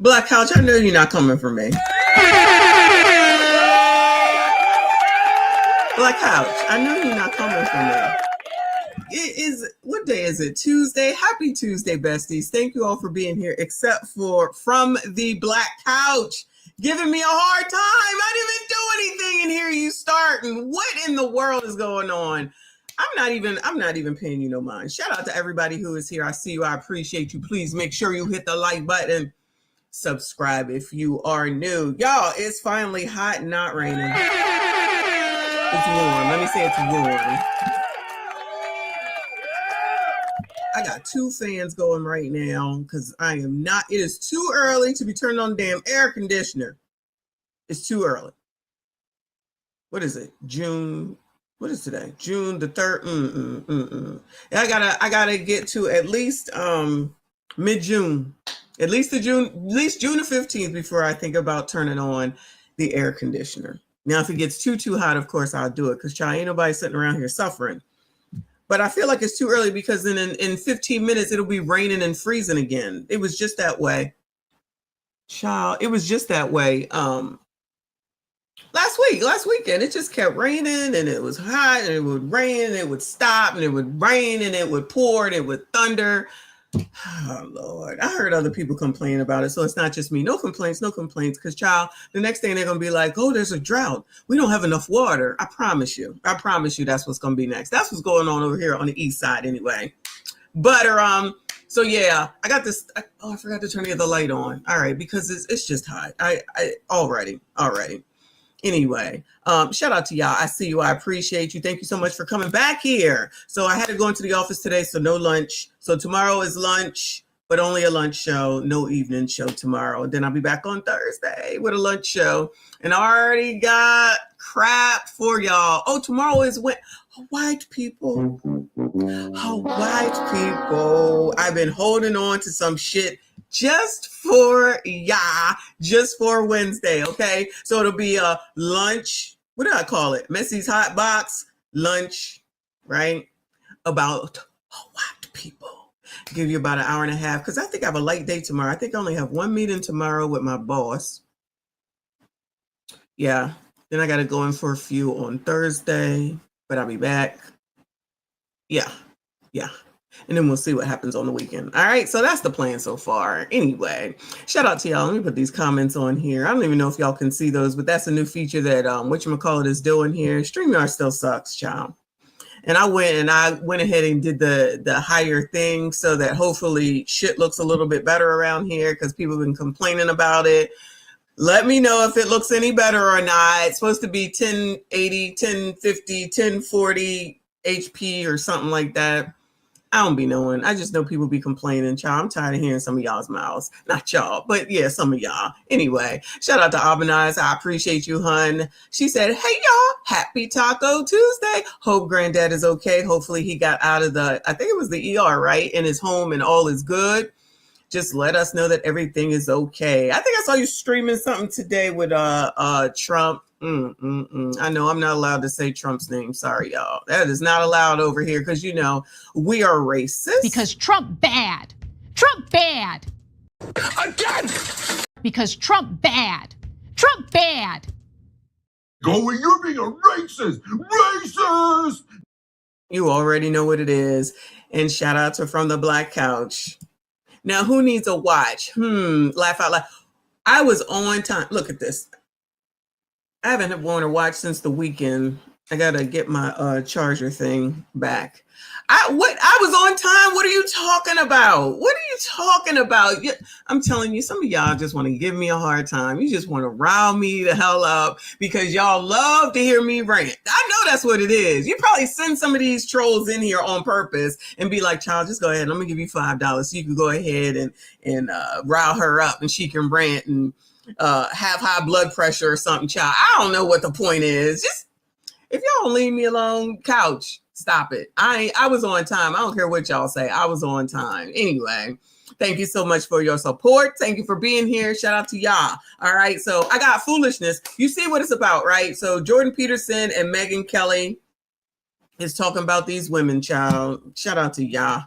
Black Couch, I know you're not coming for me. Black Couch, I know you're not coming for me. It is, what day is it? Tuesday. Happy Tuesday, besties. Thank you all for being here, except for from the Black Couch, giving me a hard time. I didn't even do anything, and here you start. And what in the world is going on? I'm not even paying you no mind. Shout out to everybody who is here. I see you. I appreciate you. Please make sure you hit the like button. Subscribe if you are new. Y'all, it's finally hot and not raining. It's warm. Let me say it's warm. I got 2 fans going right now because I am not, it is too early to be turning on the damn air conditioner. It's too early. What is it? June, what is today? June the 3rd. I gotta get to at least mid-June. At least June the 15th before I think about turning on the air conditioner. Now, if it gets too hot, of course I'll do it because child, ain't nobody sitting around here suffering. But I feel like it's too early because then in 15 minutes, it'll be raining and freezing again. It was just that way. Child, it was just that way. Last weekend, it just kept raining and it was hot and it would rain and it would stop and it would rain and it would pour and it would thunder. Oh, Lord. I heard other people complain about it. So it's not just me. No complaints. Because, child, the next thing they're going to be like, oh, there's a drought. We don't have enough water. I promise you that's what's going to be next. That's what's going on over here on the east side anyway. But, so yeah, I got this. I forgot to turn the other light on. All right. Because it's just hot. Already. Anyway, shout out to y'all. I see you. I appreciate you. Thank you so much for coming back here. So I had to go into the office today, so no lunch. So tomorrow is lunch, but only a lunch show, no evening show tomorrow. Then I'll be back on Thursday with a lunch show. And I already got crap for y'all. Oh, tomorrow is white people. White people. I've been holding on to some shit just for Wednesday, okay? So it'll be a lunch, what do I call it? Messy's Hot Box lunch, right? About white people. Give you about an hour and a half because I think I have a light day tomorrow. I think I only have 1 meeting tomorrow with my boss. Yeah, then I got to go in for a few on Thursday, but I'll be back. Yeah. And then we'll see what happens on the weekend. All right, so that's the plan so far. Anyway, shout out to y'all. Let me put these comments on here. I don't even know if y'all can see those, but that's a new feature that whatchamacallit is doing here. StreamYard still sucks, child. And I went ahead and did the higher thing so that hopefully shit looks a little bit better around here because people have been complaining about it. Let me know if it looks any better or not. It's supposed to be 1080, 1050, 1040 HP or something like that. I don't be knowing. I just know people be complaining, child. I'm tired of hearing some of y'all's mouths. Not y'all, but yeah, some of y'all. Anyway, shout out to Abanize. I appreciate you, hun. She said, hey, y'all, happy Taco Tuesday. Hope Granddad is okay. Hopefully he got out of I think it was the ER, right? In his home and all is good. Just let us know that everything is okay. I think I saw you streaming something today with Trump. I know I'm not allowed to say Trump's name. Sorry, y'all. That is not allowed over here because, you know, we are racist. Because Trump bad. Trump bad. Again! Because Trump bad. Trump bad. Going, you're being a racist. Racist! You already know what it is. And shout out to From the Black Couch. Now, who needs a watch? Laugh out loud. I was on time. Look at this. I haven't worn a watch since the weekend. I gotta get my charger thing back. I was on time. What are you talking about? What are you talking about? I'm telling you, some of y'all just want to give me a hard time. You just want to rile me the hell up because y'all love to hear me rant. I know that's what it is. You probably send some of these trolls in here on purpose and be like, child, just go ahead. Let me give you $5 so you can go ahead and rile her up and she can rant and have high blood pressure or something, child. I don't know what the point is. Just if y'all don't leave me alone, couch, stop it. I was on time. I don't care what y'all say. I was on time. Anyway, thank you so much for your support. Thank you for being here. Shout out to y'all. All right. So I got foolishness. You see what it's about, right? So Jordan Peterson and Megyn Kelly is talking about these women, child. Shout out to y'all.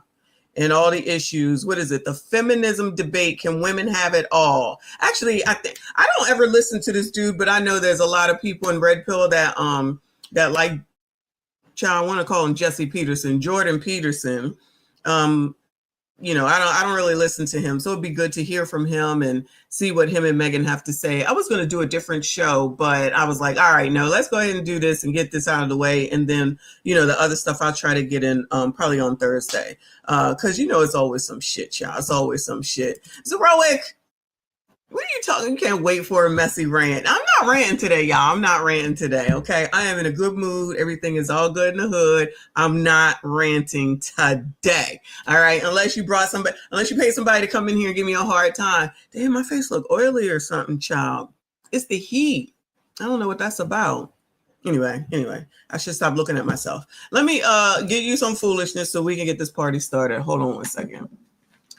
and all the issues. What is it? The feminism debate. Can women have it all? Actually, I think I don't ever listen to this dude, but I know there's a lot of people in Red Pill that like, I want to call him Jesse Peterson, Jordan Peterson. You know, I don't really listen to him, so it'd be good to hear from him and see what him and Megyn have to say. I was going to do a different show, but I was like, all right, no, let's go ahead and do this and get this out of the way, and then, you know, the other stuff I'll try to get in probably on Thursday, because you know it's always some shit, y'all. It's always some shit. Zeroic, what are you talking? You can't wait for a messy rant. I'm not ranting today, y'all. I'm not ranting today, okay? I am in a good mood. Everything is all good in the hood. I'm not ranting today, all right? Unless you paid somebody to come in here and give me a hard time. Damn, my face look oily or something, child. It's the heat. I don't know what that's about. Anyway, I should stop looking at myself. Let me give you some foolishness so we can get this party started. Hold on one second.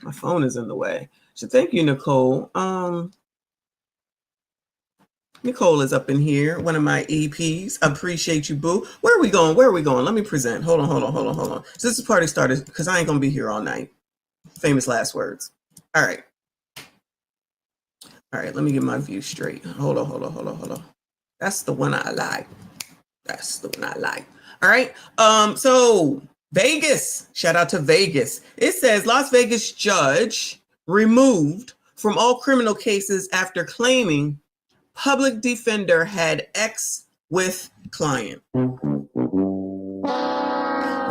My phone is in the way. So thank you, Nicole. Nicole is up in here, one of my EPs. Appreciate you, boo. Where are we going? Let me present. Hold on. So this is party started because I ain't gonna be here all night. Famous last words. All right, let me get my view straight. Hold on. That's the one I like. All right. So Vegas, shout out to Vegas. It says Las Vegas judge removed from all criminal cases after claiming public defender had ex with client. If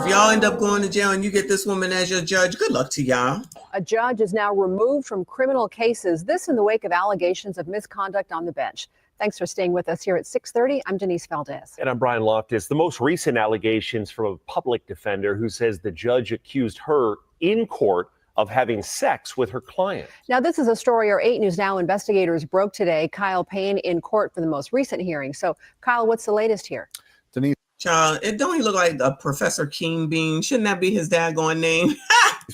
y'all end up going to jail and you get this woman as your judge, good luck to y'all. A judge is now removed from criminal cases. This in the wake of allegations of misconduct on the bench. Thanks for staying with us here at 6:30. I'm Denise Valdez. And I'm Brian Loftus. The most recent allegations from a public defender who says the judge accused her in court of having sex with her client. Now, this is a story our 8 News Now investigators broke today. Kyle Payne in court for the most recent hearing. So, Kyle, what's the latest here? Denise. Child, it don't he look like a Professor Keen Bean? Shouldn't that be his daggone name?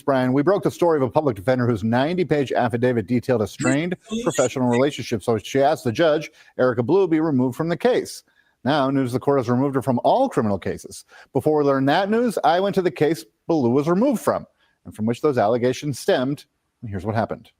Brian, we broke the story of a public defender whose 90-page affidavit detailed a strained professional relationship. So she asked the judge, Erica Blue, be removed from the case. Now, news the court has removed her from all criminal cases. Before we learned that news, I went to the case Blue was removed from, and from which those allegations stemmed. And here's what happened.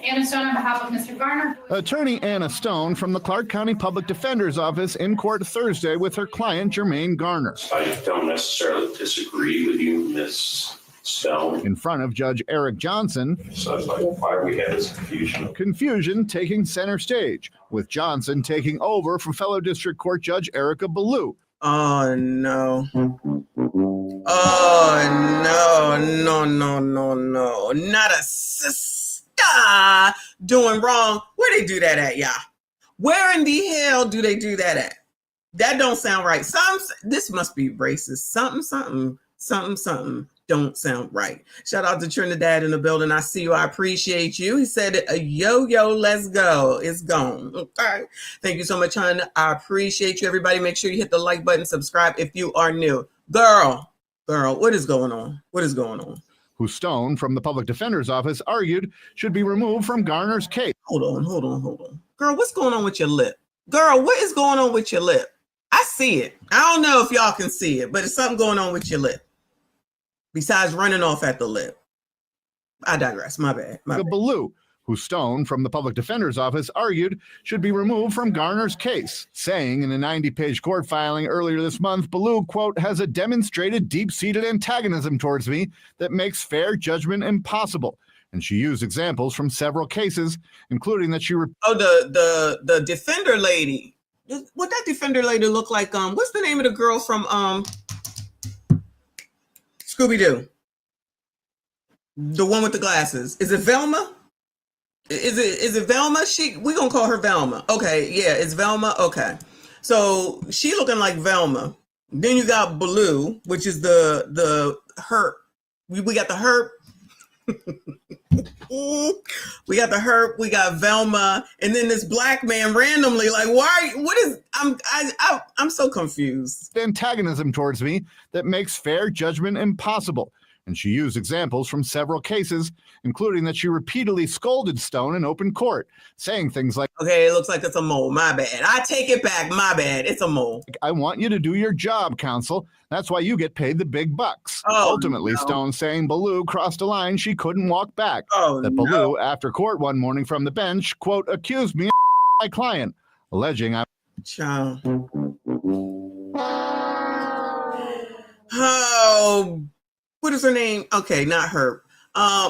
Anna Stone on behalf of Mr. Garner. Attorney Anna Stone from the Clark County Public Defender's Office in court Thursday with her client, Jermaine Garner. I don't necessarily disagree with you, Ms. Stone. In front of Judge Eric Johnson. So it's like, why we had this confusion? Confusion taking center stage, with Johnson taking over for fellow District Court Judge Erica Ballou. Oh, no. Oh, no. Not a sister doing wrong. Where they do that at, y'all? Where in the hell do they do that at? That don't sound right. This must be racist. Something don't sound right. Shout out to Trinidad in the building. I see you. I appreciate you. He said, yo, let's go. It's gone. Okay. Thank you so much, hon. I appreciate you, everybody. Make sure you hit the like button, subscribe if you are new. Girl, what is going on? Who Stone from the Public Defender's Office argued should be removed from Garner's case. Hold on. Girl, what's going on with your lip? Girl, what is going on with your lip? I see it. I don't know if y'all can see it, but it's something going on with your lip. Besides running off at the lip. I digress. My bad. Ballou, who Stone from the Public Defender's Office argued should be removed from Garner's case, saying in a 90-page court filing earlier this month, Ballou, quote, has a demonstrated deep-seated antagonism towards me that makes fair judgment impossible. And she used examples from several cases, including that she... the defender lady. What that defender lady look like? What's the name of the girl from Scooby-Doo? The one with the glasses. Is it Velma? Is it Velma? We gonna call her Velma. Okay, yeah, it's Velma. Okay. So she looking like Velma. Then you got Ballou, which is the herp. We got the herp. We got the herp, we got Velma, and then this black man randomly, like, I'm so confused. Antagonism towards me that makes fair judgment impossible. and she used examples from several cases, including that she repeatedly scolded Stone in open court, saying things like, Okay, it looks like it's a mole. My bad. I take it back. My bad. It's a mole. I want you to do your job, counsel. That's why you get paid the big bucks. Oh, Ultimately, no. Stone saying Ballou crossed a line she couldn't walk back. Oh, That Ballou, after court one morning from the bench, quote, accused me of my client, alleging I... Child. Oh, what is her name? Okay, not her.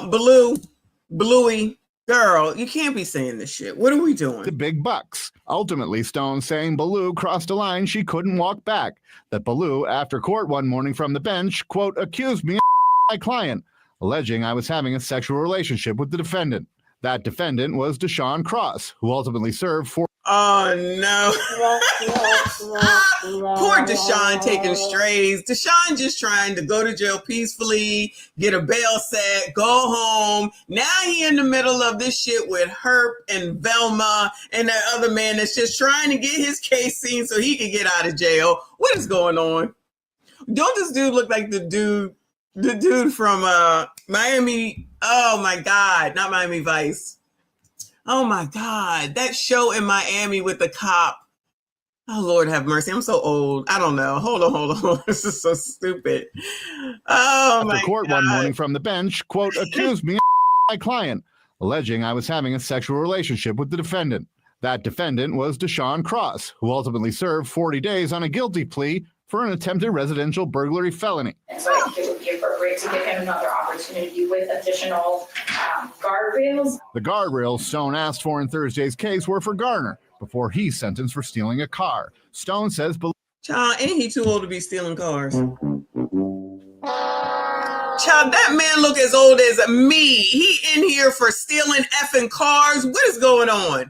Bluey. Girl, you can't be saying this shit. What are we doing? the big bucks. Ultimately, Stone saying Ballou crossed a line she couldn't walk back. That Ballou, after court one morning from the bench, quote, accused me of my client, alleging I was having a sexual relationship with the defendant. That defendant was Deshaun Cross, who ultimately served 4 Oh no. Poor Deshaun taking strays. Deshaun just trying to go to jail peacefully, get a bail set, go home. Now he in the middle of this shit with Herb and Velma and that other man that's just trying to get his case seen so he can get out of jail. What is going on? Don't this dude look like the dude from Miami? Oh my God, not Miami Vice. Oh my God, that show in Miami with the cop. Oh Lord have mercy, I'm so old. I don't know. Hold on. This is so stupid. Oh my after court God. one morning from the bench, quote, accused me of my client, alleging I was having a sexual relationship with the defendant. That defendant was Deshaun Cross, who ultimately served 40 days on a guilty plea for an attempted residential burglary felony. And so I think it would be appropriate to give him another opportunity with additional guardrails. The guardrails Stone asked for in Thursday's case were for Garner before he's sentenced for stealing a car. Stone says, Child, ain't he too old to be stealing cars? Child, that man look as old as me. He in here for stealing effing cars. What is going on?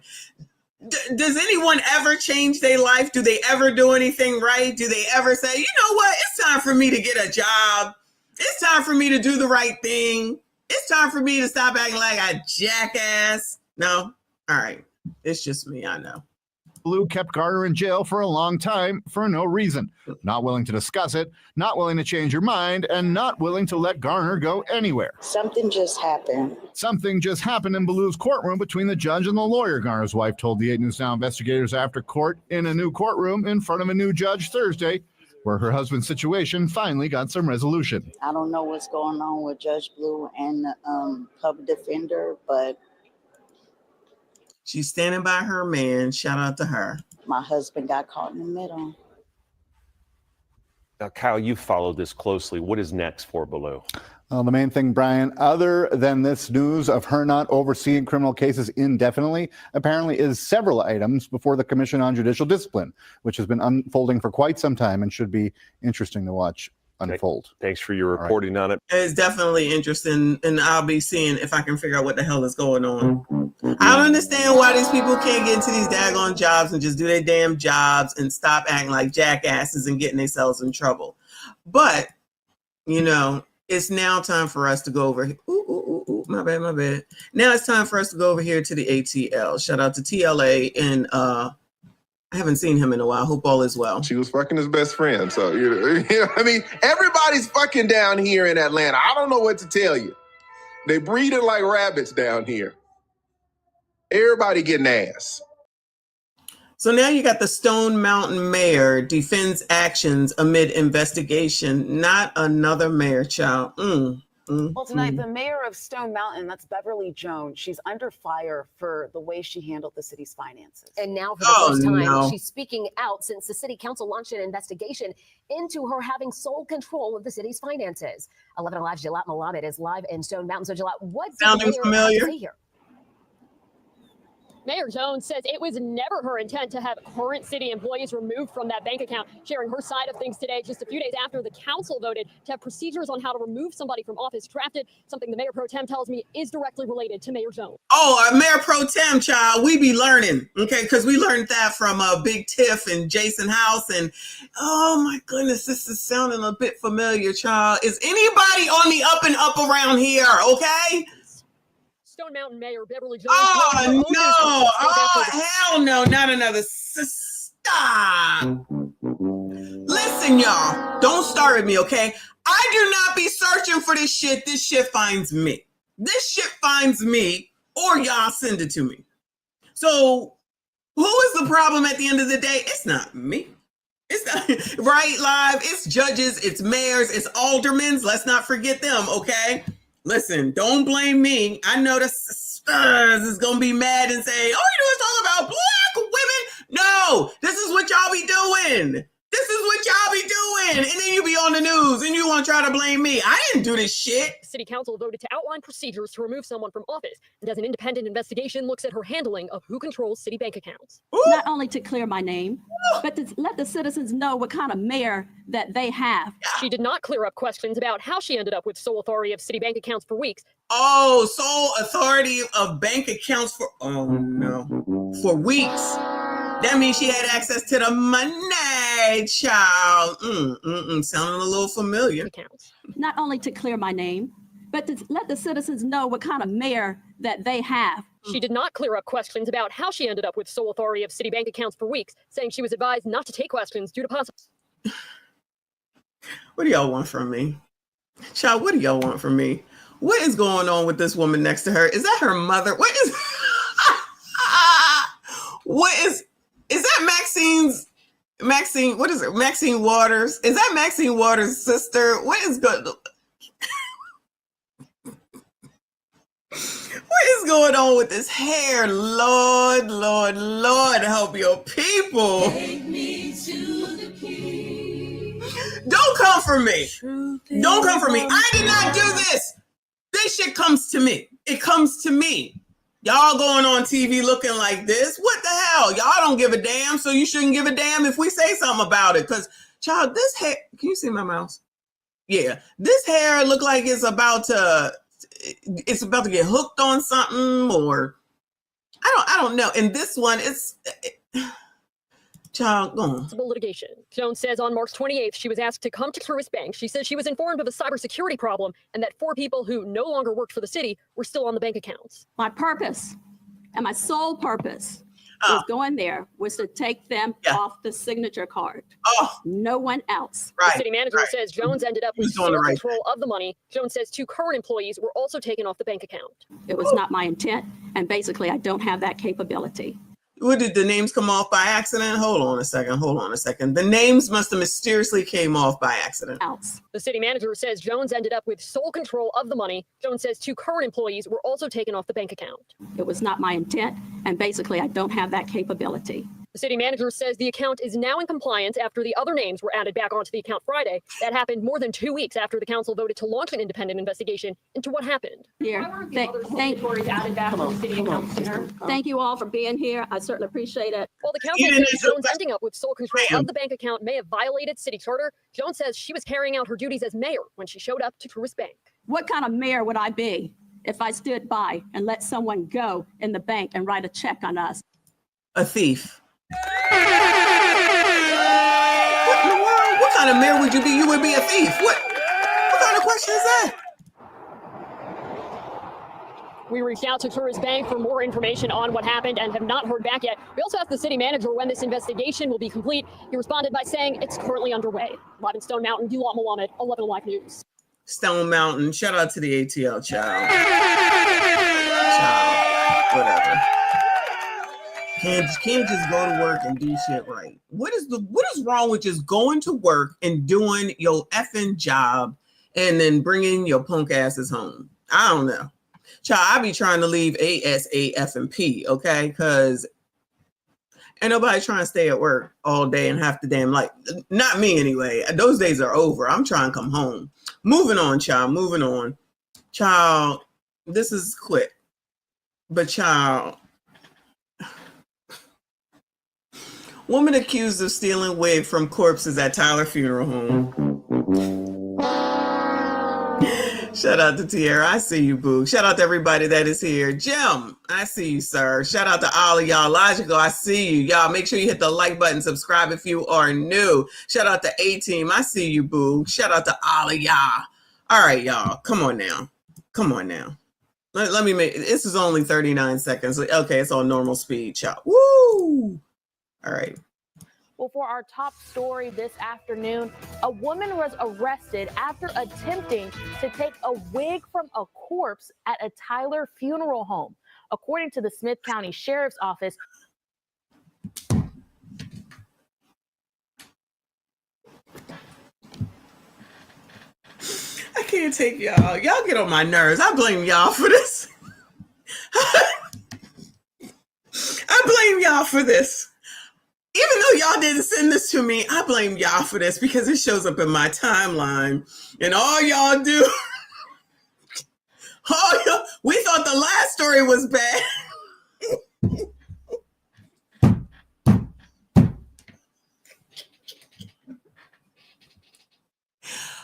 Does anyone ever change their life? Do they ever do anything right? Do they ever say, you know what? It's time for me to get a job. It's time for me to do the right thing. It's time for me to stop acting like a jackass. No? All right. It's just me. I know. Ballou kept Garner in jail for a long time for no reason. Not willing to discuss it, not willing to change her mind, and not willing to let Garner go anywhere. Something just happened. Something just happened in Ballou's courtroom between the judge and the lawyer, Garner's wife told the 8 News Now investigators after court in a new courtroom in front of a new judge Thursday, where her husband's situation finally got some resolution. I don't know what's going on with Judge Blue and the public defender, but she's standing by her man. Shout out to her. my husband got caught in the middle. Now, Kyle, you followed this closely. What is next for Ballou? Well, the main thing, Brian, other than this news of her not overseeing criminal cases indefinitely, apparently is several items before the Commission on Judicial Discipline, which has been unfolding for quite some time and should be interesting to watch unfold. Thanks for your reporting on it. It's definitely interesting, and I'll be seeing if I can figure out what the hell is going on. I don't understand why these people can't get into these daggone jobs and just do their damn jobs and stop acting like jackasses and getting themselves in trouble. But, you know, it's now time for us to go over. My bad. Now it's time for us to go over here to the ATL. Shout out to TLA, and I haven't seen him in a while. Hope all is well. She was fucking his best friend. So, you know, I mean, everybody's fucking down here in Atlanta. I don't know what to tell you. They breeding like rabbits down here. Everybody getting ass. So now you got the Stone Mountain mayor defends actions amid investigation. Not another mayor, child. Well, tonight, the mayor of Stone Mountain, that's Beverly Jones, she's under fire for the way she handled the city's finances. And now, for the first time, she's speaking out since the city council launched an investigation into her having sole control of the city's finances. 11 Alive's Jalap Malamed is live in Stone Mountain. So, Jalap, what sounding familiar? Here? Mayor Jones says it was never her intent to have current city employees removed from that bank account, sharing her side of things today, just a few days after the council voted to have procedures on how to remove somebody from office drafted, something the mayor pro tem tells me is directly related to Mayor Jones. Oh, Mayor pro tem, child, we be learning, okay? Because we learned that from Big Tiff and Jason House. And oh my goodness, this is sounding a bit familiar, child. Is anybody on the up and up around here, okay? Stone Mountain Mayor Beverly Jones. Oh, no. Oh, hell no. Not another. Stop. Listen, y'all. Don't start with me, okay? I do not be searching for this shit. This shit finds me. This shit finds me, or y'all send it to me. So who is the problem at the end of the day? It's not me. It's not, right, Live? It's judges, it's mayors, it's aldermen. Let's not forget them, okay? Listen, don't blame me. I know the sisters is going to be mad and say, all you do is talk about black women. No, this is what y'all be doing. This is what y'all be doing. And then you be on the news and you want to try to blame me. I didn't do this shit. City Council voted to outline procedures to remove someone from office, and as an independent investigation looks at her handling of who controls city bank accounts. Not only to clear my name, but to let the citizens know what kind of mayor that they have. She did not clear up questions about how she ended up with sole authority of city bank accounts for weeks. Oh, sole authority of bank accounts for, oh no, for weeks. That means she had access to the money, child. Sounding a little familiar. Not only to clear my name, but to let the citizens know what kind of mayor that they have. She did not clear up questions about how she ended up with sole authority of city bank accounts for weeks, saying she was advised not to take questions due to possible. What do y'all want from me? Child, what do y'all want from me? What is going on with this woman next to her? Is that her mother? What is that Maxine, what is it? Maxine Waters? Is that Maxine Waters' sister? What is going on with this hair? Lord, help your people. Take me to the king. Don't come for me. Don't come for me. I did not do this. This shit comes to me. It comes to me. Y'all going on TV looking like this? What the hell? Y'all don't give a damn, so you shouldn't give a damn if we say something about it. Because, child, this hair, can you see my mouse? Yeah, this hair look like it's about to get hooked on something, or I don't know. And this one, child, go on. Litigation. Jones says on March 28th, she was asked to come to Truist Bank. She says she was informed of a cybersecurity problem and that 4 people who no longer worked for the city were still on the bank accounts. My purpose and my sole purpose was going there was to take them off the signature card. No one else. The city manager says Jones ended up with sole control of the money. Jones says 2 current employees were also taken off the bank account. It was not my intent, and basically I don't have that capability. What, did the names come off by accident? Hold on a second. The names must have mysteriously came off by accident. The city manager says Jones ended up with sole control of the money. Jones says 2 current employees were also taken off the bank account. It was not my intent, and basically I don't have that capability. The city manager says the account is now in compliance after the other names were added back onto the account Friday. That happened more than 2 weeks after the council voted to launch an independent investigation into what happened. Thank you all for being here. I certainly appreciate it. While the council says Jones ending up with sole control of the bank account may have violated city charter, Jones says she was carrying out her duties as mayor when she showed up to Truist Bank. What kind of mayor would I be if I stood by and let someone go in the bank and write a check on us? A thief. What in the world? What kind of mayor would you be? You would be a thief. What kind of question is that? We reached out to Truist Bank for more information on what happened and have not heard back yet. We also asked the city manager when this investigation will be complete. He responded by saying it's currently underway. Live in Stone Mountain, Gilad Mohammed, 11 Alive News. Stone Mountain. Shout out to the ATL child. Whatever. Can't just go to work and do shit right. What is wrong with just going to work and doing your effing job and then bringing your punk asses home? I don't know. Child, I be trying to leave ASAP, okay? Because ain't nobody trying to stay at work all day and half the damn life. Not me anyway. Those days are over. I'm trying to come home. Moving on, child. Moving on. Child, this is quick. But child, woman accused of stealing wig from corpses at Tyler Funeral Home. Shout out to Tierra. I see you, boo. Shout out to everybody that is here. Jim, I see you, sir. Shout out to all of y'all. Logical, I see you. Y'all, make sure you hit the like button. Subscribe if you are new. Shout out to A-Team. I see you, boo. Shout out to all of y'all. All right, y'all. Come on now. Let me make, this is only 39 seconds. Okay, it's on normal speed, child. Woo! All right. Well, for our top story this afternoon, a woman was arrested after attempting to take a wig from a corpse at a Tyler funeral home. According to the Smith County Sheriff's Office, I can't take y'all. Y'all get on my nerves. I blame y'all for this. I blame y'all for this. Even though y'all didn't send this to me, I blame y'all for this because it shows up in my timeline. And all y'all do, we thought the last story was bad.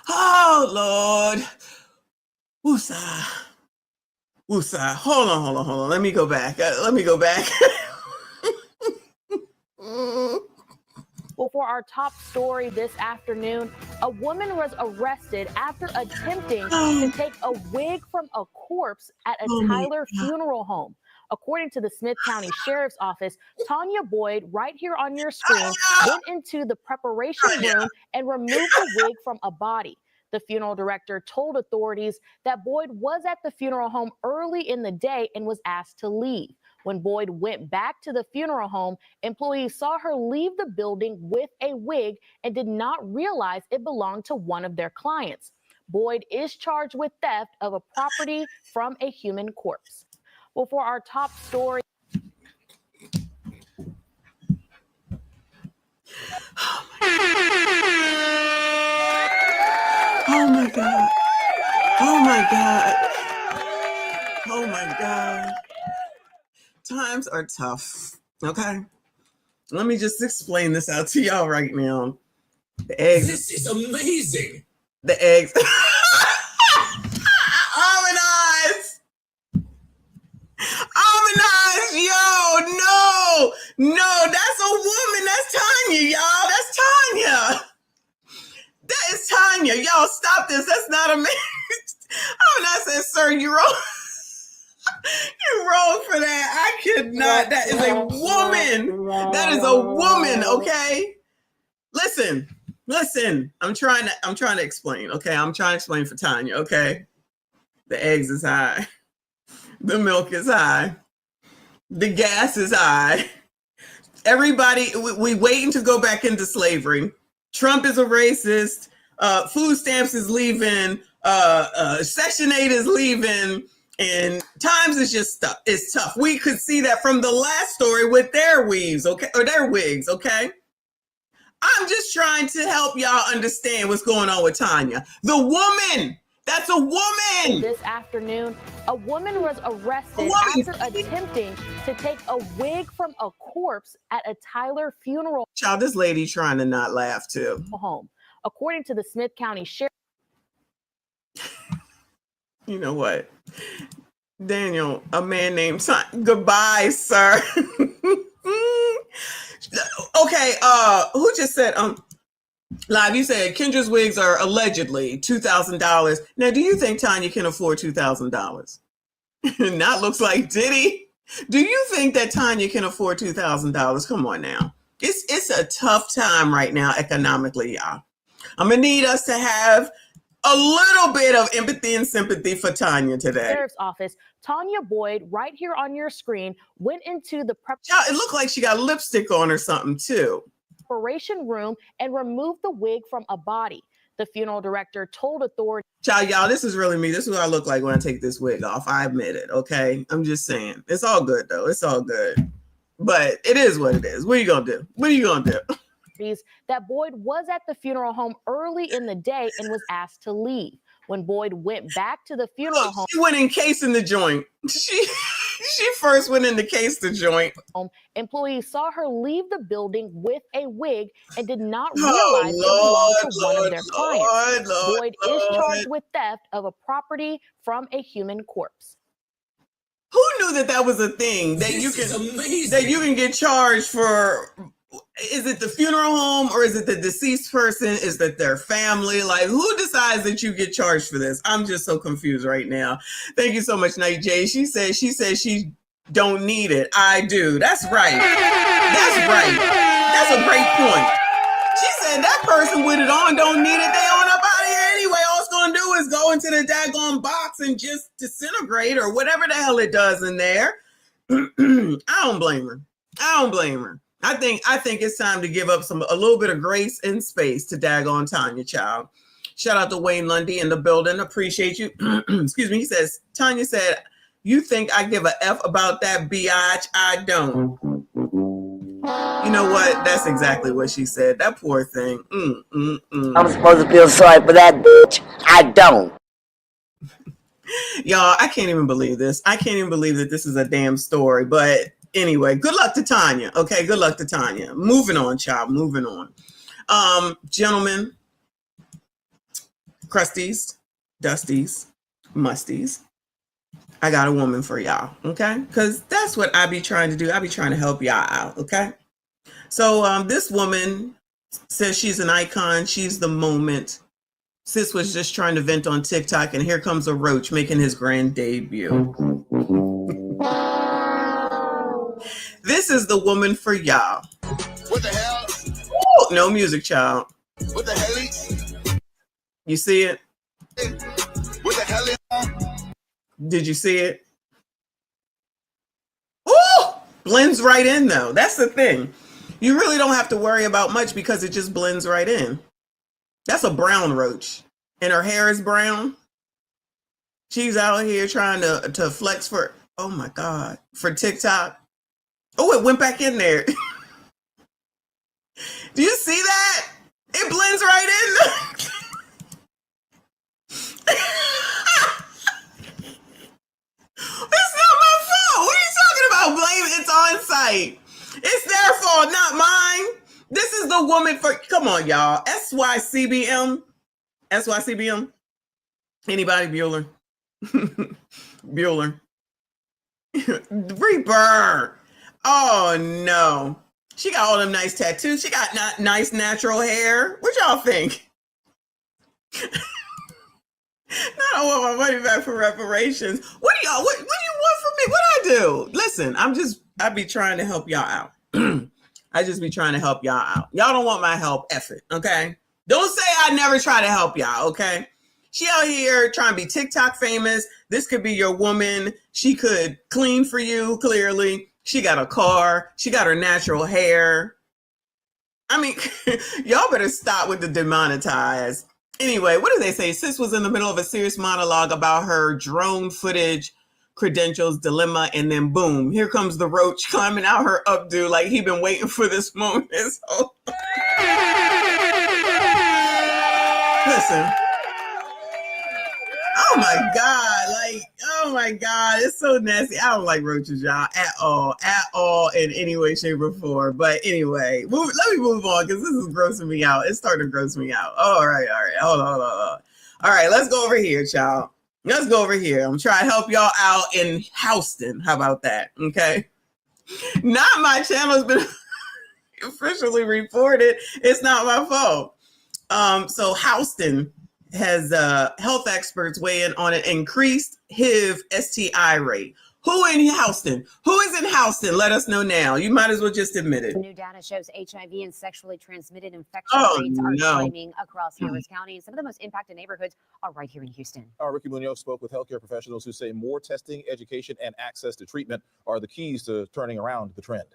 Oh, Lord. Woosah. Woosah. Hold on. Let me go back. Well, for our top story this afternoon, a woman was arrested after attempting to take a wig from a corpse at a Tyler funeral home. According to the Smith County Sheriff's Office, Tanya Boyd, right here on your screen, went into the preparation room and removed the wig from a body. The funeral director told authorities that Boyd was at the funeral home early in the day and was asked to leave. When Boyd went back to the funeral home, employees saw her leave the building with a wig and did not realize it belonged to one of their clients. Boyd is charged with theft of a property from a human corpse. Well, for our top story. Oh my God. Oh my God. Oh my God. Times are tough. Okay. Let me just explain this out to y'all right now. The eggs. This is amazing. The eggs. Almond eyes. Yo, no, that's a woman. That's Tanya, y'all. That's Tanya. That is Tanya. Y'all, stop this. That's not a man. I said, sir, you wrong. You wrong for that. I could not. That is a woman. That is a woman. Okay. Listen. I'm trying to explain. Okay. I'm trying to explain for Tanya. Okay. The eggs is high. The milk is high. The gas is high. Everybody, we waiting to go back into slavery. Trump is a racist. Food stamps is leaving. Section 8 is leaving. And times is just tough. It's tough. We could see that from the last story with their weaves, okay, or their wigs, okay? I'm just trying to help y'all understand what's going on with Tanya. The woman. That's a woman. This afternoon, a woman was arrested after attempting to take a wig from a corpse at a Tyler funeral. Child, this lady trying to not laugh too. Home. According to the Smith County Sheriff. You know what? Daniel, a man named goodbye, sir. Okay, who just said live, you said Kendra's wigs are allegedly $2,000. Now, do you think Tanya can afford $2,000? Not looks like Diddy. Do you think that Tanya can afford $2,000? Come on now. It's a tough time right now economically, y'all. I'm gonna need us to have a little bit of empathy and sympathy for Tanya today. Sheriff's Office, Tanya Boyd, right here on your screen, went into the it looked like she got lipstick on or something too. Preparation room and removed the wig from a body. The funeral director told authorities. Child, y'all, this is really me. This is what I look like when I take this wig off. I admit it, okay? I'm just saying. It's all good, though. It's all good. But it is what it is. What are you going to do? What are you going to do? That Boyd was at the funeral home early in the day and was asked to leave. When Boyd went back to the funeral home, she went in case in the joint. She first went in the case the joint. Employees saw her leave the building with a wig and did not realize it belonged to one of their clients. Boyd is charged with theft of a property from a human corpse. Who knew that was a thing that you can get charged for? Is it the funeral home or is it the deceased person? Is it their family? Like, who decides that you get charged for this? I'm just so confused right now. Thank you so much, Night J. She says she don't need it. I do. That's right. That's right. That's a great point. She said that person with it on don't need it. They on up out of here anyway. All it's going to do is go into the daggone box and just disintegrate or whatever the hell it does in there. I don't blame her. I don't blame her. I think it's time to give up a little bit of grace and space to daggone Tanya, child. Shout out to Wayne Lundy in the building. Appreciate you. Excuse me. He says, Tanya said, you think I give a F about that biatch? I don't. You know what? That's exactly what she said. That poor thing. I'm supposed to feel sorry for that bitch. I don't. Y'all, I can't even believe this. I can't even believe that this is a damn story. But anyway, good luck to Tanya. Okay, good luck to Tanya. Moving on, child. Moving on. Gentlemen, crusties, dusties, musties. I got a woman for y'all, okay? Because that's what I be trying to do. I be trying to help y'all out, okay? So this woman says she's an icon. She's the moment. Sis was just trying to vent on TikTok, and here comes a roach making his grand debut. This is the woman for y'all. What the hell? Ooh, no music, child. What the hell? You see it? What the hell? Did you see it? Ooh! Blends right in, though. That's the thing. You really don't have to worry about much because it just blends right in. That's a brown roach. And her hair is brown. She's out here trying to flex for, oh my God, for TikTok. Oh, it went back in there. Do you see that? It blends right in. It's not my fault. What are you talking about? Blame it's on site. It's their fault, not mine. This is the woman for, come on, y'all. SYCBM. SYCBM. Anybody? Bueller. Bueller. Reaper. Oh, no. She got all them nice tattoos. She got nice natural hair. What y'all think? I want my money back for reparations. What do you want from me? What I do? Listen, I be trying to help y'all out. I just be trying to help y'all out. Y'all don't want my help, F it, okay? Don't say I never try to help y'all, okay? She out here trying to be TikTok famous. This could be your woman. She could clean for you, clearly. She got a car. She got her natural hair. I mean, y'all better stop with the demonetize. Anyway, what do they say? Sis was in the middle of a serious monologue about her drone footage credentials dilemma, and then boom, here comes the roach climbing out her updo like he been waiting for this moment his whole Listen. Oh my God, it's so nasty. I don't like roaches, y'all, at all, in any way, shape, or form. But anyway, let me move on because this is grossing me out. It's starting to gross me out. All right, hold on. All right, let's go over here, child. Let's go over here. I'm trying to help y'all out in Houston. How about that? Okay. Not my channel has been officially reported. It's not my fault. So Houston has health experts weigh in on an increased HIV STI rate. Who in Houston? Who is in Houston? Let us know now. You might as well just admit it. New data shows HIV and sexually transmitted infection rates are climbing across Harris County. Some of the most impacted neighborhoods are right here in Houston. Ricky Munoz spoke with healthcare professionals who say more testing, education, and access to treatment are the keys to turning around the trend.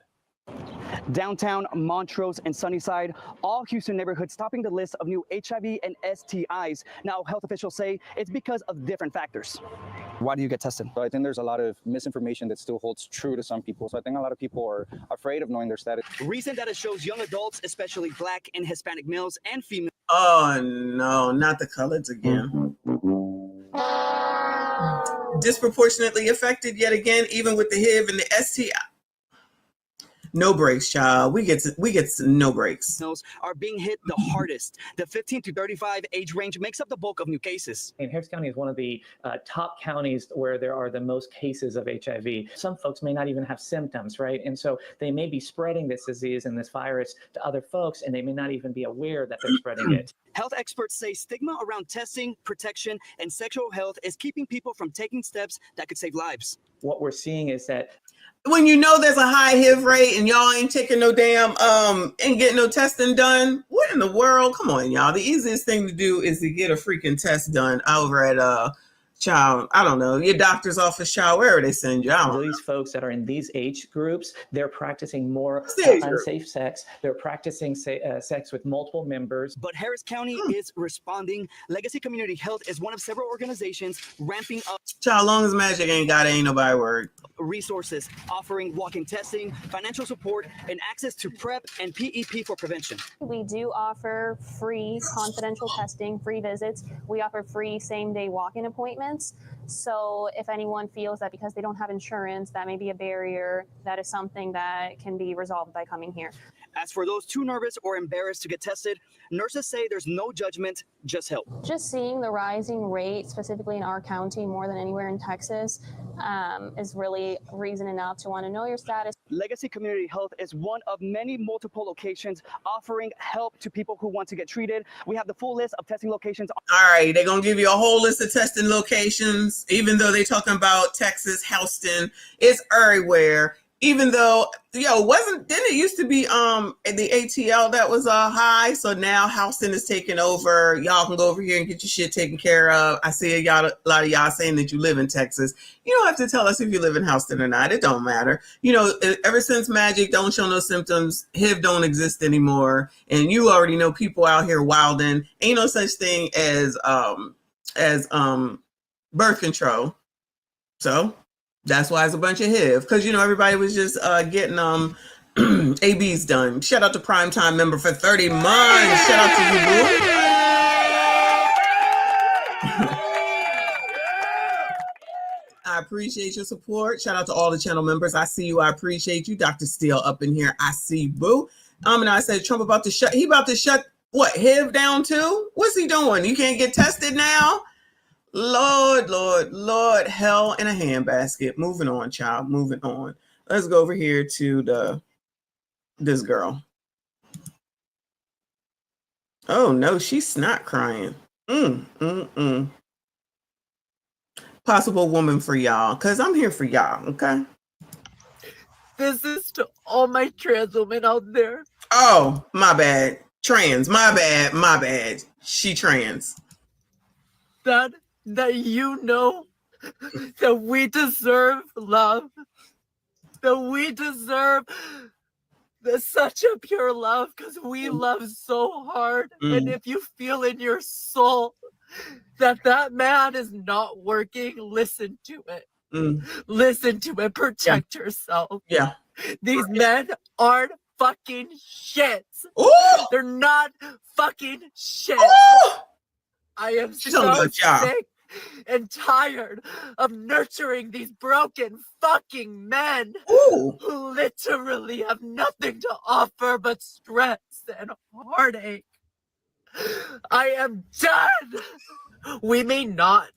Downtown, Montrose, and Sunnyside, all Houston neighborhoods topping the list of new HIV and STIs. Now, health officials say it's because of different factors. Why do you get tested? I think there's a lot of misinformation that still holds true to some people. So I think a lot of people are afraid of knowing their status. Recent data shows young adults, especially Black and Hispanic males and females. Oh, no, not the coloreds again. Disproportionately affected yet again, even with the HIV and the STI. No breaks, child. We get no breaks. Are being hit the hardest. The 15 to 35 age range makes up the bulk of new cases. And Harris County is one of the top counties where there are the most cases of HIV. Some folks may not even have symptoms, right? And so they may be spreading this disease and this virus to other folks, and they may not even be aware that they're spreading it. Health experts say stigma around testing, protection, and sexual health is keeping people from taking steps that could save lives. what we're seeing is that when you know there's a high HIV rate and y'all ain't taking no damn ain't getting no testing done, what in the world? Come on, y'all. The easiest thing to do is to get a freaking test done over at I don't know, your doctor's office, wherever they send you. I don't know. These folks that are in these age groups, they're practicing more unsafe sex. They're practicing sex with multiple members. But Harris County is responding. Legacy Community Health is one of several organizations ramping up. Child, long as magic ain't got it, ain't nobody worried. Resources, offering walk-in testing, financial support, and access to PrEP and PEP for prevention. We do offer free confidential testing, free visits. We offer free same-day walk-in appointments. So if anyone feels that because they don't have insurance, that may be a barrier, that is something that can be resolved by coming here. As for those too nervous or embarrassed to get tested, nurses say there's no judgment, just help. Just seeing the rising rate, specifically in our county, more than anywhere in Texas, is really reason enough to want to know your status. Legacy Community Health is one of many multiple locations offering help to people who want to get treated. We have the full list of testing locations. All right, they're going to give you a whole list of testing locations, even though they're talking about Texas, Houston. It's everywhere. Even though, didn't it used to be the ATL that was high? So now Houston is taking over. Y'all can go over here and get your shit taken care of. I see a lot of y'all saying that you live in Texas. You don't have to tell us if you live in Houston or not. It don't matter. Ever since magic don't show no symptoms, HIV don't exist anymore. And you already know people out here wilding. Ain't no such thing as birth control. So that's why it's a bunch of HIV, because everybody was just getting ABs done. Shout out to Primetime member for 30 months. Shout out to you, boo. I appreciate your support. Shout out to all the channel members. I see you. I appreciate you. Dr. Steele up in here. I see, boo. And I said Trump about to shut what, HIV down too? What's he doing? You can't get tested now? Lord, hell in a handbasket. Moving on, child. Moving on. Let's go over here to this girl. Oh no, she's not crying. Possible woman for y'all, because I'm here for y'all, okay? This is to all my trans women out there. Oh, my bad. Trans, my bad. She trans. That you know that we deserve love, that we deserve such a pure love, because we love so hard. And if you feel in your soul that man is not working, listen to it. Listen to it. Protect yourself. Yeah. These men aren't fucking shit. They're not fucking shit. I am so sick and tired of nurturing these broken fucking men who literally have nothing to offer but stress and heartache. I am done. We may not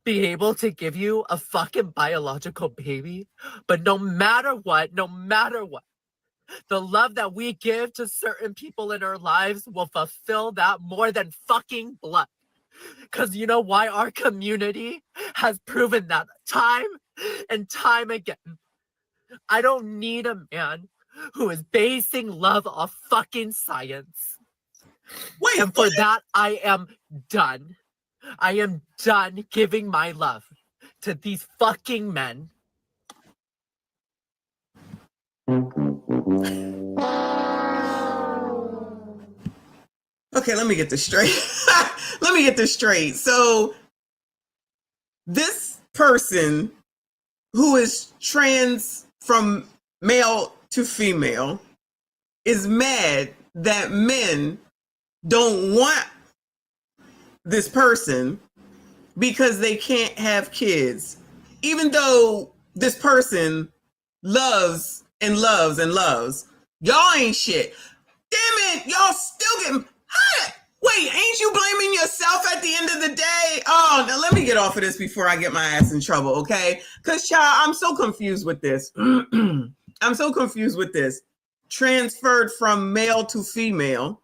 be able to give you a fucking biological baby, but no matter what, the love that we give to certain people in our lives will fulfill that more than fucking blood. Because you know why? Our community has proven that time and time again. I don't need a man who is basing love off fucking science. And for that, I am done. I am done giving my love to these fucking men. Okay, let me get this straight. So this person who is trans from male to female is mad that men don't want this person because they can't have kids, even though this person loves and loves and loves. Y'all ain't shit. Damn it, y'all still getting hot. Wait, ain't you blaming yourself at the end of the day? Oh, now let me get off of this before I get my ass in trouble, okay? Because, child, I'm so confused with this. Transferred from male to female.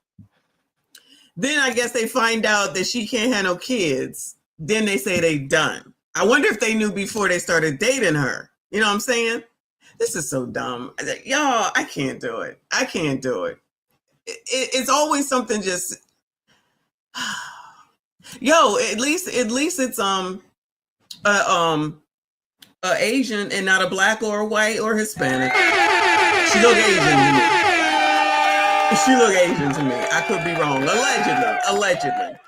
Then I guess they find out that she can't have no kids. Then they say they done. I wonder if they knew before they started dating her You know what I'm saying? This is so dumb. Y'all, I can't do it. I can't do it. It's always something just... Yo, at least it's Asian and not a black or a white or Hispanic. She look Asian to me. She look Asian to me. I could be wrong. Allegedly.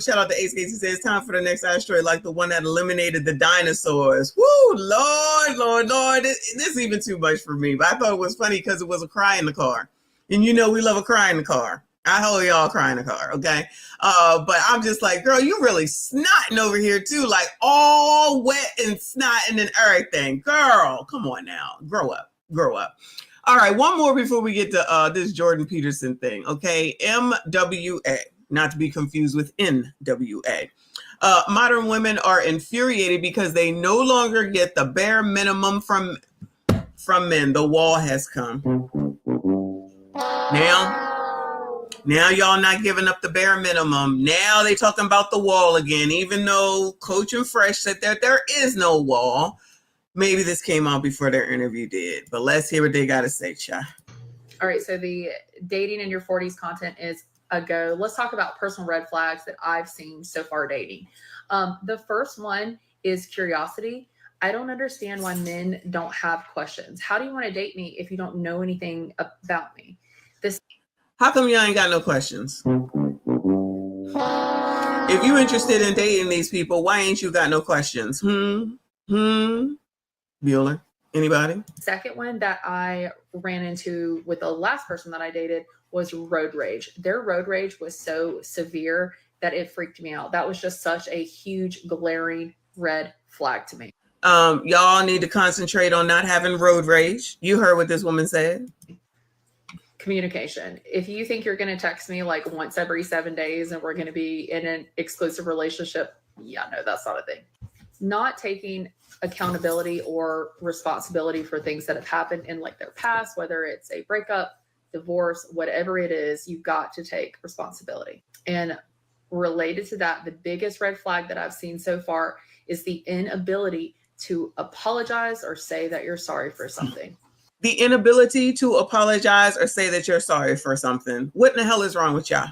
Shout out to Ace Gates. He says it's time for the next asteroid, like the one that eliminated the dinosaurs. Woo, Lord. This is even too much for me. But I thought it was funny because it was a cry in the car. And you know we love a cry in the car. I hope y'all cry in the car, okay? But I'm just like, girl, you really snotting over here too, like all wet and snotting and everything. Girl, come on now. Grow up. All right, one more before we get to this Jordan Peterson thing, okay? MWA, not to be confused with NWA. Modern women are infuriated because they no longer get the bare minimum from men. The wall has come. Now y'all not giving up the bare minimum. Now they talking about the wall again, even though Coach and Fresh said that there is no wall. Maybe this came out before their interview did, but let's hear what they got to say, Cha. All right, so the dating in your 40s content is a go. Let's talk about personal red flags that I've seen so far dating. The first one is curiosity. I don't understand why men don't have questions. How do you want to date me if you don't know anything about me? How come y'all ain't got no questions? If you interested in dating these people, why ain't you got no questions? Bueller, anybody? Second one that I ran into with the last person that I dated was road rage. Their road rage was so severe that it freaked me out. That was just such a huge glaring red flag to me. Y'all need to concentrate on not having road rage. You heard what this woman said. Communication. If you think you're going to text me like once every 7 days and we're going to be in an exclusive relationship, yeah, no, that's not a thing. Not taking accountability or responsibility for things that have happened in like their past, whether it's a breakup, divorce, whatever it is, you've got to take responsibility. And related to that, the biggest red flag that I've seen so far is the inability to apologize or say that you're sorry for something. The inability to apologize or say that you're sorry for something. What in the hell is wrong with y'all?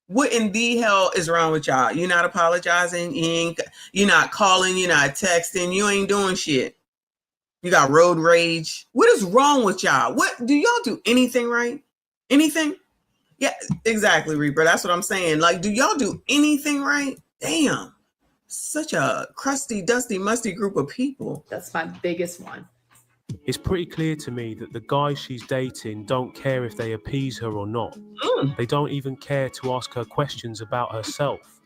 What in the hell is wrong with y'all? You're not apologizing. You're not calling. You're not texting. You ain't doing shit. You got road rage. What is wrong with y'all? What do y'all do anything right? Anything? Yeah, exactly, Reaper. That's what I'm saying. Like, do y'all do anything right? Damn. Such a crusty, dusty, musty group of people. That's my biggest one. It's pretty clear to me that the guys she's dating don't care if they appease her or not. They don't even care to ask her questions about herself.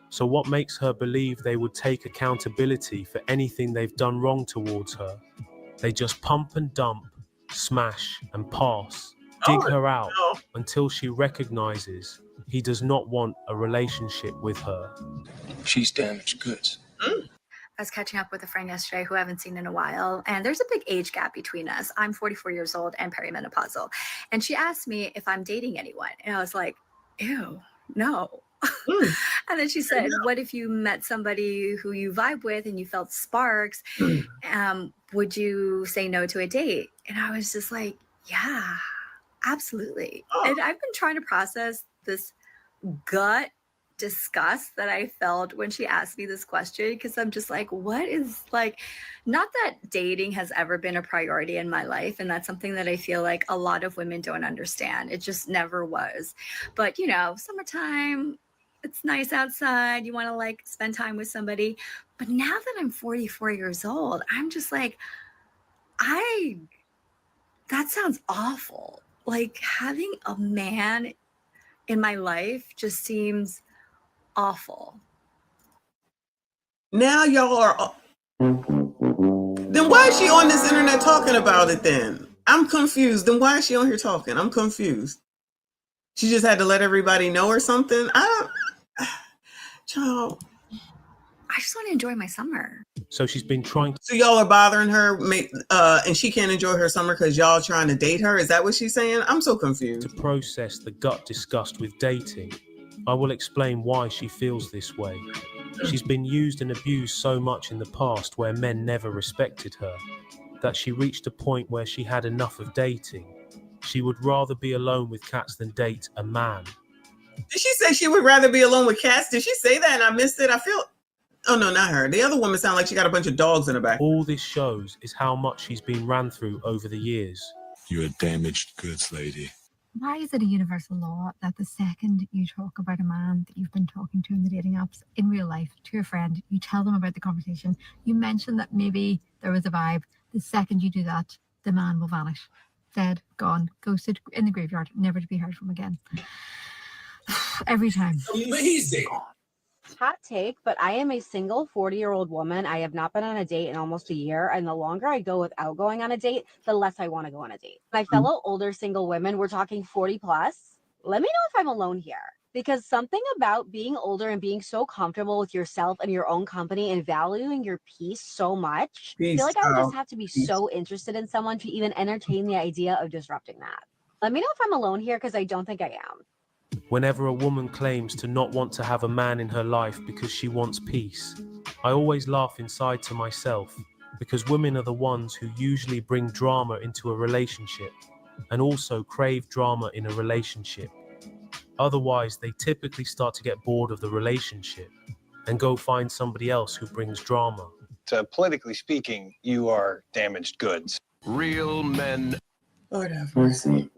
So what makes her believe they would take accountability for anything they've done wrong towards her? They just pump and dump, smash and pass, dig her out until she recognizes he does not want a relationship with her. She's damaged goods. I was catching up with a friend yesterday who I haven't seen in a while, and there's a big age gap between us. I'm 44 years old and perimenopausal. And she asked me if I'm dating anyone. And I was like, ew, no. And then she said, what if you met somebody who you vibe with and you felt sparks? Would you say no to a date? And I was just like, yeah, absolutely. And I've been trying to process this gut disgust that I felt when she asked me this question, because I'm just like, what is like, not that dating has ever been a priority in my life, and that's something that I feel like a lot of women don't understand. It just never was. But you know, summertime, it's nice outside, you want to like spend time with somebody. But now that I'm 44 years old, I'm just like, that sounds awful. Like having a man in my life just seems awful. Now y'all are. Then why is she on this internet talking about it then? I'm confused. Then why is she on here talking? I'm confused. She just had to let everybody know or something? Child. I just want to enjoy my summer. So she's been trying to... So y'all are bothering her and she can't enjoy her summer because y'all trying to date her? Is that what she's saying? I'm so confused. To process the gut disgust with dating. I will explain why she feels this way. She's been used and abused so much in the past where men never respected her that she reached a point where she had enough of dating. She would rather be alone with cats than date a man. Did she say she would rather be alone with cats? Did she say that and I missed it? I feel... Oh, no, not her. The other woman sounded like she got a bunch of dogs in her back. All this shows is how much she's been ran through over the years. You're a damaged goods lady. Why is it a universal law that the second you talk about a man that you've been talking to in the dating apps in real life to a friend, you tell them about the conversation, you mention that maybe there was a vibe, the second you do that, the man will vanish. Dead, gone, ghosted in the graveyard, never to be heard from again. Every time. Amazing. Hot take, but I am a single 40-year-old woman. I have not been on a date in almost a year, and the longer I go without going on a date, the less I want to go on a date. My fellow older single women, we're talking 40 plus. Let me know if I'm alone here, because something about being older and being so comfortable with yourself and your own company and valuing your peace so much, I feel like I would just have to be so interested in someone to even entertain the idea of disrupting that. Let me know if I'm alone here, because I don't think I am. Whenever a woman claims to not want to have a man in her life because she wants peace, I always laugh inside to myself, because women are the ones who usually bring drama into a relationship and also crave drama in a relationship. Otherwise, they typically start to get bored of the relationship and go find somebody else who brings drama. Politically speaking, you are damaged goods. Real men. Lord have mercy.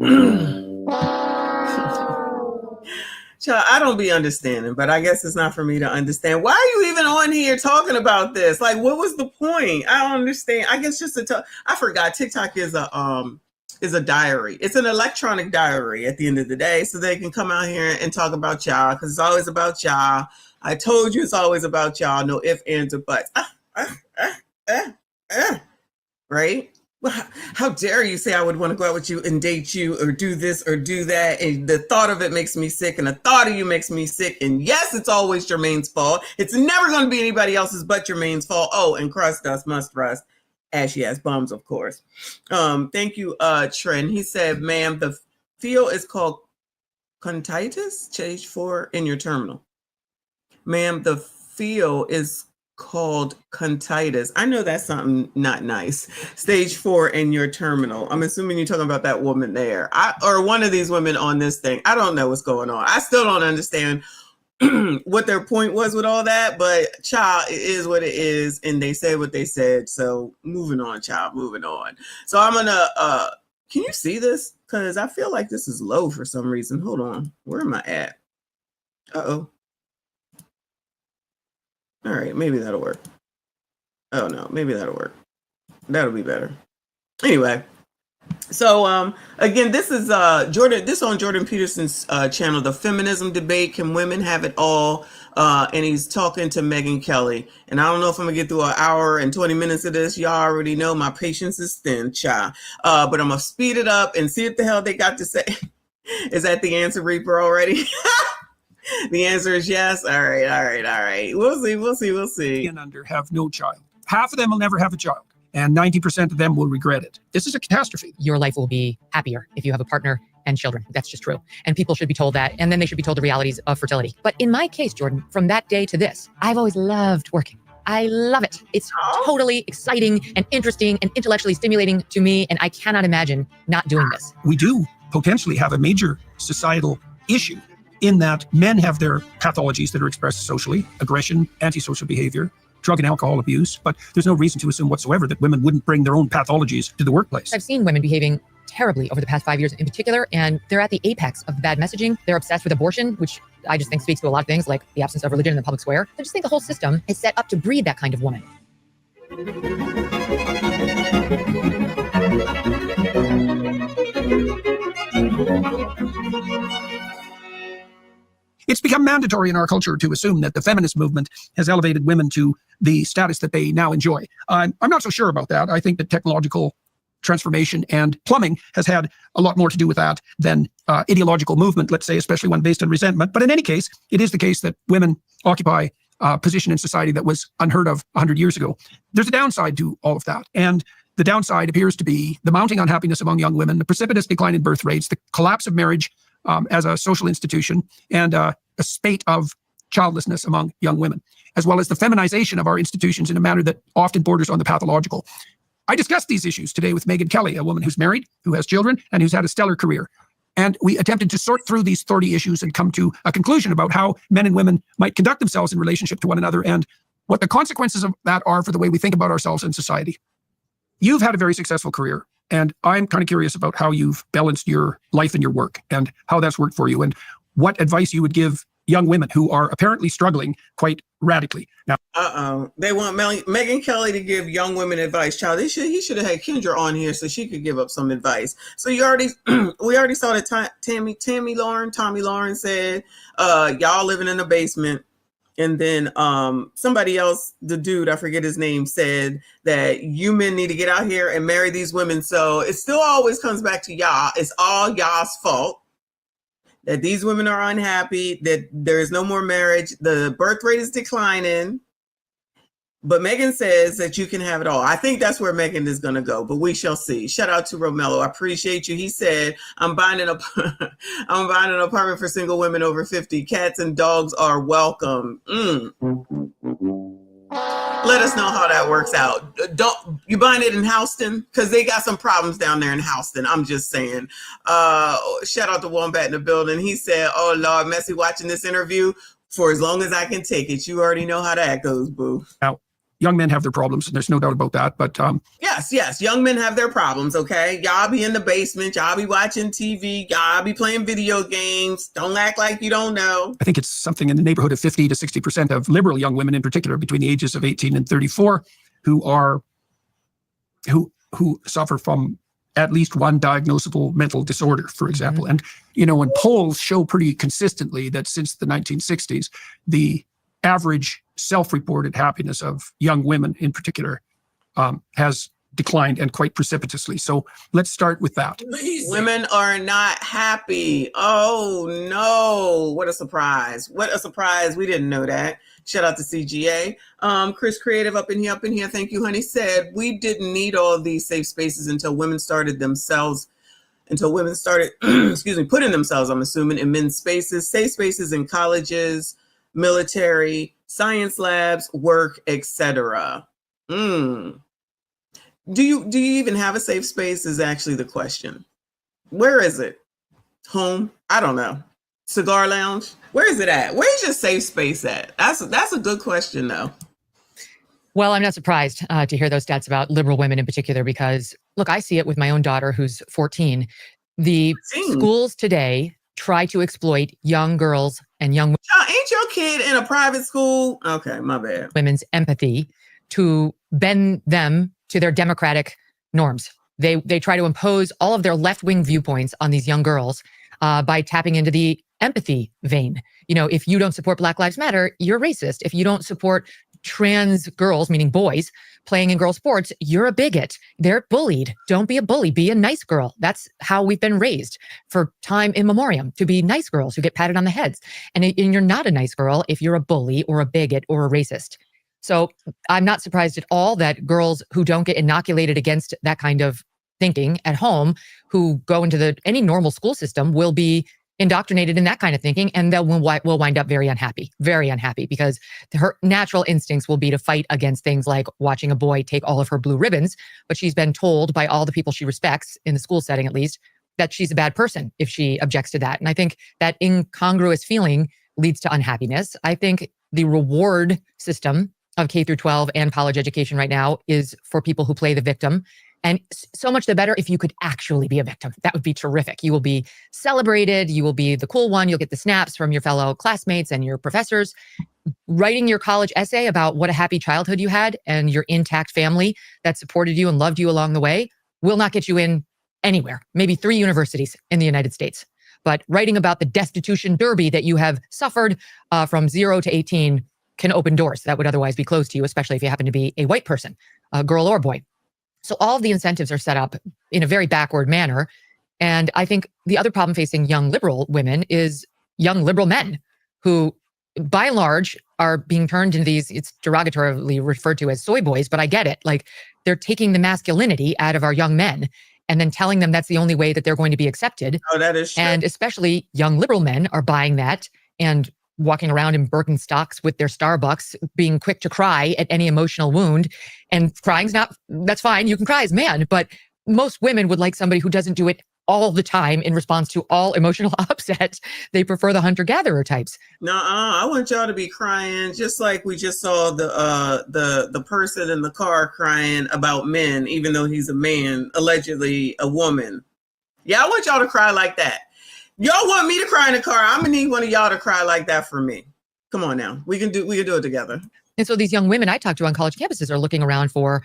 Child, I don't be understanding, but I guess it's not for me to understand. Why are you even on here talking about this? Like, what was the point? I don't understand. I guess just to I forgot TikTok is a diary. It's an electronic diary at the end of the day, so they can come out here and talk about y'all, because it's always about y'all. I told you it's always about y'all. No ifs, ands, or buts. Right? Well, how dare you say I would want to go out with you and date you or do this or do that? And the thought of it makes me sick, and the thought of you makes me sick. And yes, it's always Jermaine's fault. It's never going to be anybody else's but Jermaine's fault. Oh, and crust dust must rust. As she has bums, of course. Thank you, Trent. He said, ma'am, the field is called contitis, stage 4 in your terminal. Ma'am, the field is called contitis. I know that's something not nice. Stage 4 in your terminal. I'm assuming you're talking about that woman there. Or one of these women on this thing. I don't know what's going on. I still don't understand what their point was with all that, but child, it is what it is, and they said what they said. So moving on, child, moving on. So I'm gonna can you see this? Because I feel like this is low for some reason. Hold on, where am I at? Uh-oh. All right, maybe that'll work. Oh no, maybe that'll work. That'll be better. Anyway, so again, this is Jordan. This on Jordan Peterson's channel, the Feminism Debate: Can Women Have It All? And he's talking to Megyn Kelly. And I don't know if I'm gonna get through an hour and 20 minutes of this. Y'all already know my patience is thin, child. But I'm gonna speed it up and see what the hell they got to say. Is that the answer, Reaper, already? The answer is yes. All right. We'll see. And under have no child. Half of them will never have a child, and 90% of them will regret it. This is a catastrophe. Your life will be happier if you have a partner and children. That's just true. And people should be told that, and then they should be told the realities of fertility. But in my case, Jordan, from that day to this, I've always loved working. I love it. It's totally exciting and interesting and intellectually stimulating to me, and I cannot imagine not doing this. We do potentially have a major societal issue in that men have their pathologies that are expressed socially: aggression, antisocial behavior, drug and alcohol abuse. But there's no reason to assume whatsoever that women wouldn't bring their own pathologies to the workplace. I've seen women behaving terribly over the past 5 years in particular, and they're at the apex of bad messaging. They're obsessed with abortion, which I just think speaks to a lot of things, like the absence of religion in the public square. I just think the whole system is set up to breed that kind of woman. It's become mandatory in our culture to assume that the feminist movement has elevated women to the status that they now enjoy. I'm not so sure about that. I think that technological transformation and plumbing has had a lot more to do with that than ideological movement, let's say, especially one based on resentment. But in any case, it is the case that women occupy a position in society that was unheard of 100 years ago. There's a downside to all of that. And the downside appears to be the mounting unhappiness among young women, the precipitous decline in birth rates, the collapse of marriage as a social institution, and a spate of childlessness among young women, as well as the feminization of our institutions in a manner that often borders on the pathological. I discussed these issues today with Megyn Kelly, a woman who's married, who has children, and who's had a stellar career. And we attempted to sort through these 30 issues and come to a conclusion about how men and women might conduct themselves in relationship to one another and what the consequences of that are for the way we think about ourselves in society. You've had a very successful career, and I'm kind of curious about how you've balanced your life and your work and how that's worked for you and what advice you would give young women who are apparently struggling quite radically. Now, they want Megyn Kelly to give young women advice. Child, he should have had Kendra on here so she could give up some advice. So we already saw that Tommy Lauren said, y'all living in a basement. And then somebody else, the dude, I forget his name, said that you men need to get out here and marry these women. So it still always comes back to y'all. It's all y'all's fault that these women are unhappy, that there is no more marriage. The birth rate is declining. But Megyn says that you can have it all. I think that's where Megyn is going to go, but we shall see. Shout out to Romello. I appreciate you. He said, I'm buying an apartment for single women over 50. Cats and dogs are welcome. Let us know how that works out. You buying it in Houston? Because they got some problems down there in Houston. I'm just saying. Shout out to Wombat in the building. He said, oh, Lord, Messy watching this interview for as long as I can take it. You already know how that goes, boo. Now, young men have their problems, and there's no doubt about that. But yes, young men have their problems, okay? Y'all be in the basement. Y'all be watching TV. Y'all be playing video games. Don't act like you don't know. I think it's something in the neighborhood of 50 to 60% of liberal young women, in particular, between the ages of 18 and 34, who suffer from at least one diagnosable mental disorder, for example. And, when polls show pretty consistently that since the 1960s, the average self-reported happiness of young women in particular has declined, and quite precipitously. So let's start with that. Women are not happy. Oh no, what a surprise. What a surprise. We didn't know that. Shout out to CGA. Chris Creative up in here. Thank you, honey. Said we didn't need all of these safe spaces until women started putting themselves, I'm assuming, in men's spaces, safe spaces in colleges, military, science labs, work, etc. Do you even have a safe space is actually the question. Where is it? Home? I don't know. Cigar lounge? Where is it at? Where's your safe space at? That's a good question though. Well, I'm not surprised to hear those stats about liberal women in particular, because look, I see it with my own daughter who's 14. The schools today try to exploit young girls and young ain't your kid in a private school? Okay, my bad. Women's empathy to bend them to their democratic norms. They try to impose all of their left-wing viewpoints on these young girls by tapping into the empathy vein. If you don't support Black Lives Matter, you're racist. If you don't support trans girls, meaning boys, playing in girl sports, you're a bigot. They're bullied. Don't be a bully. Be a nice girl. That's how we've been raised for time immemorial, to be nice girls who get patted on the heads. And you're not a nice girl if you're a bully or a bigot or a racist. So I'm not surprised at all that girls who don't get inoculated against that kind of thinking at home, who go into any normal school system, will be indoctrinated in that kind of thinking, and will wind up very unhappy, because her natural instincts will be to fight against things like watching a boy take all of her blue ribbons, but she's been told by all the people she respects, in the school setting at least, that she's a bad person if she objects to that. And I think that incongruous feeling leads to unhappiness. I think the reward system of K through 12 and college education right now is for people who play the victim. And so much the better if you could actually be a victim. That would be terrific. You will be celebrated. You will be the cool one. You'll get the snaps from your fellow classmates and your professors. Writing your college essay about what a happy childhood you had and your intact family that supported you and loved you along the way will not get you in anywhere. Maybe 3 universities in the United States. But writing about the destitution derby that you have suffered from 0 to 18 can open doors that would otherwise be closed to you, especially if you happen to be a white person, a girl or boy. So all of the incentives are set up in a very backward manner. And I think the other problem facing young liberal women is young liberal men who, by and large, are being turned into these, it's derogatorily referred to as soy boys, but I get it. Like, they're taking the masculinity out of our young men and then telling them that's the only way that they're going to be accepted. Oh, that is true. And especially young liberal men are buying that and walking around in Birkenstocks with their Starbucks, being quick to cry at any emotional wound. And crying's that's fine. You can cry as a man, but most women would like somebody who doesn't do it all the time in response to all emotional upsets. They prefer the hunter-gatherer types. I want y'all to be crying just like we just saw the person in the car crying about men, even though he's a man, allegedly a woman. Yeah, I want y'all to cry like that. Y'all want me to cry in the car? I'm gonna need one of y'all to cry like that for me. Come on now, we can do it together. And so these young women I talk to on college campuses are looking around for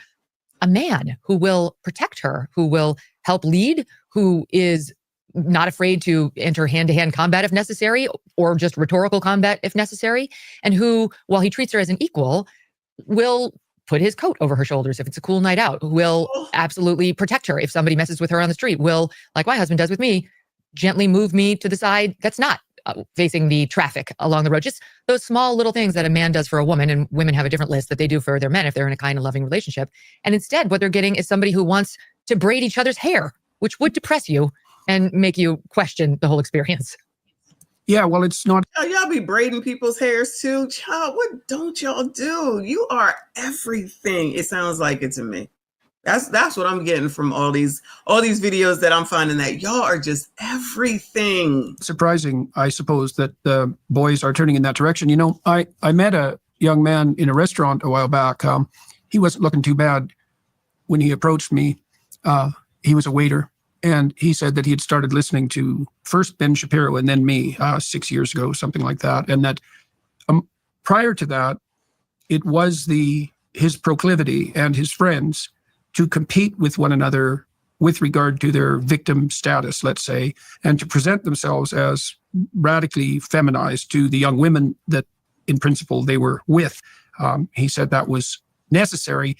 a man who will protect her, who will help lead, who is not afraid to enter hand-to-hand combat if necessary, or just rhetorical combat if necessary, and who, while he treats her as an equal, will put his coat over her shoulders if it's a cool night out, will absolutely protect her if somebody messes with her on the street, will, like my husband does with me, gently move me to the side that's not facing the traffic along the road. Just those small little things that a man does for a woman, and women have a different list that they do for their men if they're in a kind and loving relationship. And instead, what they're getting is somebody who wants to braid each other's hair, which would depress you and make you question the whole experience. Yeah, well, it's not. Y'all be braiding people's hairs too. Child, what don't y'all do? You are everything. It sounds like it to me. That's what I'm getting from all these videos that I'm finding, that y'all are just everything. Surprising, I suppose, that the boys are turning in that direction. You know, I met a young man in a restaurant a while back. He wasn't looking too bad when he approached me. He was a waiter, and he said that he had started listening to first Ben Shapiro and then me 6 years ago, something like that. And that prior to that, it was his proclivity and his friends to compete with one another with regard to their victim status, let's say, and to present themselves as radically feminized to the young women that, in principle, they were with. He said that was necessary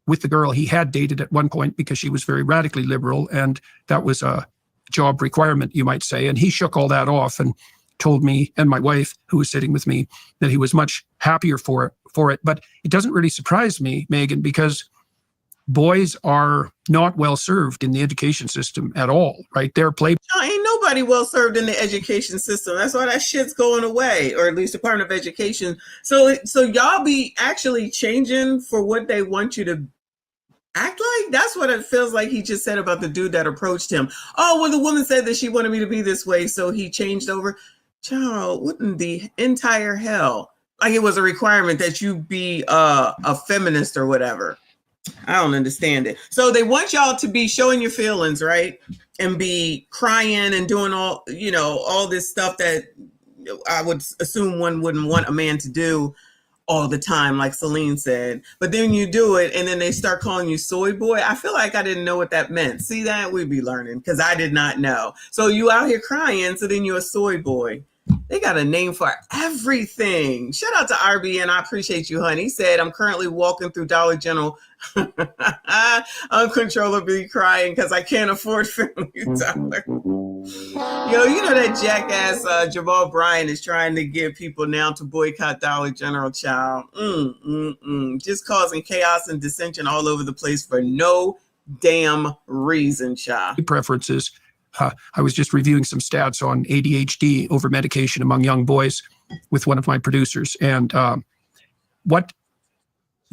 with the girl he had dated at one point because she was very radically liberal, and that was a job requirement, you might say. And he shook all that off and told me and my wife, who was sitting with me, that he was much happier for it. But it doesn't really surprise me, Megyn, because boys are not well served in the education system at all, right? Ain't nobody well served in the education system. That's why that shit's going away, or at least Department of Education. So y'all be actually changing for what they want you to act like? That's what it feels like he just said about the dude that approached him. Oh, well, the woman said that she wanted me to be this way, so he changed over. Child, what in the entire hell? Like it was a requirement that you be a feminist or whatever. I don't understand it. So they want y'all to be showing your feelings, right? And be crying and doing all this stuff that I would assume one wouldn't want a man to do all the time, like Celine said. But then you do it, and then they start calling you soy boy. I feel like I didn't know what that meant. See that? We'd be learning, because I did not know. So you out here crying, so then you're a soy boy. They got a name for everything. Shout out to RBN. I appreciate you, honey. He said, I'm currently walking through Dollar General uncontrollably crying because I can't afford Family Dollar. Yo, you know that jackass Jamal Bryant is trying to get people now to boycott Dollar General, child. Just causing chaos and dissension all over the place for no damn reason, child. Preferences. I was just reviewing some stats on ADHD over medication among young boys with one of my producers. And what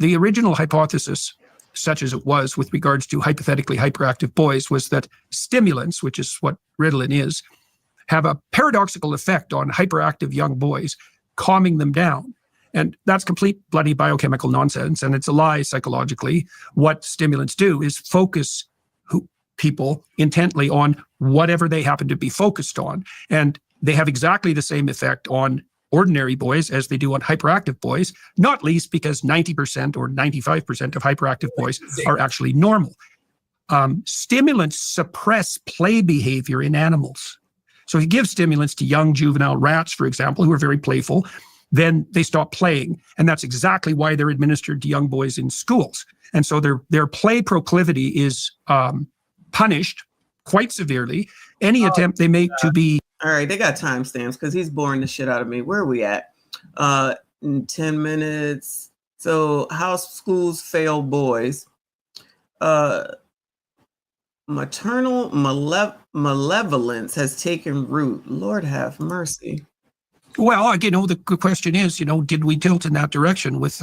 the original hypothesis, such as it was with regards to hypothetically hyperactive boys, was that stimulants, which is what Ritalin is, have a paradoxical effect on hyperactive young boys, calming them down. And that's complete bloody biochemical nonsense. And it's a lie psychologically. What stimulants do is focus people intently on whatever they happen to be focused on. And they have exactly the same effect on ordinary boys as they do on hyperactive boys, not least because 90% or 95% of hyperactive boys are actually normal. Stimulants suppress play behavior in animals. So if you give stimulants to young juvenile rats, for example, who are very playful, then they stop playing. And that's exactly why they're administered to young boys in schools. And so their play proclivity is punished quite severely. Any attempt they make to be... All right, they got timestamps because he's boring the shit out of me. Where are we at? In 10 minutes. So how schools fail boys. Maternal malevolence has taken root. Lord have mercy. Well, the question is, did we tilt in that direction with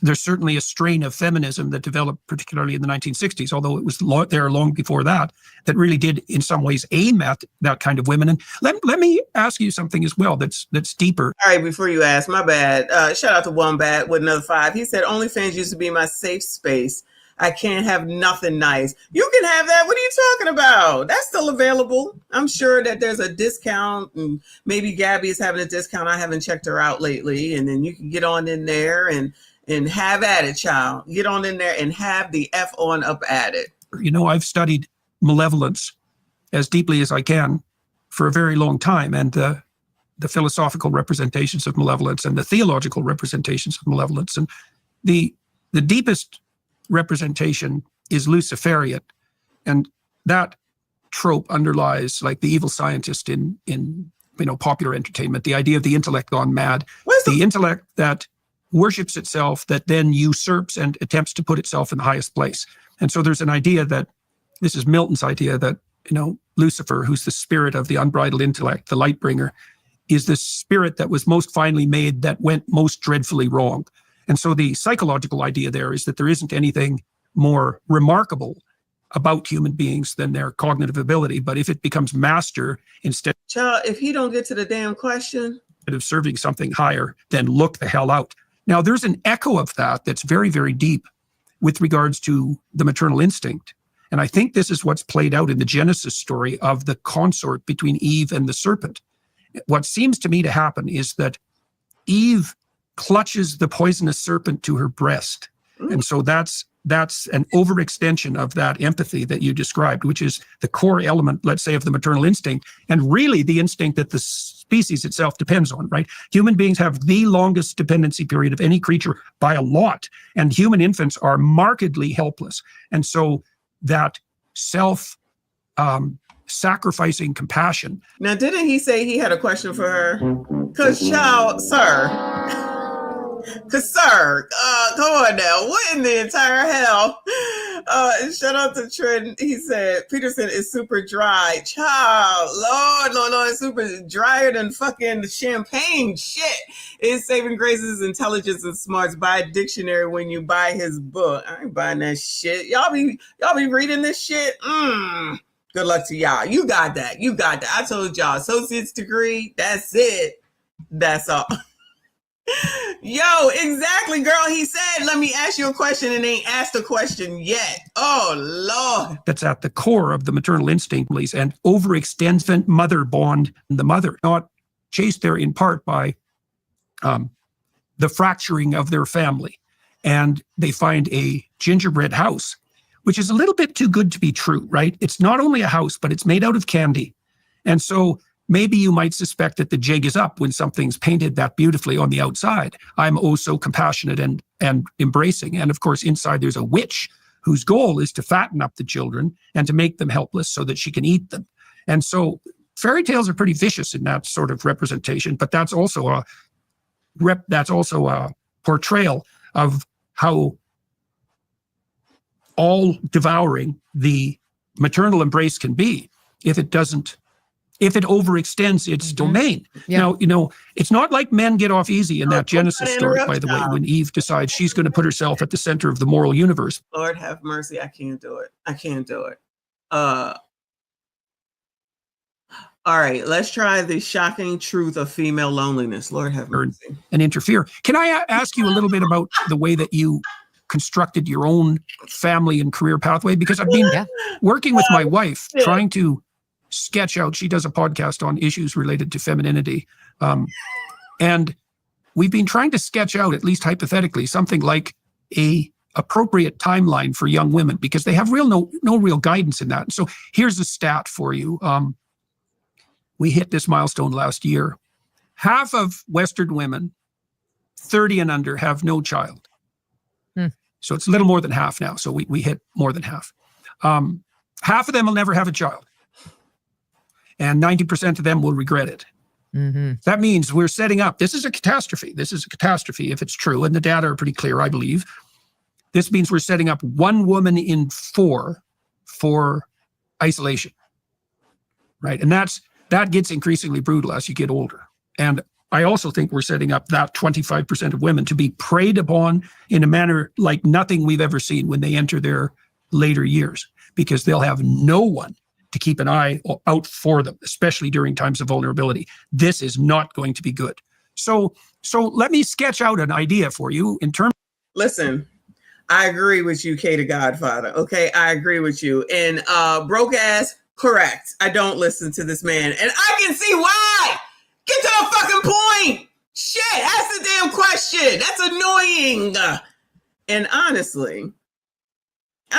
there's certainly a strain of feminism that developed particularly in the 1960s, although it was there long before that really did in some ways aim at that kind of women. And let me ask you something as well that's deeper. All right, before you ask, my bad. Shout out to Wombat with another 5. He said, OnlyFans used to be my safe space. I can't have nothing nice. You can have that. What are you talking about? That's still available. I'm sure that there's a discount, and maybe Gabby is having a discount. I haven't checked her out lately. And then you can get on in there and have at it, child. Get on in there and have the F on up at it. I've studied malevolence as deeply as I can for a very long time. And the philosophical representations of malevolence and the theological representations of malevolence. And the deepest representation is Luciferian, and that trope underlies like the evil scientist in popular entertainment, the idea of the intellect gone mad, the intellect that worships itself, that then usurps and attempts to put itself in the highest place. And so there's an idea that, this is Milton's idea, that Lucifer, who's the spirit of the unbridled intellect, the light bringer, is the spirit that was most finely made, that went most dreadfully wrong. And so the psychological idea there is that there isn't anything more remarkable about human beings than their cognitive ability. But if it becomes master instead, child, if he don't get to the damn question of serving something higher, then look the hell out. Now, there's an echo of that that's very, very deep with regards to the maternal instinct. And I think this is what's played out in the Genesis story of the consort between Eve and the serpent. What seems to me to happen is that Eve clutches the poisonous serpent to her breast. And so that's an overextension of that empathy that you described, which is the core element, let's say, of the maternal instinct, and really the instinct that the species itself depends on, right? Human beings have the longest dependency period of any creature by a lot, and human infants are markedly helpless. And so that self-sacrificing compassion. Now, didn't he say he had a question for her? Because, child, sir, come on now. What in the entire hell? Shout out to Trent. He said, Peterson is super dry. Child, Lord, no, it's super drier than fucking champagne. Shit. It's saving graces, intelligence, and smarts. Buy a dictionary when you buy his book. I ain't buying that shit. Y'all be reading this shit? Good luck to y'all. You got that. I told y'all, associate's degree, that's it. That's all. Yo, exactly, girl. He said, let me ask you a question, and ain't asked a question yet. Oh, Lord. That's at the core of the maternal instinct, please, and overextends mother bond in the mother, not chased there in part by the fracturing of their family. And they find a gingerbread house, which is a little bit too good to be true, right? It's not only a house, but it's made out of candy. And so maybe you might suspect that the jig is up when something's painted that beautifully on the outside. I'm oh so compassionate and embracing. And of course, inside there's a witch whose goal is to fatten up the children and to make them helpless so that she can eat them. And so fairy tales are pretty vicious in that sort of representation, but that's also a portrayal of how all devouring the maternal embrace can be if it overextends its domain. Yeah. Now, it's not like men get off easy in that Genesis story, by the way, when Eve decides she's going to put herself at the center of the moral universe. Lord have mercy. I can't do it. All right, let's try the shocking truth of female loneliness. Lord have mercy. And interfere. Can I ask you a little bit about the way that you constructed your own family and career pathway? Because I've been working with my wife, trying to sketch out, she does a podcast on issues related to femininity. And we've been trying to sketch out, at least hypothetically, something like a appropriate timeline for young women, because they have no real guidance in that. So here's a stat for you. We hit this milestone last year. Half of Western women, 30 and under, have no child. So it's a little more than half now. So we hit more than half. Half of them will never have a child. And 90% of them will regret it. That means we're setting up, this is a catastrophe. This is a catastrophe if it's true. And the data are pretty clear, I believe. This means we're setting up 1 woman in 4 for isolation. Right. And that gets increasingly brutal as you get older. And I also think we're setting up that 25% of women to be preyed upon in a manner like nothing we've ever seen when they enter their later years, because they'll have no one to keep an eye out for them, especially during times of vulnerability. This is not going to be good. So let me sketch out an idea for you in terms. Listen, I agree with you, Kay the Godfather. Okay, I agree with you. And broke ass, correct. I don't listen to this man, and I can see why. Get to the fucking point. Shit, ask the damn question. That's annoying. And honestly,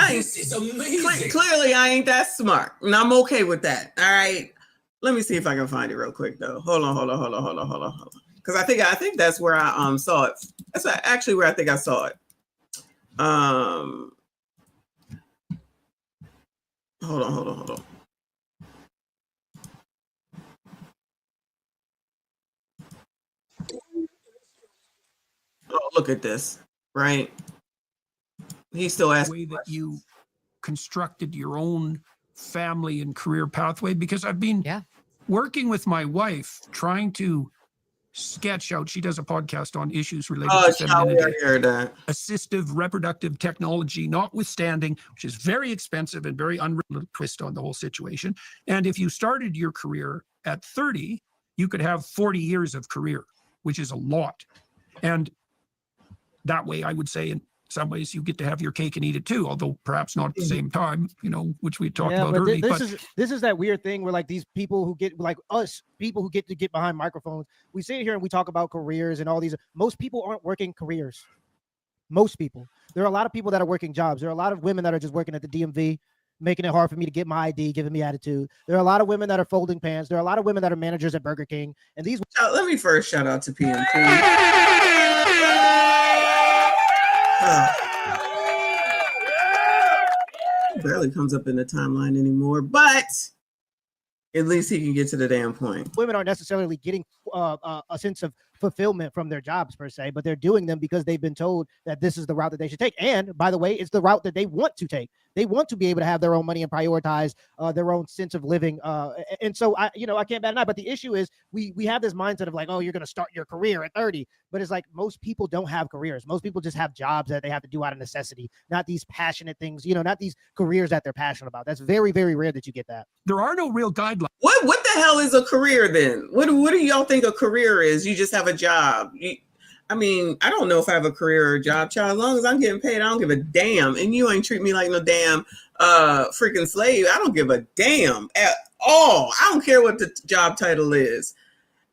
this is amazing. Clearly, I ain't that smart, and I'm okay with that. All right, let me see if I can find it real quick though. Hold on. Because I think that's where I saw it. That's actually where I think I saw it. Hold on. Oh, look at this, right? He's still asking the way that you constructed your own family and career pathway, because I've been working with my wife trying to sketch out. She does a podcast on issues related to femininity, assistive reproductive technology notwithstanding, which is very expensive and very unreal twist on the whole situation. And if you started your career at 30, you could have 40 years of career, which is a lot. And that way, I would say, in some ways, you get to have your cake and eat it too, although perhaps not at the same time, which we talked about earlier. This is that weird thing where like these people who get like us, people who get to get behind microphones, we sit here and we talk about careers and all these. Most people aren't working careers. Most people. There are a lot of people that are working jobs. There are a lot of women that are just working at the DMV, making it hard for me to get my ID, giving me attitude. There are a lot of women that are folding pants. There are a lot of women that are managers at Burger King. And these. Let me first shout out to PMT. Barely comes up in the timeline anymore, but at least he can get to the damn point. Women aren't necessarily getting a sense of fulfillment from their jobs per se, but they're doing them because they've been told that this is the route that they should take. And by the way, it's the route that they want to take. They want to be able to have their own money and prioritize their own sense of living. And so I can't bat an eye. But the issue is we have this mindset of like, oh, you're going to start your career at 30. But it's like most people don't have careers. Most people just have jobs that they have to do out of necessity, not these passionate things, not these careers that they're passionate about. That's very, very rare that you get that. There are no real guidelines. What the hell is a career then? What do y'all think a career is? You just have a job. I don't know if I have a career or a job, child. As long as I'm getting paid, I don't give a damn. And you ain't treat me like no damn freaking slave. I don't give a damn at all. I don't care what the job title is.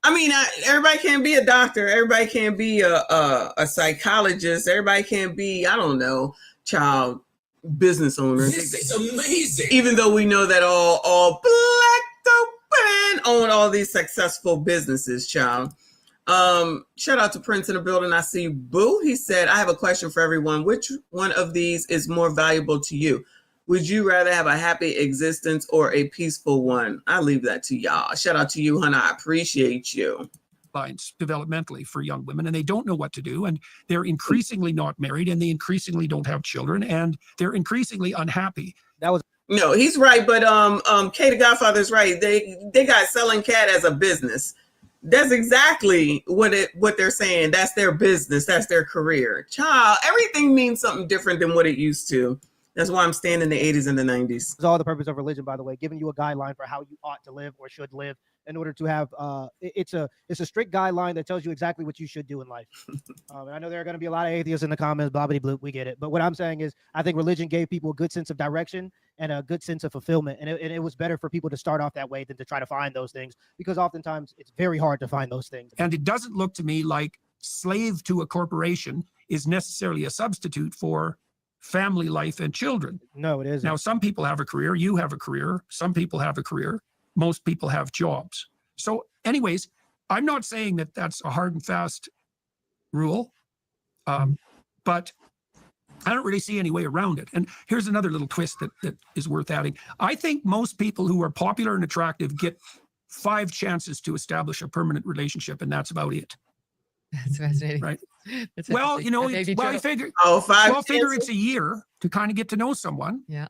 Everybody can't be a doctor. Everybody can't be a psychologist. Everybody can't be, I don't know, child business owners. This is amazing. Even though we know that all black women own all these successful businesses, child. Shout out to Prince in the building. I see Boo. He said, I have a question for everyone. Which one of these is more valuable to you? Would you rather have a happy existence or a peaceful one? I leave that to y'all. Shout out to you, honey. I appreciate you. Developmentally for young women, and they don't know what to do, and they're increasingly not married, and they increasingly don't have children, and they're increasingly unhappy. No, he's right, but Kay the Godfather's right. They got selling cat as a business. That's exactly what they're saying. That's their business. That's their career. Child, everything means something different than what it used to. That's why I'm staying in the 80s and the 90s. It's all the purpose of religion, by the way, giving you a guideline for how you ought to live or should live in order to have it's a strict guideline that tells you exactly what you should do in life. And I know there are going to be a lot of atheists in the comments, blah, blah, blah, we get it. But what I'm saying is I think religion gave people a good sense of direction and a good sense of fulfillment. And it was better for people to start off that way than to try to find those things, because oftentimes it's very hard to find those things. And it doesn't look to me like slave to a corporation is necessarily a substitute for family life and children. No, it isn't. Now, some people have a career. You have a career. Some people have a career. Most people have jobs. So anyways, I'm not saying that that's a hard and fast rule, but I don't really see any way around it. And here's another little twist that is worth adding. I think most people who are popular and attractive get 5 chances to establish a permanent relationship, and that's about it. That's fascinating. Right. That's well, fascinating. I figure, 5 figure it's a year to kind of get to know someone. Yeah.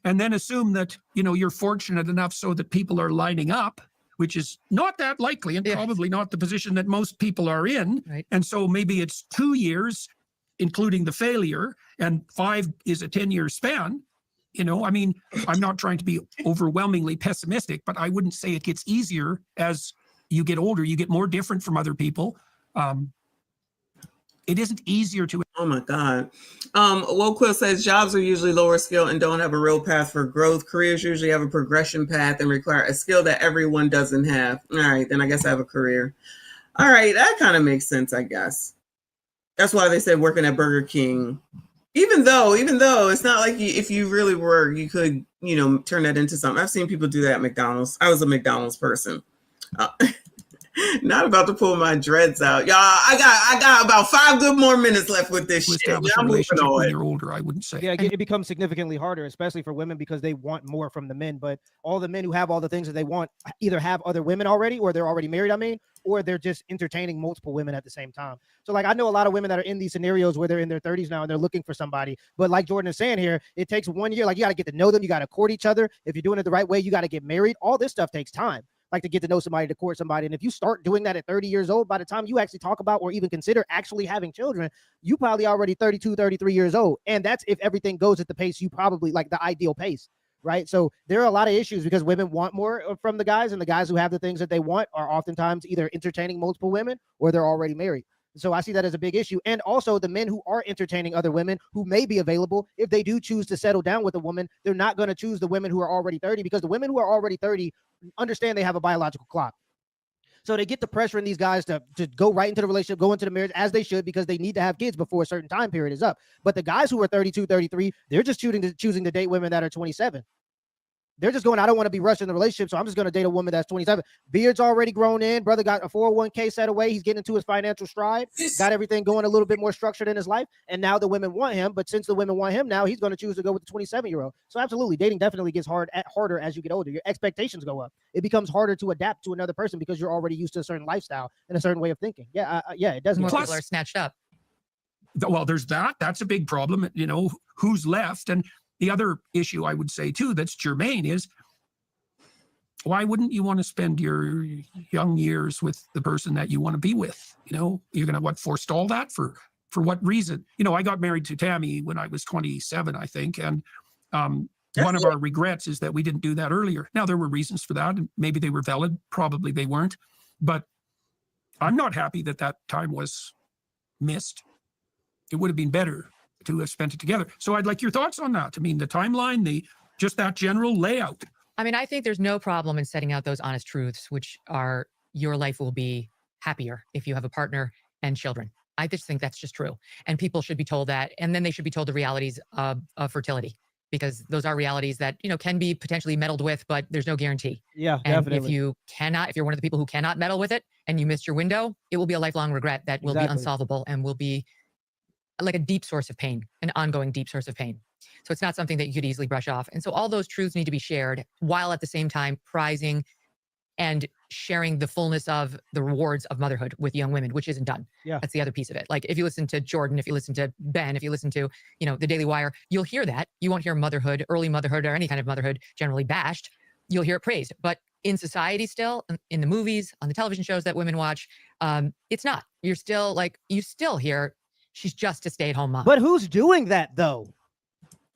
And then assume that, you're fortunate enough so that people are lining up, which is not that likely and probably not the position that most people are in. Right. And so maybe it's 2 years, including the failure, and 5 is a 10-year span. You know, I mean, I'm not trying to be overwhelmingly pessimistic, but I wouldn't say it gets easier as you get older. You get more different from other people. It isn't easier to. Oh my God. Woquill says jobs are usually lower skill and don't have a real path for growth. Careers usually have a progression path and require a skill that everyone doesn't have. All right, then I guess I have a career. All right, that kind of makes sense, I guess. That's why they said working at Burger King. Even though it's not like if you really were, you could, you know, turn that into something. I've seen people do that at McDonald's. I was a McDonald's person. Not about to pull my dreads out, y'all. I got about 5 good more minutes left with this shit. Establish a relationship when you're older, I wouldn't say. Yeah, it becomes significantly harder, especially for women, because they want more from the men. But all the men who have all the things that they want either have other women already, or they're already married, or they're just entertaining multiple women at the same time. So like, I know a lot of women that are in these scenarios where they're in their 30s now and they're looking for somebody. But like Jordan is saying here, it takes 1 year. Like, you got to get to know them. You got to court each other. If you're doing it the right way, you got to get married. All this stuff takes time. Like, to get to know somebody, to court somebody. And if you start doing that at 30 years old, by the time you actually talk about or even consider actually having children, you probably already 32, 33 years old. And that's if everything goes at the pace you probably, like the ideal pace, right? So there are a lot of issues because women want more from the guys, and the guys who have the things that they want are oftentimes either entertaining multiple women or they're already married. So I see that as a big issue. And also the men who are entertaining other women who may be available, if they do choose to settle down with a woman, they're not going to choose the women who are already 30, because the women who are already 30 understand they have a biological clock. So they get the pressure in these guys to go right into the relationship, go into the marriage, as they should, because they need to have kids before a certain time period is up. But the guys who are 32, 33, they're just choosing to date women that are 27. They're just going, I don't want to be rushed in the relationship, so I'm just going to date a woman that's 27. Beard's already grown in. Brother got a 401k set away. He's getting into his financial stride. Got everything going a little bit more structured in his life. And now the women want him. But since the women want him now, he's going to choose to go with the 27-year-old. So absolutely, dating definitely gets harder as you get older. Your expectations go up. It becomes harder to adapt to another person because you're already used to a certain lifestyle and a certain way of thinking. Yeah, it does. More people are snatched up. Well, there's that. That's a big problem. You know, who's left? And the other issue I would say, too, that's germane is, why wouldn't you want to spend your young years with the person that you want to be with? You know, you're going to forestall that for what reason? You know, I got married to Tammy when I was 27, I think. And one of our regrets is that we didn't do that earlier. Now, there were reasons for that, and maybe they were valid. Probably they weren't. But I'm not happy that that time was missed. It would have been better to have spent it together. So I'd like your thoughts on that. I mean, the timeline, just that general layout. I mean, I think there's no problem in setting out those honest truths, which are your life will be happier if you have a partner and children. I just think that's just true. And people should be told that. And then they should be told the realities of fertility, because those are realities that, you know, can be potentially meddled with, but there's no guarantee. Yeah, and definitely. if you're one of the people who cannot meddle with it and you missed your window, it will be a lifelong regret that will be unsolvable and will be like a deep source of pain, an ongoing deep source of pain. So it's not something that you could easily brush off. And so all those truths need to be shared, while at the same time prizing and sharing the fullness of the rewards of motherhood with young women, which isn't done. Yeah. That's the other piece of it. Like, if you listen to Jordan, if you listen to Ben, if you listen to, you know, the Daily Wire, you'll hear that. You won't hear motherhood, early motherhood, or any kind of motherhood generally bashed. You'll hear it praised. But in society still, in the movies, on the television shows that women watch, it's not. You still hear she's just a stay-at-home mom. But who's doing that, though?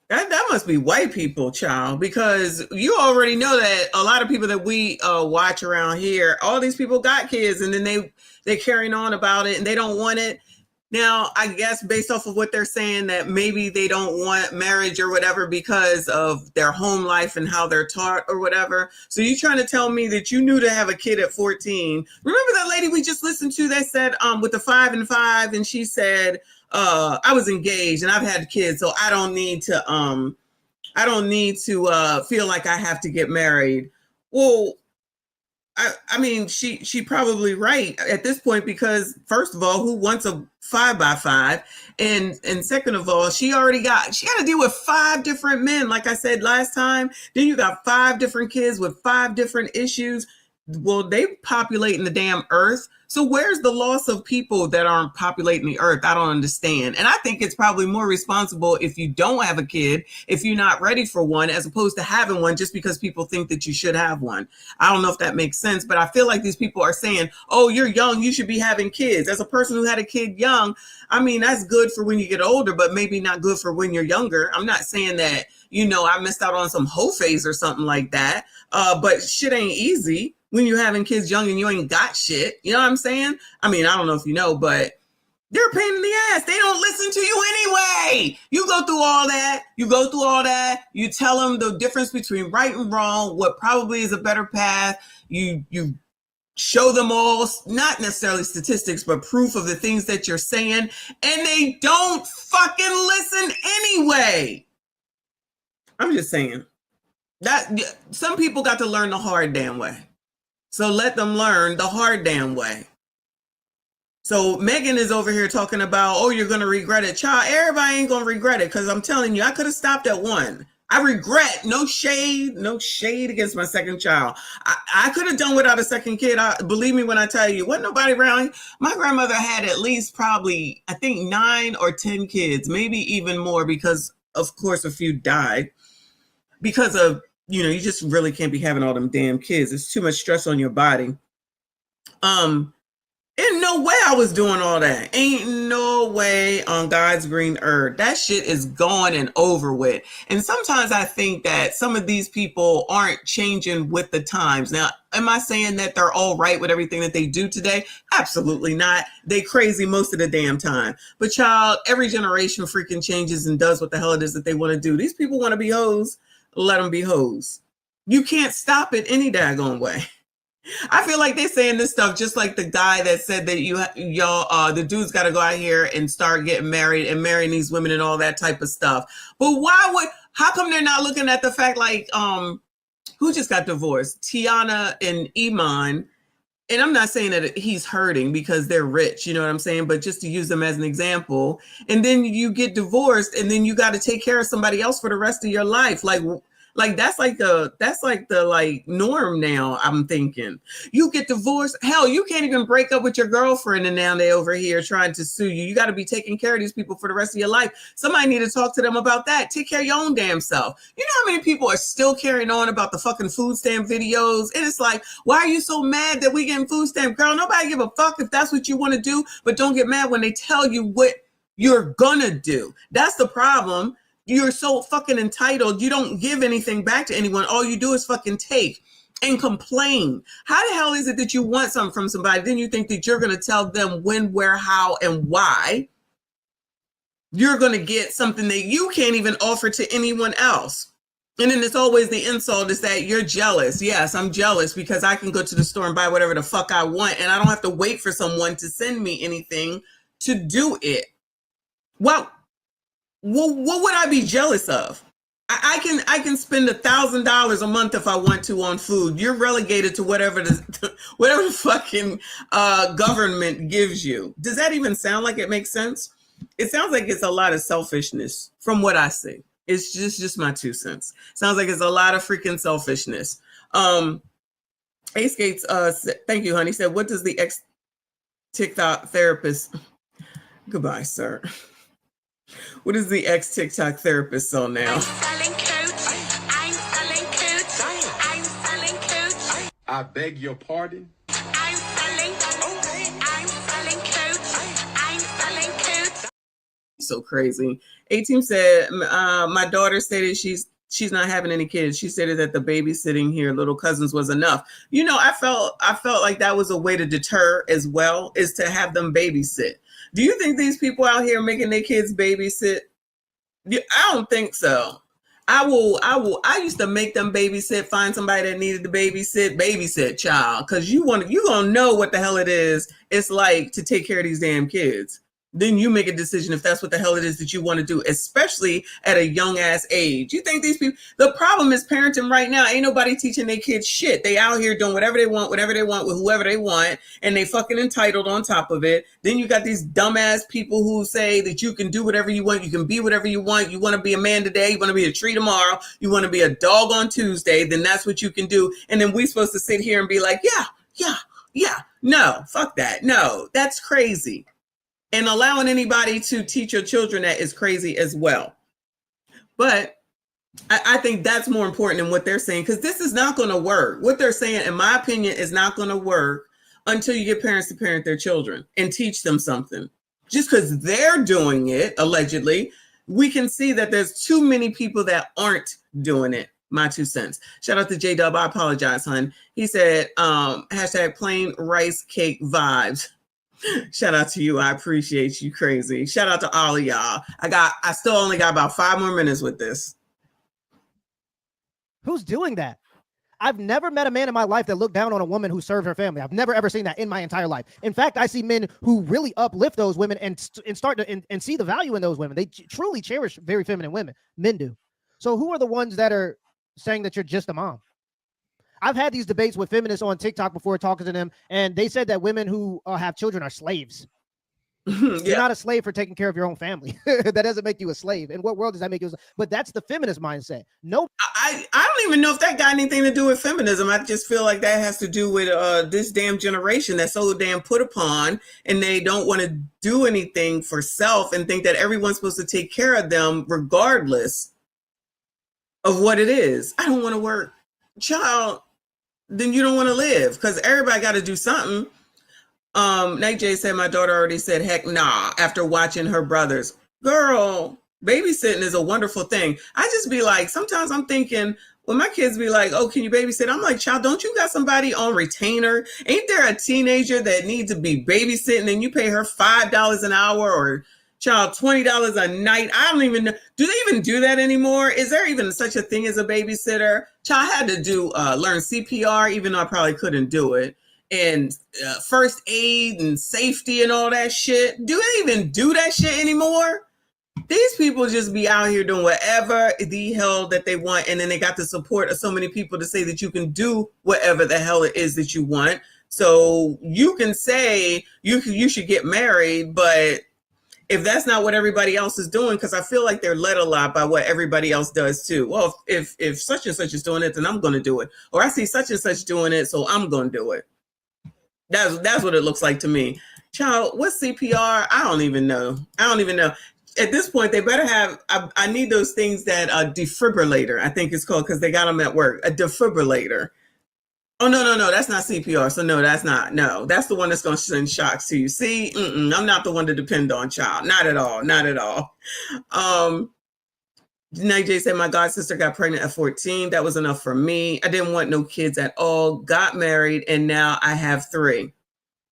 That must be white people, child, because you already know that a lot of people that we watch around here, all these people got kids, and then they're carrying on about it and they don't want it. Now, I guess based off of what they're saying, that maybe they don't want marriage or whatever because of their home life and how they're taught or whatever. So you trying to tell me that you knew to have a kid at 14? Remember that lady we just listened to that said with the 5 and 5, and she said, I was engaged and I've had kids, so I don't need to feel like I have to get married. Well, I mean, she probably right at this point, because first of all, who wants a 5x5? And second of all, she had to deal with 5 different men. Like I said last time, then you got 5 different kids with 5 different issues. well, they populating the damn earth. So where's the loss of people that aren't populating the earth? I don't understand. And I think it's probably more responsible if you don't have a kid, if you're not ready for one, as opposed to having one just because people think that you should have one. I don't know if that makes sense, but I feel like these people are saying, oh, you're young, you should be having kids. As a person who had a kid young, I mean, that's good for when you get older, but maybe not good for when you're younger. I'm not saying that, you know, I missed out on some hoe phase or something like that. But shit ain't easy when you're having kids young and you ain't got shit. You know what I'm saying? I mean, I don't know if you know, but they're a pain in the ass. They don't listen to you anyway. You go through all that. You tell them the difference between right and wrong, what probably is a better path. You show them all, not necessarily statistics, but proof of the things that you're saying, and they don't fucking listen anyway. I'm just saying that some people got to learn the hard damn way. So let them learn the hard damn way. So Megyn is over here talking about, oh, you're going to regret it. Child, everybody ain't going to regret it, because I'm telling you, I could have stopped at one. I regret, no shade against my second child. I could have done without a second kid. Believe me when I tell you, wasn't nobody around. My grandmother had at least probably, I think 9 or 10 kids, maybe even more, because of course a few died because of, you know, you just really can't be having all them damn kids. It's too much stress on your body. Ain't no way I was doing all that. Ain't no way on God's green earth. That shit is gone and over with. And sometimes I think that some of these people aren't changing with the times. Now, am I saying that they're all right with everything that they do today? Absolutely not. They crazy most of the damn time. But child, every generation freaking changes and does what the hell it is that they want to do. These people want to be hoes. Let them be hoes. You can't stop it any daggone way. I feel like they're saying this stuff just like the guy that said that the dudes got to go out here and start getting married and marrying these women and all that type of stuff. But how come they're not looking at the fact, like, who just got divorced? Tiana and Iman. And I'm not saying that he's hurting because they're rich, you know what I'm saying? But just to use them as an example. And then you get divorced and then you got to take care of somebody else for the rest of your life. Like that's like the norm now. I'm thinking you get divorced. Hell, you can't even break up with your girlfriend, and now they over here trying to sue you. You got to be taking care of these people for the rest of your life. Somebody need to talk to them about that. Take care of your own damn self. You know how many people are still carrying on about the fucking food stamp videos? And it's like, why are you so mad that we getting food stamp? Girl, nobody give a fuck if that's what you want to do, but don't get mad when they tell you what you're gonna do. That's the problem. You're so fucking entitled. You don't give anything back to anyone. All you do is fucking take and complain. How the hell is it that you want something from somebody? Then you think that you're going to tell them when, where, how, and why. You're going to get something that you can't even offer to anyone else. And then it's always the insult is that you're jealous. Yes, I'm jealous because I can go to the store and buy whatever the fuck I want. And I don't have to wait for someone to send me anything to do it. Well, what would I be jealous of? I can spend $1,000 a month if I want to on food. You're relegated to whatever the fucking government gives you. Does that even sound like it makes sense? It sounds like it's a lot of selfishness from what I see. It's just my 2 cents. Sounds like it's a lot of freaking selfishness. Ace Gates, thank you, honey. Said, what does the ex-TikTok therapist? Goodbye, sir. What is the ex-TikTok therapist sell now? I'm selling coats. I beg your pardon. I'm selling coats. So crazy. 18 said, my daughter stated she's not having any kids. She stated that the babysitting here, little cousins, was enough. You know, I felt like that was a way to deter as well, is to have them babysit. Do you think these people out here making their kids babysit? I don't think so. I used to make them babysit, find somebody that needed to babysit child. Cause you gonna know what the hell it is. It's like to take care of these damn kids. Then you make a decision if that's what the hell it is that you want to do, especially at a young ass age. You think these people, the problem is parenting right now. Ain't nobody teaching their kids shit. They out here doing whatever they want with whoever they want, and they fucking entitled on top of it. Then you got these dumbass people who say that you can do whatever you want. You can be whatever you want. You want to be a man today. You want to be a tree tomorrow. You want to be a dog on Tuesday. Then that's what you can do. And then we supposed to sit here and be like, yeah. No, fuck that. No, that's crazy. And allowing anybody to teach your children that is crazy as well. But I think that's more important than what they're saying, because this is not going to work. What they're saying, in my opinion, is not going to work until you get parents to parent their children and teach them something. Just because they're doing it, allegedly, we can see that there's too many people that aren't doing it. My 2 cents. Shout out to J-Dub. I apologize, hun. He said, hashtag plain rice cake vibes. Shout out to you. I appreciate you, crazy. Shout out to all of y'all. I still only got about 5 more minutes with this. Who's doing that? I've never met a man in my life that looked down on a woman who served her family. I've never ever seen that in my entire life. In fact, I see men who really uplift those women and start to and see the value in those women. They truly cherish very feminine women. Men do. So who are the ones that are saying that you're just a mom? I've had these debates with feminists on TikTok before, talking to them, and they said that women who have children are slaves. You're not a slave for taking care of your own family. That doesn't make you a slave. In what world does that make you? But that's the feminist mindset. No, I don't even know if that got anything to do with feminism. I just feel like that has to do with this damn generation that's so damn put upon, and they don't want to do anything for self and think that everyone's supposed to take care of them regardless of what it is. I don't want to work. Child, then you don't want to live, because everybody got to do something. Nate J said, my daughter already said, heck nah, after watching her brothers. Girl, babysitting is a wonderful thing. I just be like, sometimes I'm thinking, when my kids be like, oh, can you babysit? I'm like, child, don't you got somebody on retainer? Ain't there a teenager that needs to be babysitting and you pay her $5 an hour or child $20 a night? I don't even know. Do they even do that anymore? Is there even such a thing as a babysitter? Child, I had to do learn CPR, even though I probably couldn't do it, and first aid and safety and all that shit. Do they even do that shit anymore? These people just be out here doing whatever the hell that they want, and then they got the support of so many people to say that you can do whatever the hell it is that you want. So you can say you should get married, but if that's not what everybody else is doing, because I feel like they're led a lot by what everybody else does too. Well, if such and such is doing it, then I'm going to do it. Or I see such and such doing it, so I'm going to do it. That's what it looks like to me. Child, what's CPR? I don't even know. At this point, they better have, I need those things that defibrillator, I think it's called, because they got them at work, a defibrillator. Oh, no, that's not CPR. So no, that's not. No, that's the one that's going to send shocks to you. See, I'm not the one to depend on, child. Not at all. Not at all. J said, my god sister got pregnant at 14. That was enough for me. I didn't want no kids at all. Got married, and now I have 3.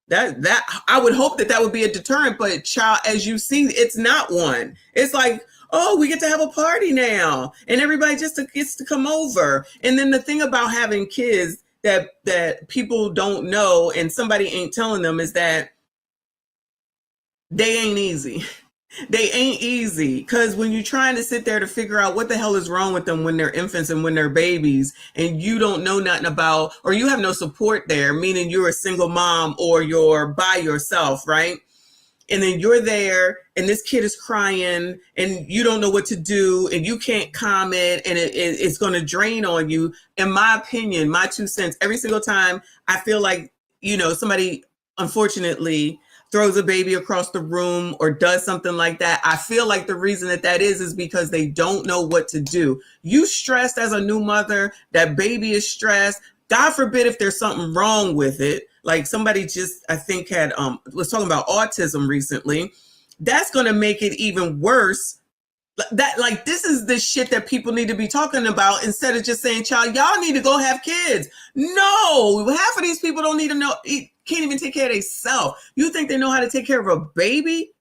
That I would hope that would be a deterrent, but child, as you see, it's not one. It's like, oh, we get to have a party now, and everybody just gets to come over. And then the thing about having kids that people don't know and somebody ain't telling them is that they ain't easy. They ain't easy, because when you're trying to sit there to figure out what the hell is wrong with them when they're infants and when they're babies, and you don't know nothing about, or you have no support there, meaning you're a single mom or you're by yourself, right? And then you're there and this kid is crying and you don't know what to do and you can't comment, and it's going to drain on you. In my opinion, my 2 cents, every single time I feel like, somebody unfortunately throws a baby across the room or does something like that, I feel like the reason that is because they don't know what to do. You stressed as a new mother, that baby is stressed. God forbid if there's something wrong with it. Like somebody just, I think was talking about autism recently. That's going to make it even worse. This is the shit that people need to be talking about, instead of just saying, child, y'all need to go have kids. No, half of these people don't need to know, can't even take care of themselves. You think they know how to take care of a baby?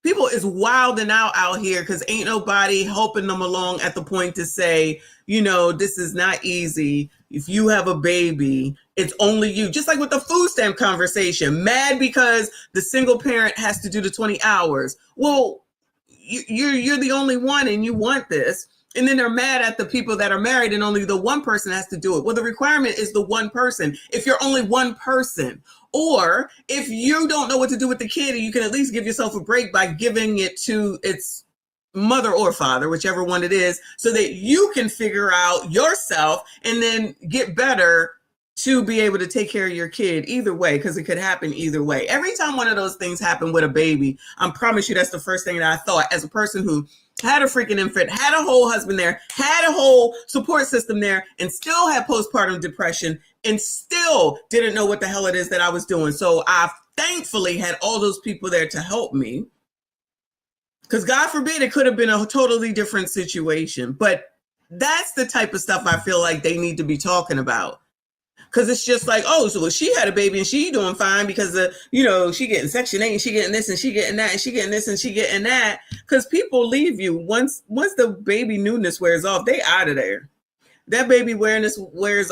People is wilding out here because ain't nobody helping them along at the point to say, you know, this is not easy. If you have a baby, it's only you. Just like with the food stamp conversation, mad because the single parent has to do the 20 hours. Well, you're the only one and you want this. And then they're mad at the people that are married and only the one person has to do it. Well, the requirement is the one person. If you're only one person, or if you don't know what to do with the kid, you can at least give yourself a break by giving it to its mother or father, whichever one it is, so that you can figure out yourself and then get better to be able to take care of your kid either way, because it could happen either way. Every time one of those things happen with a baby, I promise you that's the first thing that I thought as a person who had a freaking infant, had a whole husband there, had a whole support system there, and still had postpartum depression and still didn't know what the hell it is that I was doing. So I thankfully had all those people there to help me, because God forbid it could have been a totally different situation. But that's the type of stuff I feel like they need to be talking about. Because it's just like, oh, so she had a baby and she doing fine because, you know, she getting Section 8 and she getting this and she getting that and she getting this and she getting that. Because people leave you once the baby newness wears off, they out of there. That baby newness wears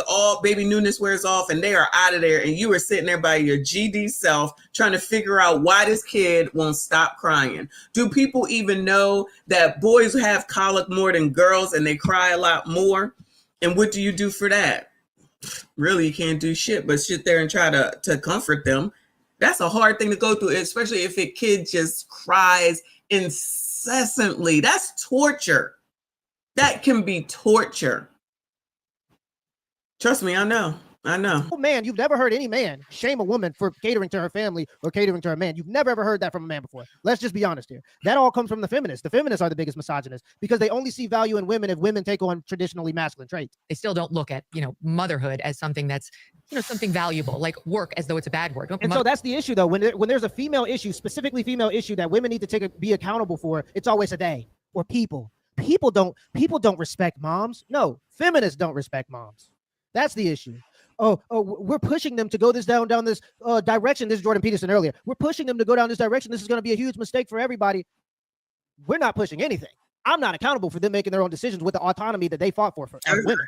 off and they are out of there. And you are sitting there by your GD self trying to figure out why this kid won't stop crying. Do people even know that boys have colic more than girls and they cry a lot more? And what do you do for that? Really, you can't do shit but sit there and try to comfort them. That's a hard thing to go through, especially if a kid just cries incessantly. That's torture. That can be torture. Trust me, I know. Oh, man, you've never heard any man shame a woman for catering to her family or catering to her man. You've never ever heard that from a man before. Let's just be honest here. That all comes from the feminists. The feminists are the biggest misogynists because they only see value in women if women take on traditionally masculine traits. They still don't look at, motherhood as something that's, something valuable, like work as though it's a bad word. And so that's the issue, though. When there's a female issue, specifically female issue that women need to be accountable for, it's always a they or people. People don't respect moms. No, feminists don't respect moms. That's the issue. Oh, we're pushing them to go down this direction. This is Jordan Peterson earlier. We're pushing them to go down this direction. This is going to be a huge mistake for everybody. We're not pushing anything. I'm not accountable for them making their own decisions with the autonomy that they fought for as women.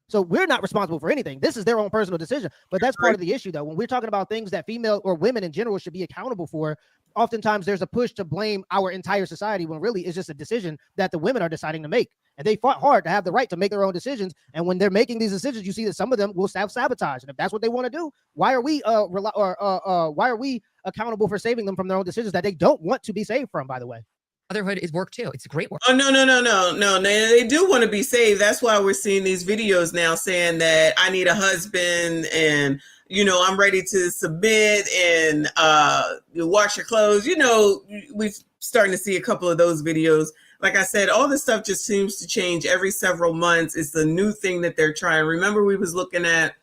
So we're not responsible for anything. This is their own personal decision. But that's part of the issue, though. When we're talking about things that female or women in general should be accountable for, oftentimes there's a push to blame our entire society when really it's just a decision that the women are deciding to make. And they fought hard to have the right to make their own decisions. And when they're making these decisions, you see that some of them will self-sabotage. And if that's what they want to do, why are we accountable for saving them from their own decisions that they don't want to be saved from, by the way? Motherhood is work too. It's a great work. Oh, no. They do want to be saved. That's why we're seeing these videos now saying that I need a husband and, I'm ready to submit and wash your clothes. We're starting to see a couple of those videos. Like I said, all this stuff just seems to change every several months. It's the new thing that they're trying. Remember, we was looking at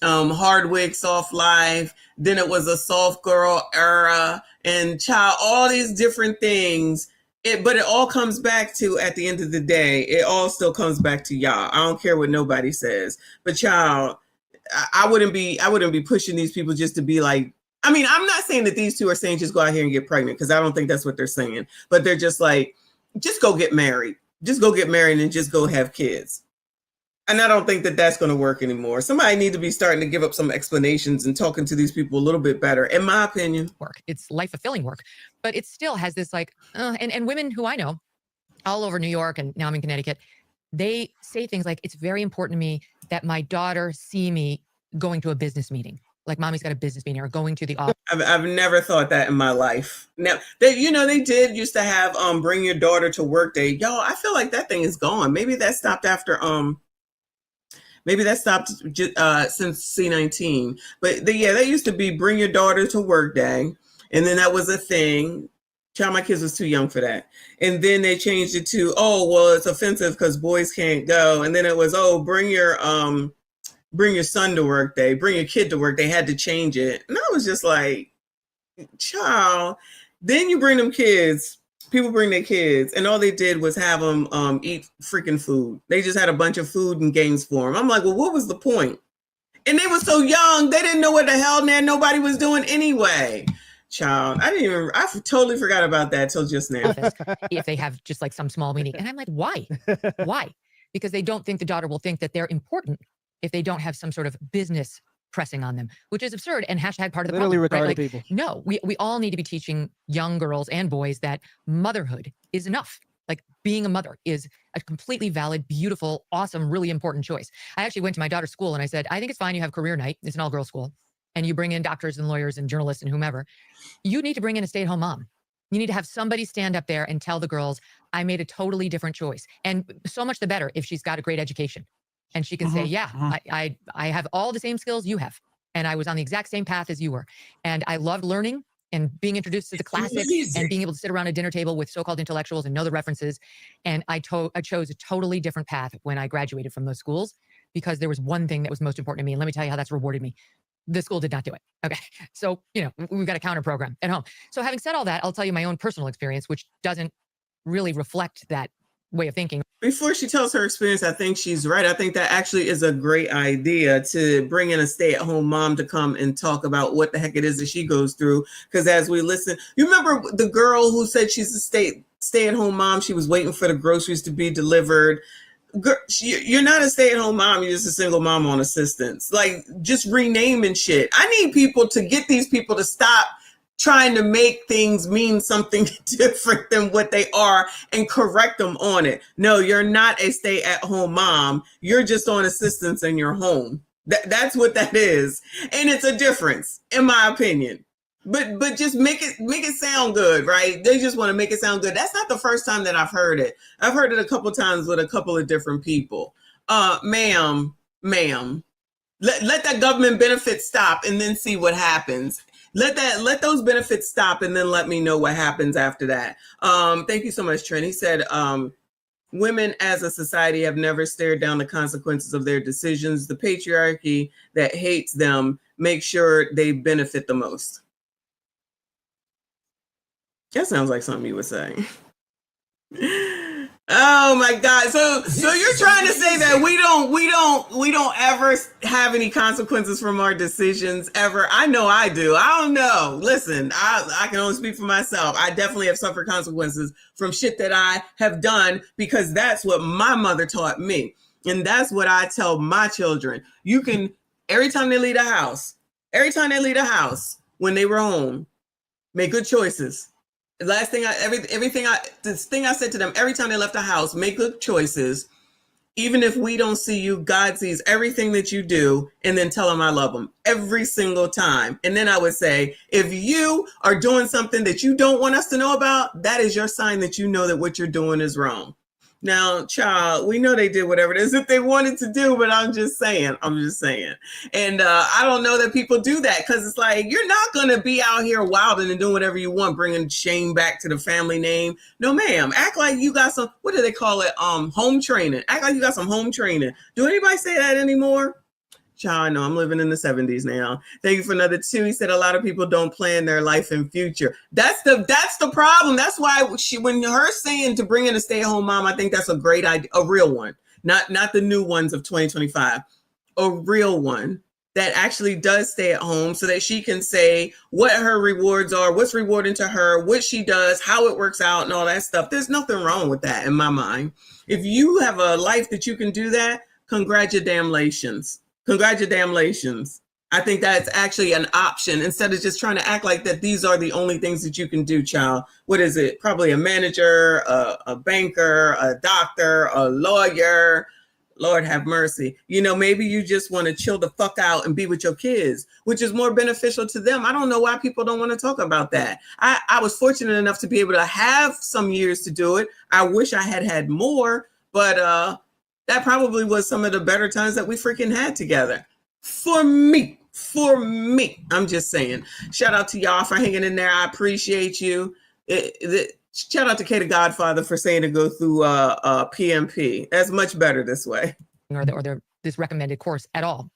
Hardwick, Soft Life, then it was a soft girl era, and all these different things. But it all comes back to, at the end of the day, it all still comes back to y'all. I don't care what nobody says. But y'all, I wouldn't be pushing these people just to be like, I'm not saying that these two are saying just go out here and get pregnant, because I don't think that's what they're saying. But they're just like, just go get married. Just go get married and just go have kids. And I don't think that that's going to work anymore. Somebody need to be starting to give up some explanations and talking to these people a little bit better, in my opinion. Work. It's life-fulfilling work. But it still has this and women who I know all over New York, and now I'm in Connecticut, they say things like, it's very important to me that my daughter see me going to a business meeting. Like, mommy's got a business meeting or going to the office. I've never thought that in my life. Now, they did used to have bring your daughter to work day. Yo, I feel like that thing is gone. Maybe that stopped after since C-19. But they used to be bring your daughter to work day, and then that was a thing. Child, my kids was too young for that. And then they changed it to, it's offensive because boys can't go. And then it was, bring your son to work day, bring your kid to work. They had to change it. And I was just like, child, then you bring them kids, people bring their kids, and all they did was have them eat freaking food. They just had a bunch of food and games for them. I'm like, well, what was the point? And they were so young, they didn't know what the hell nobody was doing anyway. Child, I totally forgot about that till just now. Office if they have just like some small meeting. And I'm like, why? Why? Because they don't think the daughter will think that they're important if they don't have some sort of business pressing on them, which is absurd and hashtag part of the Literally problem. retarded Right? people. No, we all need to be teaching young girls and boys that motherhood is enough. Like being a mother is a completely valid, beautiful, awesome, really important choice. I actually went to my daughter's school and I said, I think it's fine you have career night. It's an all-girls school. And you bring in doctors and lawyers and journalists and whomever. You need to bring in a stay-at-home mom. You need to have somebody stand up there and tell the girls, I made a totally different choice. And so much the better if she's got a great education. And she can say, yeah, I have all the same skills you have. And I was on the exact same path as you were. And I loved learning and being introduced to the classics and being able to sit around a dinner table with so-called intellectuals and know the references. And I chose a totally different path when I graduated from those schools because there was one thing that was most important to me. And let me tell you how that's rewarded me. The school did not do it. Okay. So, we've got a counter program at home. So having said all that, I'll tell you my own personal experience, which doesn't really reflect that way of thinking. Before she tells her experience, I think she's right. I think that actually is a great idea to bring in a stay-at-home mom to come and talk about what the heck it is that she goes through. Because as we listen, you remember the girl who said she's a stay-at-home mom? She was waiting for the groceries to be delivered. Girl, you're not a stay-at-home mom. You're just a single mom on assistance. Like, just renaming shit. I need people to get these people to stop trying to make things mean something different than what they are and correct them on it. No, you're not a stay-at-home mom. You're just on assistance in your home. That's what that is. And it's a difference, in my opinion. But just make it sound good, right? They just want to make it sound good. That's not the first time that I've heard it. I've heard it a couple times with a couple of different people. Ma'am, let that government benefit stop and then see what happens. Let those benefits stop and then let me know what happens after that. Thank you so much, Trent. He said, women as a society have never stared down the consequences of their decisions. The patriarchy that hates them makes sure they benefit the most. That sounds like something you would say. Oh my God. So you're trying to say that we don't ever have any consequences from our decisions ever? I know I do. I don't know. Listen, I can only speak for myself. I definitely have suffered consequences from shit that I have done because that's what my mother taught me. And that's what I tell my children. You can, every time they leave the house, when they were home, make good choices. This thing I said to them every time they left the house, make good choices. Even if we don't see you, God sees everything that you do, and then tell them I love them every single time. And then I would say, if you are doing something that you don't want us to know about, that is your sign that you know that what you're doing is wrong. Now, child, we know they did whatever it is that they wanted to do, but I'm just saying. And I don't know that people do that because it's like, you're not going to be out here wilding and doing whatever you want, bringing shame back to the family name. No, ma'am. Act like you got some, what do they call it? Home training. Act like you got some home training. Do anybody say that anymore? Child, I know I'm living in the 70s now. Thank you for another 2. He said a lot of people don't plan their life and future. That's the problem. That's why when her saying to bring in a stay-at-home mom, I think that's a great idea, a real one, not the new ones of 2025, a real one that actually does stay at home so that she can say what her rewards are, what's rewarding to her, what she does, how it works out and all that stuff. There's nothing wrong with that in my mind. If you have a life that you can do that, congratulations. Congratulations. I think that's actually an option instead of just trying to act like that these are the only things that you can do, child. What is it? Probably a manager, a banker, a doctor, a lawyer. Lord have mercy. Maybe you just want to chill the fuck out and be with your kids, which is more beneficial to them. I don't know why people don't want to talk about that. I was fortunate enough to be able to have some years to do it. I wish I had more, but that probably was some of the better times that we freaking had together. For me, I'm just saying. Shout out to y'all for hanging in there. I appreciate you. Shout out to Kay the Godfather for saying to go through PMP. That's much better this way. Or this recommended course at all.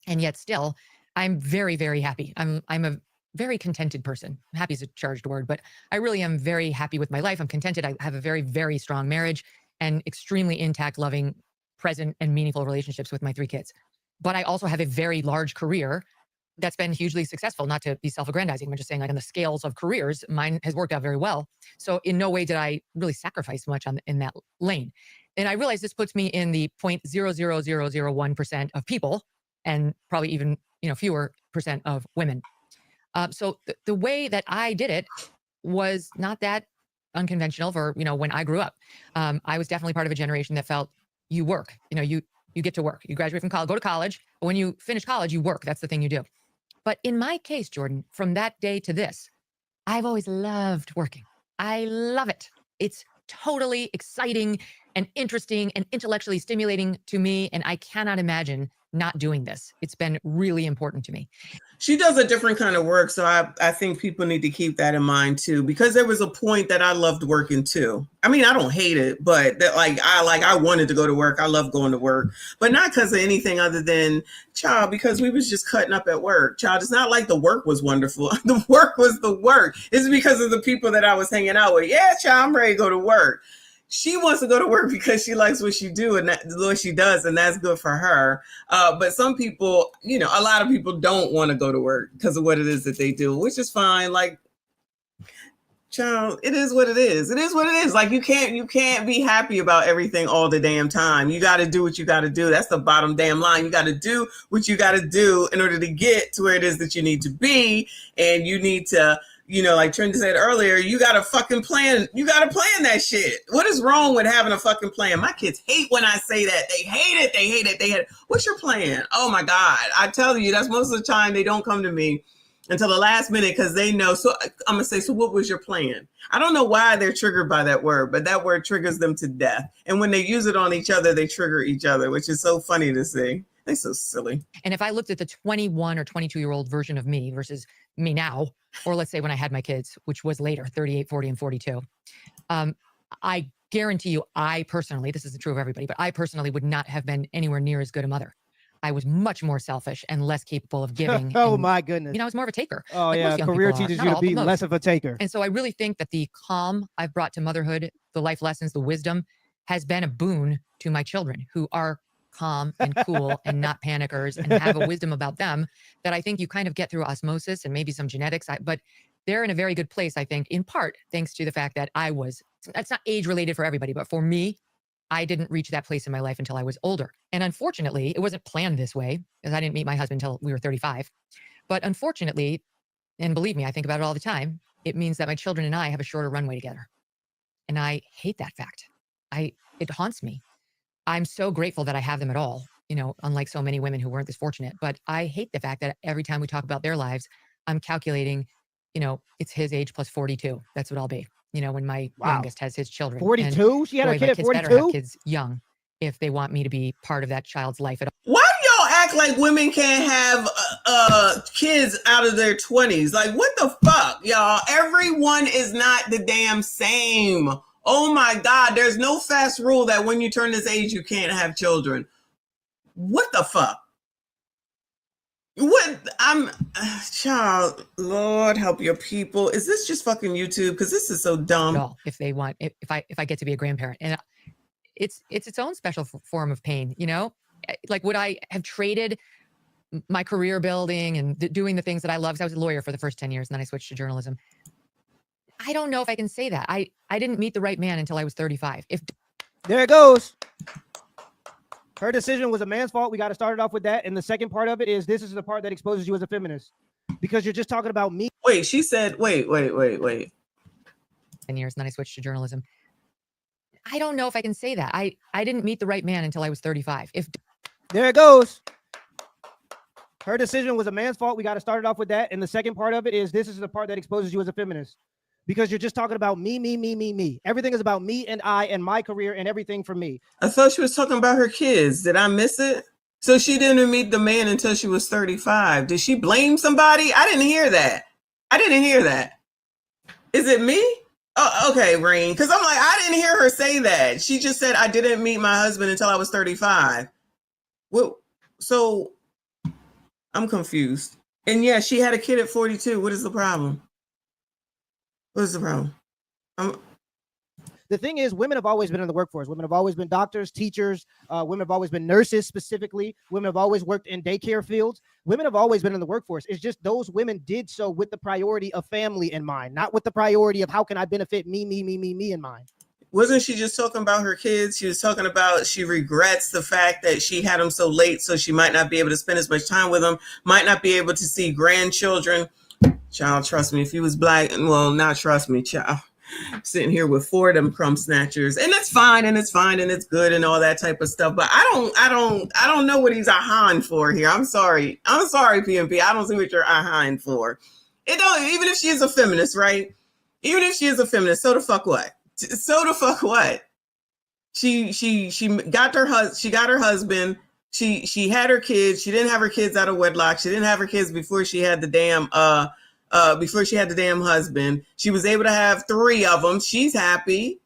And yet still, I'm very, very happy. I'm a very contented person. Happy is a charged word, but I really am very happy with my life. I'm contented. I have a very, very strong marriage and extremely intact, loving, present, and meaningful relationships with my 3 kids. But I also have a very large career that's been hugely successful. Not to be self-aggrandizing, I'm just saying, like, on the scales of careers, mine has worked out very well. So in no way did I really sacrifice much in that lane. And I realize this puts me in the 0.00001% of people, and probably even, fewer percent of women. So the way that I did it was not that unconventional for, when I grew up. I was definitely part of a generation that felt you work, you get to work, you graduate from college, go to college. But when you finish college, you work. That's the thing you do. But in my case, Jordan, from that day to this, I've always loved working. I love it. It's totally exciting and interesting and intellectually stimulating to me. And I cannot imagine not doing this. It's been really important to me. She does a different kind of work. So I think people need to keep that in mind too, because there was a point that I loved working too. I mean, I don't hate it, but that I wanted to go to work. I love going to work, but not because of anything other than, child, because we was just cutting up at work. Child, it's not like the work was wonderful. The work was the work. It's because of the people that I was hanging out with. Yeah, child, I'm ready to go to work. She wants to go to work because she likes what she do and what she does, and that's good for her. But some people, a lot of people don't want to go to work because of what it is that they do, which is fine. Like, child, it is what it is. It is what it is. Like, you can't be happy about everything all the damn time. You got to do what you got to do. That's the bottom damn line. You got to do what you got to do in order to get to where it is that you need to be, and you need to. Like Trent said earlier, you got to fucking plan. You got to plan that shit. What is wrong with having a fucking plan? My kids hate when I say that. They hate it. They hate it. They hate it. What's your plan? Oh my God. I tell you, that's most of the time they don't come to me until the last minute because they know. So I'm going to say, so what was your plan? I don't know why they're triggered by that word, but that word triggers them to death. And when they use it on each other, they trigger each other, which is so funny to see. They're so silly. And if I looked at the 21 or 22-year-old version of me versus me now, or let's say when I had my kids, which was later, 38, 40, and 42, I guarantee you, I personally, this isn't true of everybody, but I personally would not have been anywhere near as good a mother. I was much more selfish and less capable of giving. My goodness. I was more of a taker. Oh, like yeah. Career teaches you to be less of a taker. And so I really think that the calm I've brought to motherhood, the life lessons, the wisdom, has been a boon to my children, who are calm and cool and not panickers, and have a wisdom about them that I think you kind of get through osmosis and maybe some genetics. But they're in a very good place, I think, in part thanks to the fact that that's not age related for everybody, but for me, I didn't reach that place in my life until I was older. And unfortunately, it wasn't planned this way, because I didn't meet my husband until we were 35. But unfortunately, and believe me, I think about it all the time, it means that my children and I have a shorter runway together. And I hate that fact. It haunts me. I'm so grateful that I have them at all, unlike so many women who weren't this fortunate. But I hate the fact that every time we talk about their lives, I'm calculating, it's his age plus 42. That's what I'll be, when my youngest has his children. 42? She had a kid at 42? Better have kids young if they want me to be part of that child's life at all. Why do y'all act like women can't have kids out of their 20s? Like, what the fuck, y'all? Everyone is not the damn same. Oh my God, there's no fast rule that when you turn this age, you can't have children. What the fuck? Child, Lord help your people. Is this just fucking YouTube? Because this is so dumb. If they want, if I get to be a grandparent, and it's its own special form of pain, like, would I have traded my career building and doing the things that I love? Because I was a lawyer for the first 10 years, and then I switched to journalism. I don't know if I can say that. I didn't meet the right man until I was 35. There it goes. Her decision was a man's fault. We got to start it off with that. And the second part of it is, this is the part that exposes you as a feminist, because you're just talking about me. Wait, she said, wait. 10 years, and then I switched to journalism. I don't know if I can say that. I didn't meet the right man until I was 35. There it goes. Her decision was a man's fault. We got to start it off with that. And the second part of it is, this is the part that exposes you as a feminist, because you're just talking about me. Everything is about me and I and my career and everything for me. I thought she was talking about her kids. Did I miss it? So she didn't meet the man until she was 35. Did she blame somebody? I didn't hear that. Is it me? Oh, okay, Bryn. Because I'm like, I didn't hear her say that. She just said, I didn't meet my husband until I was 35. Well, so I'm confused. And yeah, she had a kid at 42. What is the problem? What is the problem? The thing is, women have always been in the workforce. Women have always been doctors, teachers. Women have always been nurses specifically. Women have always worked in daycare fields. Women have always been in the workforce. It's just those women did so with the priority of family in mind, not with the priority of how can I benefit me in mind. Wasn't she just talking about her kids? She was talking about she regrets the fact that she had them so late, so she might not be able to spend as much time with them, might not be able to see grandchildren. Child, trust me, if you was black, well, not trust me, child. Sitting here with 4 of them crumb snatchers, and it's fine, and it's fine, and it's good, and all that type of stuff. But I don't know what he's a-hahing for here. I'm sorry, PMP. I don't see what you're a-hahing for. It don't. Even if she is a feminist, right? Even if she is a feminist, so the fuck what? So the fuck what? She got her husband. She had her kids. She didn't have her kids out of wedlock. She didn't have her kids before she had the damn husband. She was able to have 3 of them. She's happy.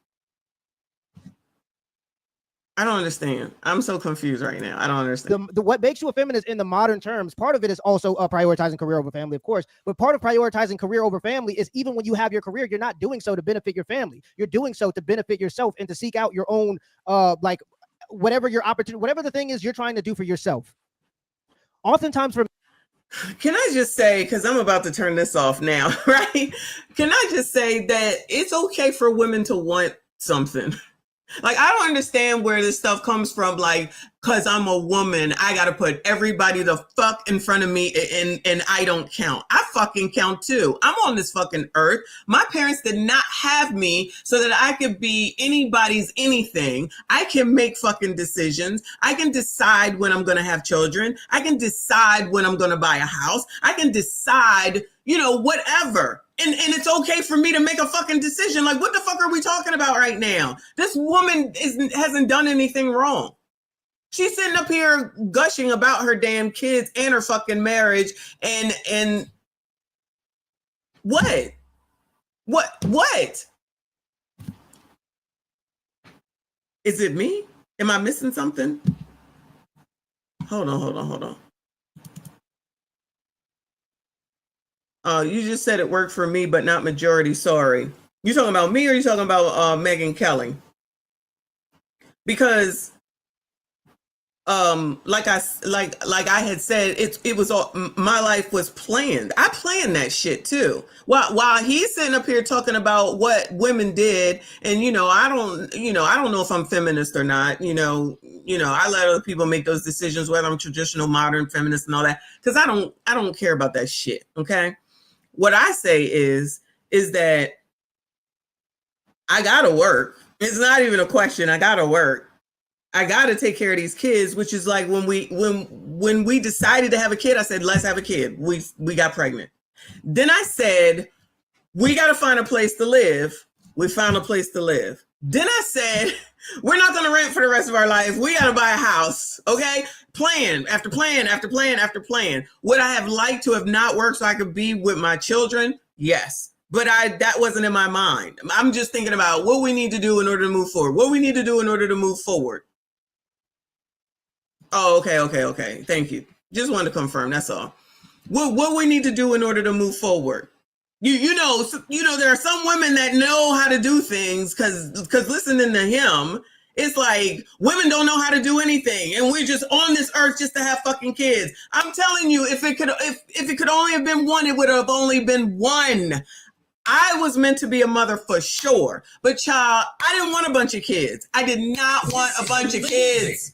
I don't understand. I'm so confused right now. I don't understand. What makes you a feminist in the modern terms, part of it is also prioritizing career over family, of course. But part of prioritizing career over family is even when you have your career, you're not doing so to benefit your family. You're doing so to benefit yourself and to seek out your own, like whatever your opportunity, whatever the thing is you're trying to do for yourself. Oftentimes for Can I just say, because I'm about to turn this off now, right? Can I just say that it's okay for women to want something? Like, I don't understand where this stuff comes from. Like, because I'm a woman, I got to put everybody the fuck in front of me and I don't count. I fucking count too. I'm on this fucking earth. My parents did not have me so that I could be anybody's anything. I can make fucking decisions. I can decide when I'm going to have children. I can decide when I'm going to buy a house. I can decide, whatever. And it's okay for me to make a fucking decision. Like, what the fuck are we talking about right now? This woman hasn't done anything wrong. She's sitting up here gushing about her damn kids and her fucking marriage. And what? Is it me? Am I missing something? Hold on. You just said it worked for me, but not majority. Sorry. You talking about me or you talking about Megyn Kelly? Because like I had said, it was all, my life was planned. I planned that shit too. While he's sitting up here talking about what women did, and I don't know if I'm feminist or not. I let other people make those decisions, whether I'm traditional, modern, feminist, and all that, because I don't care about that shit. Okay. What I say is that I gotta work. It's not even a question. I gotta work. I gotta take care of these kids, which is like when we decided to have a kid, I said, let's have a kid. We got pregnant. Then I said, we gotta find a place to live. We found a place to live. Then I said, we're not gonna rent for the rest of our life. We gotta buy a house. Okay. Plan after plan after plan after plan. Would I have liked to have not worked so I could be with my children? Yes. But that wasn't in my mind. I'm just thinking about what we need to do in order to move forward. What we need to do in order to move forward. Oh, okay. Thank you. Just wanted to confirm. That's all. What we need to do in order to move forward. You know, there are some women that know how to do things because listening to him, it's like women don't know how to do anything, and we're just on this earth just to have fucking kids. I'm telling you, if it could only have been one, it would have only been one. I was meant to be a mother for sure, but child, I didn't want a bunch of kids. I did not want a bunch of kids,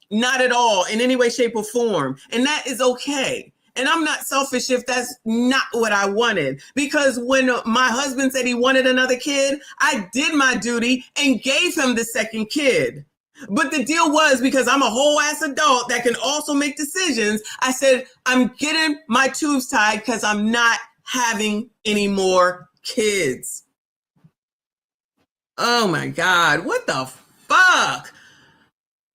not at all, in any way, shape, or form, and that is okay. And I'm not selfish if that's not what I wanted, because when my husband said he wanted another kid, I did my duty and gave him the second kid. But the deal was, because I'm a whole ass adult that can also make decisions, I said, I'm getting my tubes tied because I'm not having any more kids. Oh my God, what the fuck?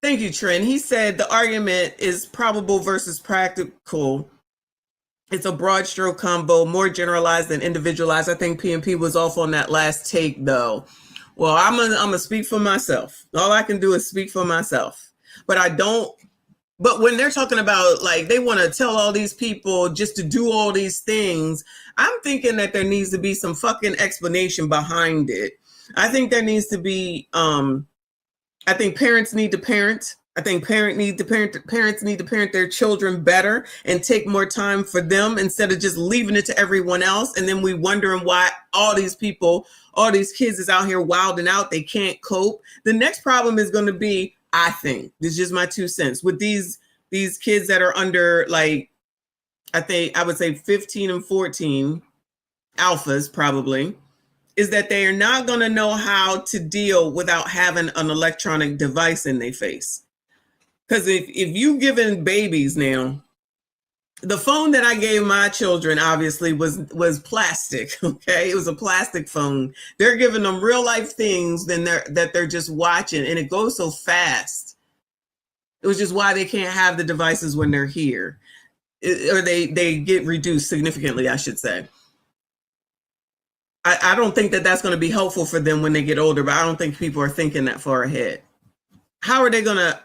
Thank you, Trent. He said the argument is probable versus practical. It's a broad stroke combo, more generalized than individualized. I think PMP was off on that last take, though. Well, I'm gonna speak for myself. All I can do is speak for myself. But when they're talking about, like, they want to tell all these people just to do all these things, I'm thinking that there needs to be some fucking explanation behind it. I think there needs to be, I think parents need to parent. I think parents need to parent their children better and take more time for them instead of just leaving it to everyone else. And then we wondering why all these people, all these kids is out here wilding out. They can't cope. The next problem is going to be, I think, this is just my 2 cents, with these kids that are under, like, I would say 15 and 14, alphas probably, is that they are not going to know how to deal without having an electronic device in their face. Because if you giving babies now, the phone that I gave my children obviously was plastic. Okay, it was a plastic phone. They're giving them real life things that they're just watching, and it goes so fast. It was just why they can't have the devices when they're here, or they get reduced significantly, I should say. I don't think that that's going to be helpful for them when they get older, but I don't think people are thinking that far ahead. How are they gonna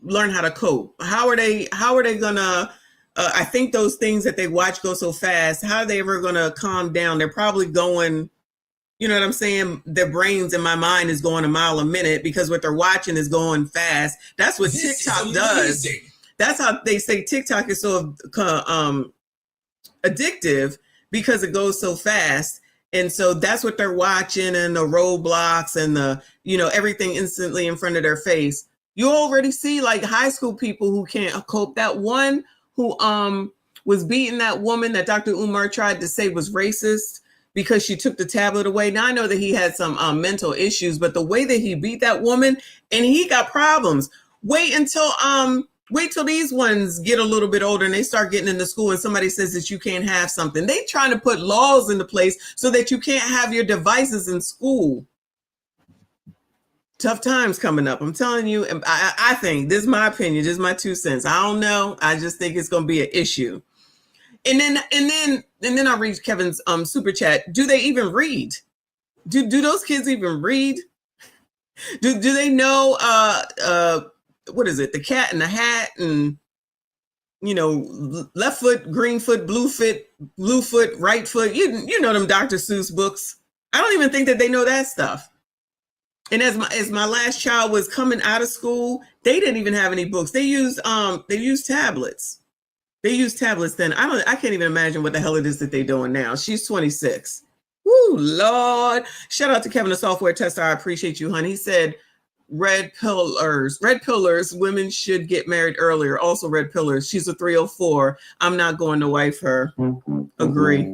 learn how to cope? How are they gonna I think those things that they watch go so fast, how are they ever gonna calm down? They're probably going, you know what I'm saying? Their brains in my mind is going a mile a minute because what they're watching is going fast. That's what TikTok does. That's how they say TikTok is so addictive, because it goes so fast. And so that's what they're watching, and the roadblocks and the, everything instantly in front of their face. You already see like high school people who can't cope. That one who was beating that woman that Dr. Umar tried to say was racist because she took the tablet away. Now I know that he had some mental issues, but the way that he beat that woman, and he got problems. Wait till these ones get a little bit older and they start getting into school and somebody says that you can't have something. They trying to put laws into place so that you can't have your devices in school. Tough times coming up. I'm telling you, I think, this is my opinion, this is my 2 cents. I don't know. I just think it's going to be an issue. And then I read Kevin's super chat. Do they even read? Do those kids even read? Do they know what is it? The Cat in the Hat, and left foot, green foot, blue foot, right foot. You know them Dr. Seuss books. I don't even think that they know that stuff. And as my last child was coming out of school, they didn't even have any books. They used tablets. They used tablets then. I can't even imagine what the hell it is that they're doing now. She's 26. Woo, Lord. Shout out to Kevin, the software tester. I appreciate you, honey. He said, red pillars, women should get married earlier. Also red pillars. She's a 304. I'm not going to wife her. Agree.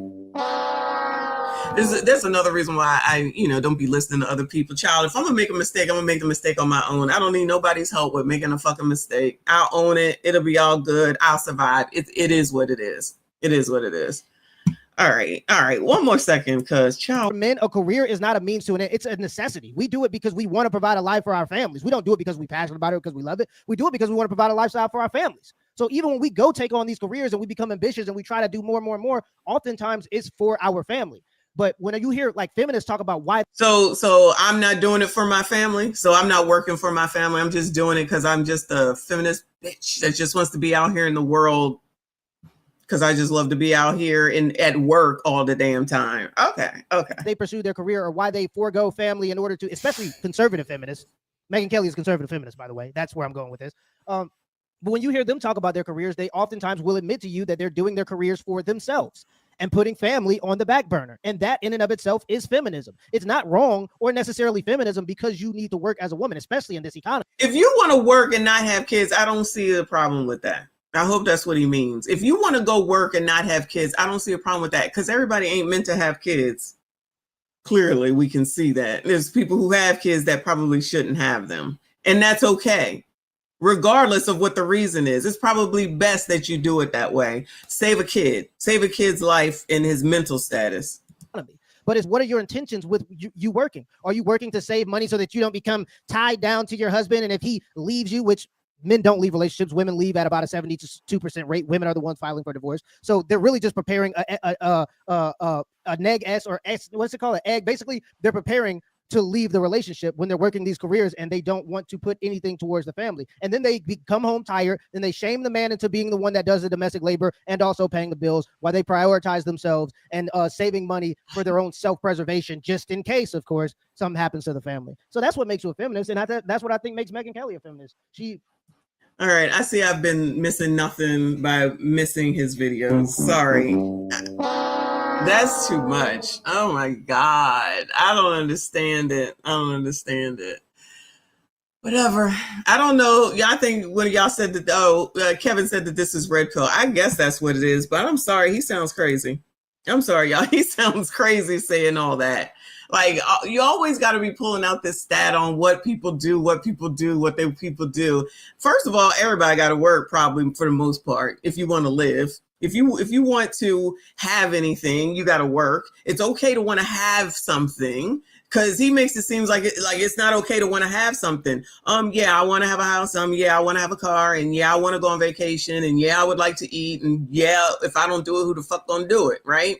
There's another reason why I, don't be listening to other people. Child, if I'm gonna make a mistake, I'm gonna make the mistake on my own. I don't need nobody's help with making a fucking mistake. I'll own it. It'll be all good. I'll survive. It is what it is. It is what it is. All right. One more second, because child, men, a career is not a means to an end. It's a necessity. We do it because we want to provide a life for our families. We don't do it because we're passionate about it, because we love it. We do it because we want to provide a lifestyle for our families. So even when we go take on these careers and we become ambitious and we try to do more and more and more, oftentimes it's for our family. But when you hear like feminists talk about why, so I'm not doing it for my family. So I'm not working for my family. I'm just doing it because I'm just a feminist bitch that just wants to be out here in the world, because I just love to be out here and at work all the damn time. Okay. they pursue their career, or why they forego family in order to, especially conservative feminists. Megyn Kelly is conservative feminist, by the way. That's where I'm going with this. But when you hear them talk about their careers, they oftentimes will admit to you that they're doing their careers for themselves and putting family on the back burner. And that in and of itself is feminism. It's not wrong or necessarily feminism, because you need to work as a woman, especially in this economy. If you want to work and not have kids, I don't see a problem with that. I hope that's what he means. If you want to go work and not have kids, I don't see a problem with that, because everybody ain't meant to have kids. Clearly, we can see that. There's people who have kids that probably shouldn't have them. And that's okay. Regardless of what the reason is, it's probably best that you do it that way. Save a kid's life and his mental status. But it's, what are your intentions with you working? Are you working to save money so that you don't become tied down to your husband? And if he leaves you, which men don't leave relationships, women leave at about a 72% rate. Women are the ones filing for divorce. So they're really just preparing a neg S, or S, what's it called? An egg. Basically, they're preparing to leave the relationship when they're working these careers and they don't want to put anything towards the family. And then they come home tired, then they shame the man into being the one that does the domestic labor and also paying the bills while they prioritize themselves and saving money for their own self-preservation, just in case, of course, something happens to the family. So that's what makes you a feminist. And that's what I think makes Megyn Kelly a feminist. All right, I see I've been missing nothing by missing his videos. Sorry. That's too much. Oh my God. I don't understand it. Whatever. I don't know. Yeah, I think when y'all said that, Kevin said that this is red pill. I guess that's what it is, but I'm sorry. He sounds crazy. I'm sorry, y'all. He sounds crazy saying all that. Like, you always got to be pulling out this stat on what people do. First of all, everybody got to work probably for the most part if you want to live. If you want to have anything, you got to work. It's okay to want to have something, because he makes it seem like it's not okay to want to have something. Yeah, I want to have a house. Yeah, I want to have a car, and yeah, I want to go on vacation, and yeah, I would like to eat, and yeah, if I don't do it, who the fuck gonna do it, right?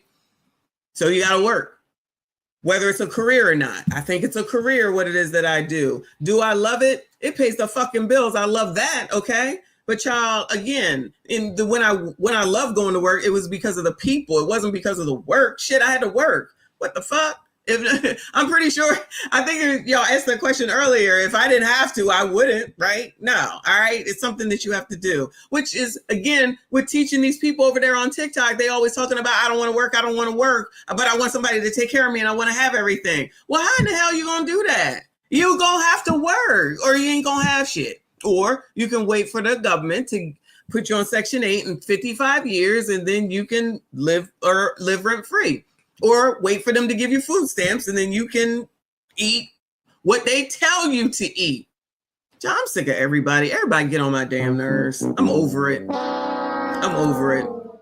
So you got to work, whether it's a career or not. I think it's a career, what it is that I do. Do I love it? It pays the fucking bills. I love that, okay? But y'all, again, when I love going to work, it was because of the people. It wasn't because of the work. Shit, I had to work. What the fuck? I'm pretty sure, I think y'all asked that question earlier. If I didn't have to, I wouldn't, right? No, all right? It's something that you have to do, which is, again, with teaching these people over there on TikTok, they always talking about, I don't want to work, but I want somebody to take care of me and I want to have everything. Well, how in the hell you going to do that? You going to have to work, or you ain't going to have shit. Or you can wait for the government to put you on Section 8 in 55 years, and then you can live rent free. Or wait for them to give you food stamps, and then you can eat what they tell you to eat. I'm sick of everybody. Everybody get on my damn nerves. I'm over it.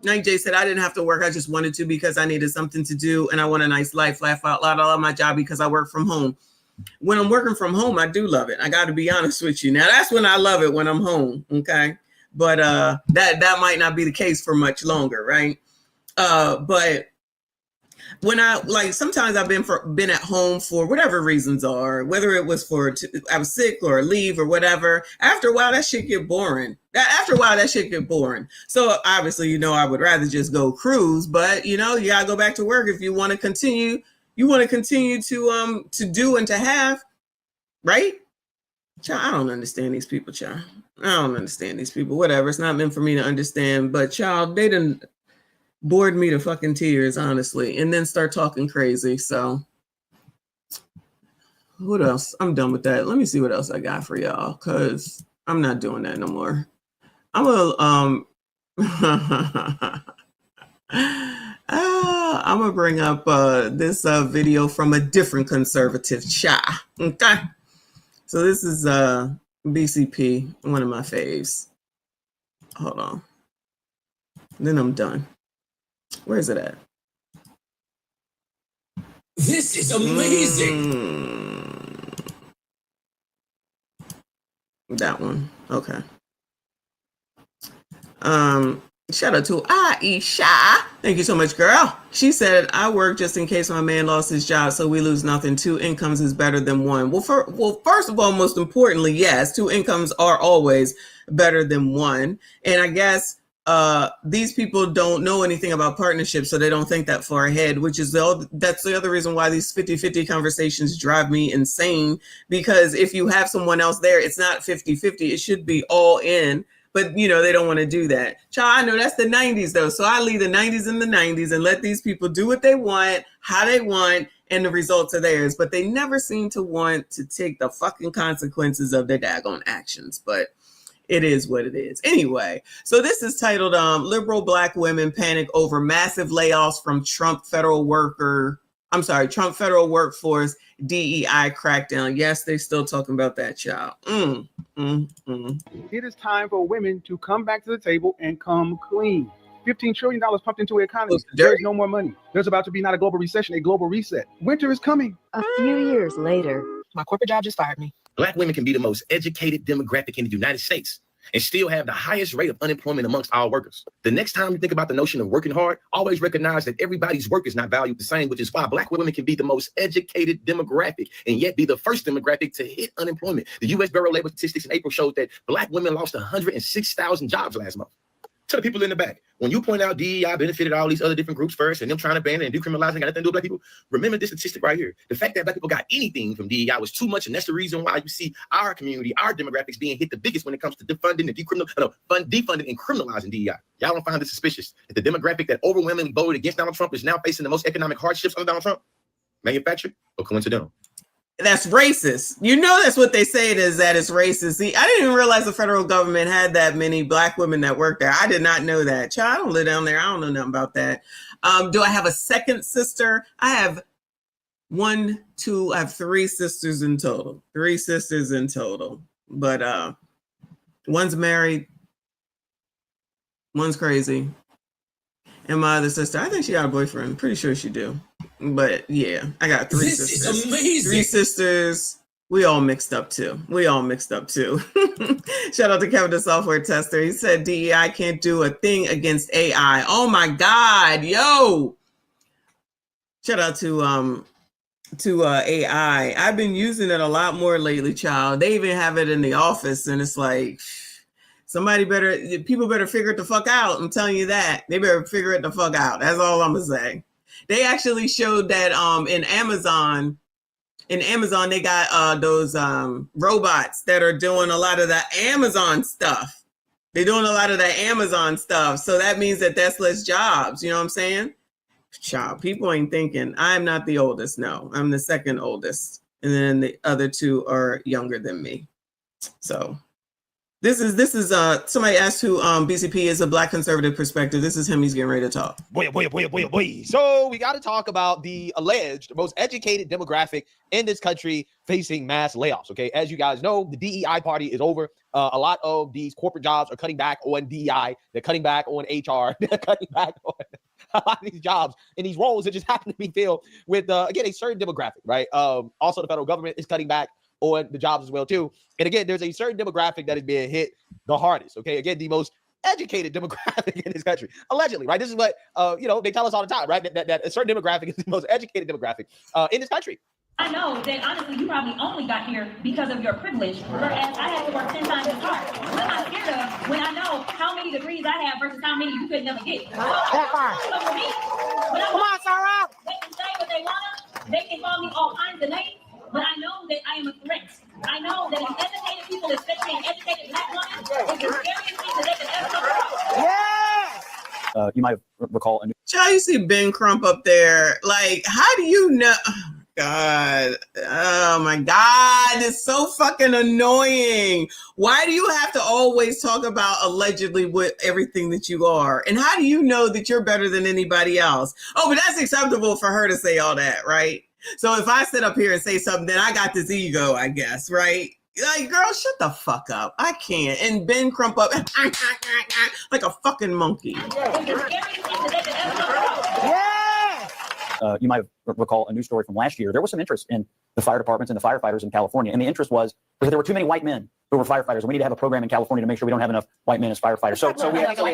Night J said, I didn't have to work. I just wanted to because I needed something to do, and I want a nice life. Laugh out loud. I love my job because I work from home. When I'm working from home, I do love it. I got to be honest with you. Now, that's when I love it, when I'm home, okay? But that might not be the case for much longer, right? But when sometimes I've been at home for whatever reasons are, whether it was I was sick or leave or whatever. After a while, that shit get boring. So obviously, I would rather just go cruise, but you gotta go back to work if you want to continue. You want to continue to do and to have, right? Child, I don't understand these people, child. I don't understand these people. Whatever, it's not meant for me to understand. But child, they done bored me to fucking tears, honestly, and then start talking crazy. So what else? I'm done with that. Let me see what else I got for y'all, because I'm not doing that no more. I'm gonna bring up this video from a different conservative cha. Okay, so this is BCP, one of my faves. Hold on, then I'm done. Where is it at? This is amazing. That one. Okay. Shout out to Aisha. Thank you so much, girl. She said, I work just in case my man lost his job, so we lose nothing. 2 incomes is better than 1. Well, first of all, most importantly, yes, 2 incomes are always better than 1. And I guess these people don't know anything about partnerships, so they don't think that far ahead, that's the other reason why these 50-50 conversations drive me insane, because if you have someone else there, it's not 50-50. It should be all in. But, they don't want to do that. Child, I know that's the 90s, though. So I leave the 90s in the 90s and let these people do what they want, how they want, and the results are theirs. But they never seem to want to take the fucking consequences of their daggone actions. But it is what it is. Anyway, so this is titled Liberal Black Women Panic Over Massive Layoffs from Trump Federal Workforce DEI Crackdown. Yes, they still talking about that, child. It is time for women to come back to the table and come clean. $15 trillion pumped into the economy. There's no more money. There's about to be not a global recession, a global reset. Winter is coming. A few years later, my corporate job just fired me. Black women can be the most educated demographic in the United States. and still have the highest rate of unemployment amongst all workers. The next time you think about the notion of working hard, always recognize that everybody's work is not valued the same, which is why Black women can be the most educated demographic and yet be the first demographic to hit unemployment. The U.S. Bureau of Labor Statistics in April showed that Black women lost 106,000 jobs last month. To the people in the back, when you point out DEI benefited all these other different groups first and them trying to ban it and decriminalizing, got nothing to do with Black people, remember this statistic right here. The fact that Black people got anything from DEI was too much, and that's the reason why you see our community, our demographics being hit the biggest when it comes to defunding and defunding and criminalizing DEI. Y'all don't find this suspicious that the demographic that overwhelmingly voted against Donald Trump is now facing the most economic hardships under Donald Trump? Manufactured or coincidental? That's racist. You know, that's what they say it is, that it's racist. See, I didn't even realize the federal government had that many Black women that work there. I did not know that. Child, I don't live down there. I don't know nothing about that. Do I have a second sister? I have I have three sisters in total. But one's married, one's crazy. And my other sister, I think she got a boyfriend. Pretty sure she do. But yeah, I got three sisters. This is amazing. 3 sisters. We all mixed up too. Shout out to Kevin, the software tester. He said DEI can't do a thing against AI. Oh my God, yo. Shout out to AI. I've been using it a lot more lately, child. They even have it in the office, and it's like, people better figure it the fuck out. I'm telling you that. They better figure it the fuck out. That's all I'm gonna say. They actually showed that in Amazon, they got those robots that are doing a lot of the Amazon stuff. They're doing a lot of the Amazon stuff. So that means that that's less jobs. You know what I'm saying? Child, people ain't thinking. I'm not the oldest. No, I'm the second oldest. And then the other two are younger than me. So this is somebody asked who BCP is, a Black conservative perspective. This is him. He's getting ready to talk. Boy. So we got to talk about the alleged most educated demographic in this country facing mass layoffs. Okay, as you guys know, the DEI party is over. A lot of these corporate jobs are cutting back on DEI. They're cutting back on HR. They're cutting back on a lot of these jobs and these roles that just happen to be filled with again a certain demographic, right? Also, the federal government is cutting back on the jobs as well too. And again, there's a certain demographic that is being hit the hardest. Okay, again, the most educated demographic in this country, allegedly, right? This is what they tell us all the time, right? That a certain demographic is the most educated demographic in this country. I know that honestly, you probably only got here because of your privilege, whereas I had to work 10 times as hard. What am I scared of when I know how many degrees I have versus how many you could never get? So for me, come on, Sarah. They can say what they want. They can call me all kinds of names. But I know that I am a threat. I know that educated people, especially an educated Black woman, is the scariest thing that they could ever come across. Yeah! You might recall a new. Child, you see Ben Crump up there. Like, how do you know? Oh my God, it's so fucking annoying. Why do you have to always talk about allegedly with everything that you are? And how do you know that you're better than anybody else? Oh, but that's acceptable for her to say all that, right? So if I sit up here and say something, then I got this ego, I guess, right? Like, girl, shut the fuck up. I can't. And Ben Crump up like a fucking monkey. You might recall a news story from last year. There was some interest in the fire departments and the firefighters in California. And the interest was because there were too many white men who were firefighters. And we need to have a program in California to make sure we don't have enough white men as firefighters. So we have and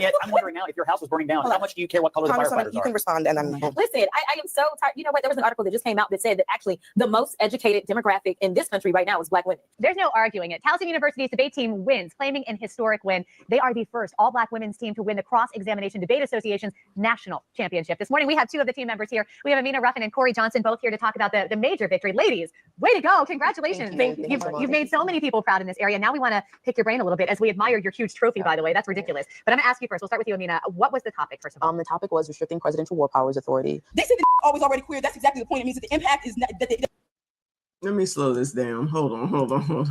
yet I'm wondering now, if your house was burning down, how much do you care what color the firefighters are? You can respond and then listen, I am so tired. You know what? There was an article that just came out that said that actually the most educated demographic in this country right now is Black women. There's no arguing it. Towson University's debate team wins, claiming an historic win. They are the first all-Black women's team to win the Cross-Examination Debate Association's national championship. This morning, we have two of the team members here. We have Amina Ruffin and Corey Johnson, both here to talk about the major victory. Ladies, way to go. Congratulations. You've made so many people proud in this area. Now we want to pick your brain a little bit as we admire your huge trophy, by the way. That's ridiculous. But I'm going to ask you first. We'll start with you, Amina. What was the topic, first of all? The topic was restricting presidential war powers authority. They say that always already queer. That's exactly the point. It means that the impact is not that they. Let me slow this down. Hold on.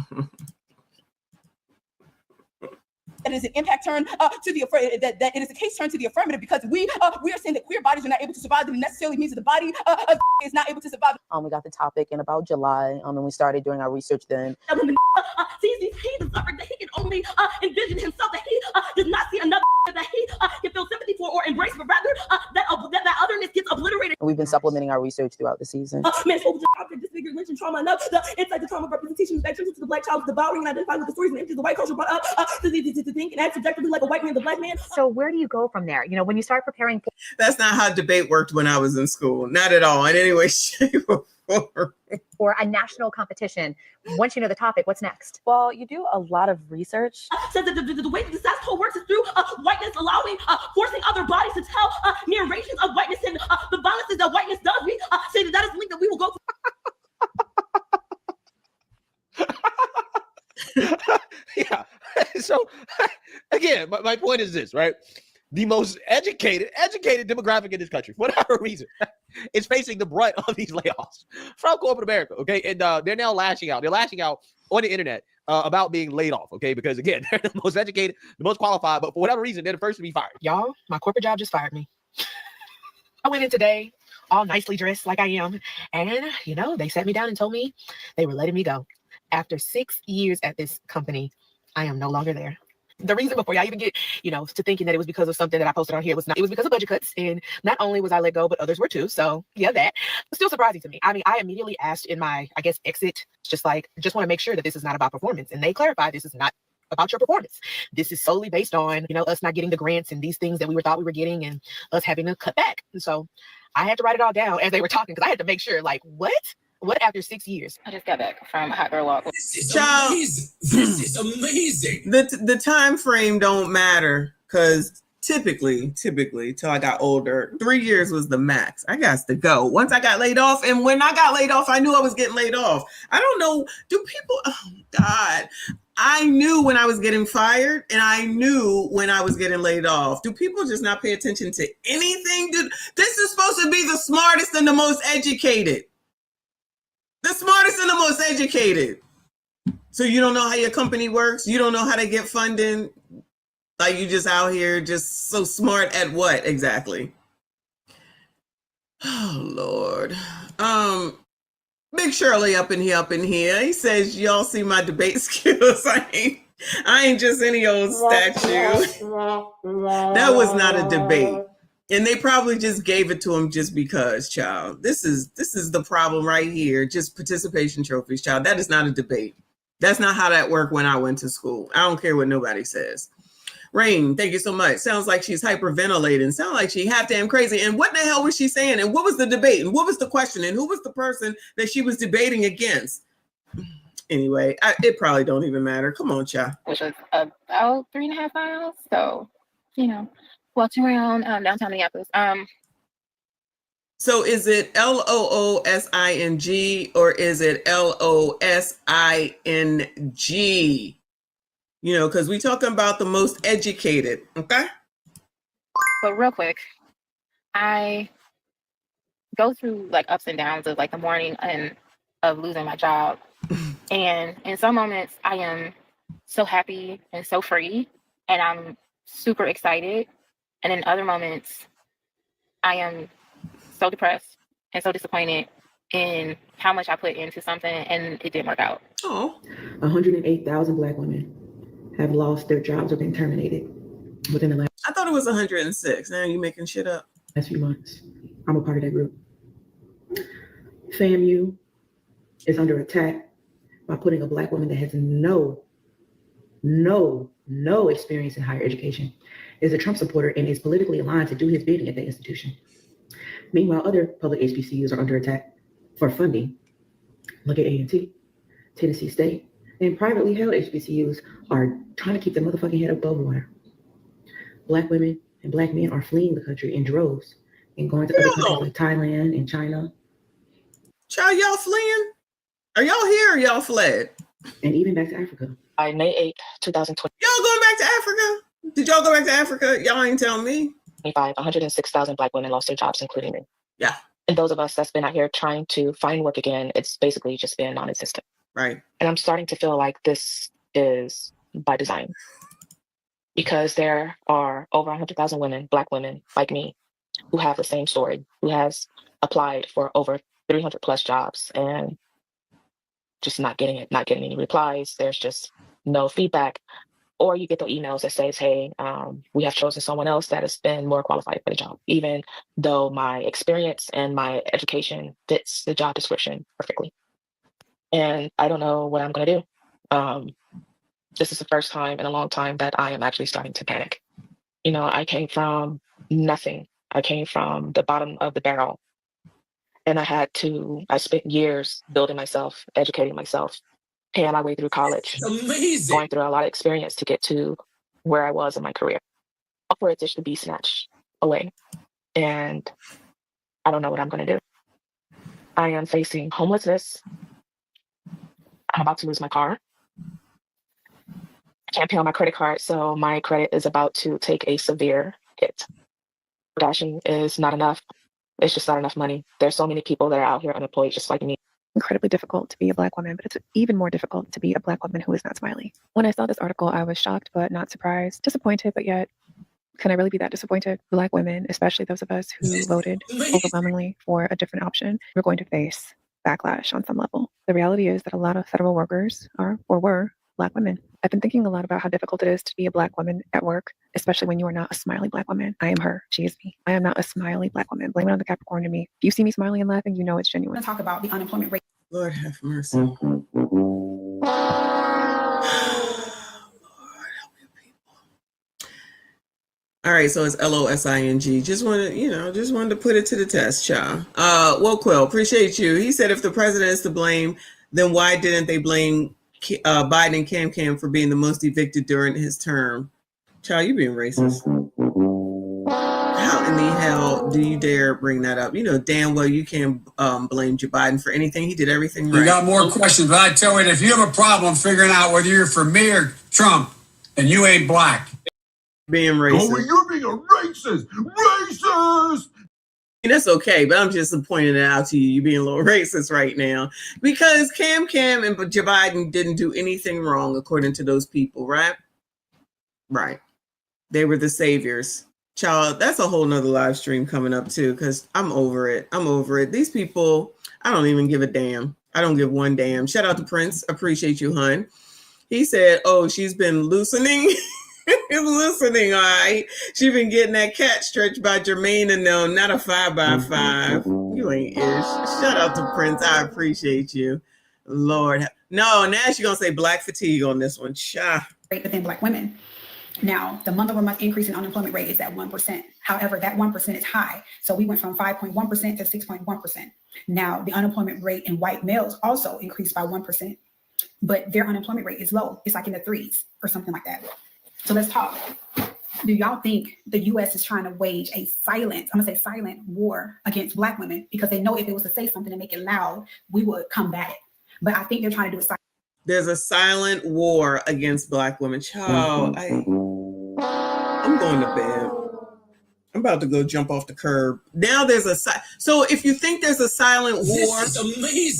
That is an impact turn to the that it is a case turn to the affirmative, because we are saying that queer bodies are not able to survive. That necessarily means that the body is not able to survive. We got the topic in about July, and we started doing our research then. Sees these heathens that he can only envision himself, that he does not see another that he can feel sympathy for or embrace, but rather that otherness gets obliterated. We've been supplementing our research throughout the season. Man, so this disfigured, lynch, and trauma enough. The insight, the trauma representation is to the black child is devouring and identifying with the stories and images the white culture brought up to think and act subjectively like a white man, the black man. So where do you go from there? You know, when you start preparing. That's not how debate worked when I was in school. Not at all. In any way, shape, or form. Or a national competition. Once you know the topic, what's next? Well, you do a lot of research. Says that the way that the status quo works is through whiteness allowing, forcing other bodies to tell narrations of whiteness and the violences that whiteness does. We say that is the link that we will go to. Yeah. So again, my point is this, right? The most educated demographic in this country, for whatever reason, is facing the brunt of these layoffs from corporate America. Okay, and they're now lashing out. They're lashing out on the internet about being laid off. Okay, because again, they're the most educated, the most qualified, but for whatever reason, they're the first to be fired. Y'all, my corporate job just fired me. I went in today, all nicely dressed like I am, and you know, they sat me down and told me they were letting me go. After 6 years at this company, I am no longer there. The reason before y'all even get, you know, to thinking that it was because of something that I posted on here was not. It was because of budget cuts, and not only was I let go, but others were too. So yeah, that was still surprising to me. I mean, I immediately asked in my, I guess, exit, just want to make sure that this is not about performance, and they clarified this is not about your performance. This is solely based on, you know, us not getting the grants and these things that we thought we were getting, and us having to cut back. And so I had to write it all down as they were talking because I had to make sure, like, what after 6 years? I just got back from a hot girl walk. This is amazing. This is amazing. The time frame don't matter because typically till I got older, 3 years was the max. I got to go. Once I got laid off, and when I got laid off, I knew I was getting laid off. I don't know. Do people? Oh God. I knew when I was getting fired, and I knew when I was getting laid off. Do people just not pay attention to anything? This is supposed to be the smartest and the most educated. The smartest and the most educated. So you don't know how your company works? You don't know how to get funding? Like you just out here just so smart at what exactly? Oh Lord. Big Shirley up in here. He says, y'all see my debate skills. I ain't just any old statue. That was not a debate. And they probably just gave it to him just because, child. This is the problem right here. Just participation trophies, child. That is not a debate. That's not how that worked when I went to school. I don't care what nobody says. Rain, thank you so much. Sounds like she's hyperventilating. Sounds like she half damn crazy. And what the hell was she saying? And what was the debate? And what was the question? And who was the person that she was debating against? Anyway, it probably don't even matter. Come on, child. Which was about 3.5 miles. So, you know, walking around downtown Minneapolis. So is it LOOSING or is it LOSING? You know, because we talking about the most educated, okay? But real quick, I go through like ups and downs of like the morning and of losing my job. And in some moments I am so happy and so free and I'm super excited. And in other moments I am so depressed and so disappointed in how much I put into something and it didn't work out. Oh, 108,000 Black women have lost their jobs or been terminated within the last. I thought it was 106. Now you making shit up. Last few months. I'm a part of that group. FAMU is under attack by putting a Black woman that has no experience in higher education, is a Trump supporter, and is politically aligned to do his bidding at the institution. Meanwhile, other public HBCUs are under attack for funding. Look at A&T, Tennessee State, and privately held HBCUs are trying to keep their motherfucking head above water. Black women and Black men are fleeing the country in droves and going to other countries like Thailand and China. Child, y'all fleeing? Are y'all here or y'all fled? And even back to Africa. By May 8th, 2020. Y'all going back to Africa? Did y'all go back to Africa? Y'all ain't tell me. 106,000 Black women lost their jobs, including me. Yeah. And those of us that's been out here trying to find work again, it's basically just been non-existent. Right. And I'm starting to feel like this is by design. Because there are over 100,000 women, Black women like me, who have the same story, who has applied for over 300 plus jobs and just not getting it, not getting any replies. There's just no feedback. Or you get the emails that says, hey, we have chosen someone else that has been more qualified for the job, even though my experience and my education fits the job description perfectly. and I don't know what I'm going to do. This is the first time in a long time that I am actually starting to panic. You know, I came from nothing. I came from the bottom of the barrel. And I spent years building myself, educating myself, paying my way through college, going through a lot of experience to get to where I was in my career. For it just to be snatched away. And I don't know what I'm going to do. I am facing homelessness. I'm about to lose my car. I can't pay on my credit card, so my credit is about to take a severe hit. Dashing is not enough. It's just not enough money. There's so many people that are out here unemployed just like me. Incredibly difficult to be a Black woman, but it's even more difficult to be a Black woman who is not smiley. When I saw this article, I was shocked, but not surprised, disappointed, but yet, can I really be that disappointed? Black women, especially those of us who voted overwhelmingly for a different option, we're going to face backlash on some level. The reality is that a lot of federal workers are or were Black women. I've been thinking a lot about how difficult it is to be a Black woman at work, especially when you are not a smiley Black woman. I am her. She is me. I am not a smiley Black woman. Blame it on the Capricorn to me. If you see me smiling and laughing, you know it's genuine. Talk about the unemployment rate. Lord have mercy. All right, so it's LOSING. Just wanted to put it to the test, y'all. Well, Quill, appreciate you. He said if the president is to blame, then why didn't they blame Biden and Cam for being the most evicted during his term? Child, you being racist. How in the hell do you dare bring that up? You know damn well you can't blame Joe Biden for anything. He did everything right. You got more questions, but I tell you, if you have a problem figuring out whether you're for me or Trump, and you ain't Black. Being racist. Oh, you're being a racist. Racist. And that's okay, but I'm just pointing it out to you. You're being a little racist right now because Cam and Joe Biden didn't do anything wrong according to those people, right? Right. They were the saviors. Child, that's a whole nother live stream coming up too because I'm over it. These people, I don't even give a damn. I don't give one damn. Shout out to Prince. Appreciate you, hun. He said, oh, she's been loosening. Listening, all right. She been getting that cat stretched by Jermaine and them, not a 5x5. You ain't ish. Shout out to Prince. I appreciate you. Lord. No, now she's gonna say Black fatigue on this one. Rate within Black women. Now, the month-over-month increase in unemployment rate is at 1%. However, that 1% is high. So we went from 5.1% to 6.1%. Now, the unemployment rate in white males also increased by 1%, but their unemployment rate is low. It's like in the 3s or something like that. So let's talk. Do y'all think the U.S. is trying to wage a silent war against Black women because they know if it was to say something and make it loud, we would combat it. But I think they're trying to do it silent. There's a silent war against Black women. Child, I'm going to bed. I'm about to go jump off the curb. Now there's so if you think there's a silent war,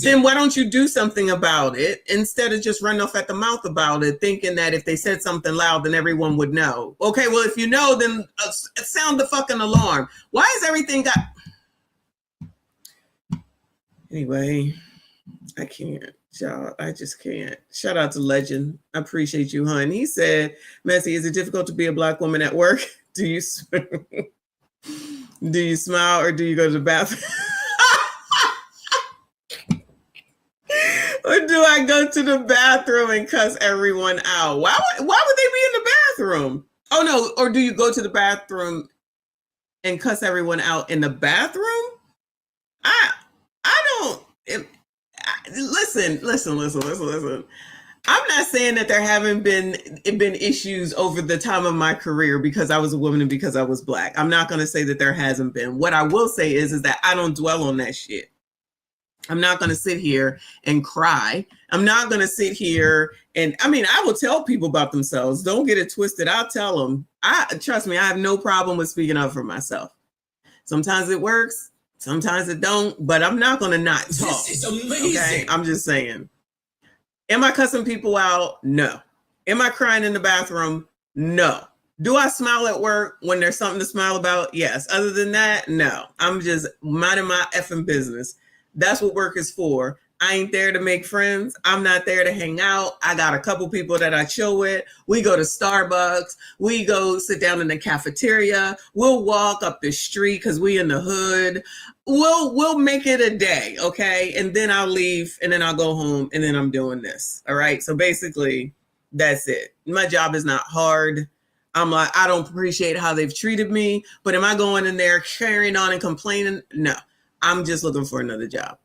then why don't you do something about it instead of just running off at the mouth about it, thinking that if they said something loud, then everyone would know. Okay, well, if you know, then sound the fucking alarm. Why is everything got... Anyway, I can't. Y'all, I just can't. Shout out to Legend. I appreciate you, hun. He said, Messi, is it difficult to be a Black woman at work? Do you smile or do you go to the bathroom? Or do I go to the bathroom and cuss everyone out? Why would they be in the bathroom? Oh no, or do you go to the bathroom and cuss everyone out in the bathroom? Listen. I'm not saying that there haven't been issues over the time of my career because I was a woman and because I was Black. I'm not going to say that there hasn't been. What I will say is that I don't dwell on that shit. I'm not going to sit here and cry. I'm not going to sit here and, I will tell people about themselves. Don't get it twisted. I'll tell them. Trust me, I have no problem with speaking up for myself. Sometimes it works. Sometimes it don't. But I'm not going to not talk. This is amazing. Okay? I'm just saying. Am I cussing people out? No. Am I crying in the bathroom? No. Do I smile at work when there's something to smile about? Yes. Other than that, no. I'm just minding my effing business. That's what work is for. I ain't there to make friends. I'm not there to hang out. I got a couple people that I chill with. We go to Starbucks. We go sit down in the cafeteria. We'll walk up the street because we in the hood. We'll make it a day, okay? And then I'll leave, and then I'll go home, and then I'm doing this, all right? So basically, that's it. My job is not hard. I'm like, I don't appreciate how they've treated me, but am I going in there carrying on and complaining? No, I'm just looking for another job.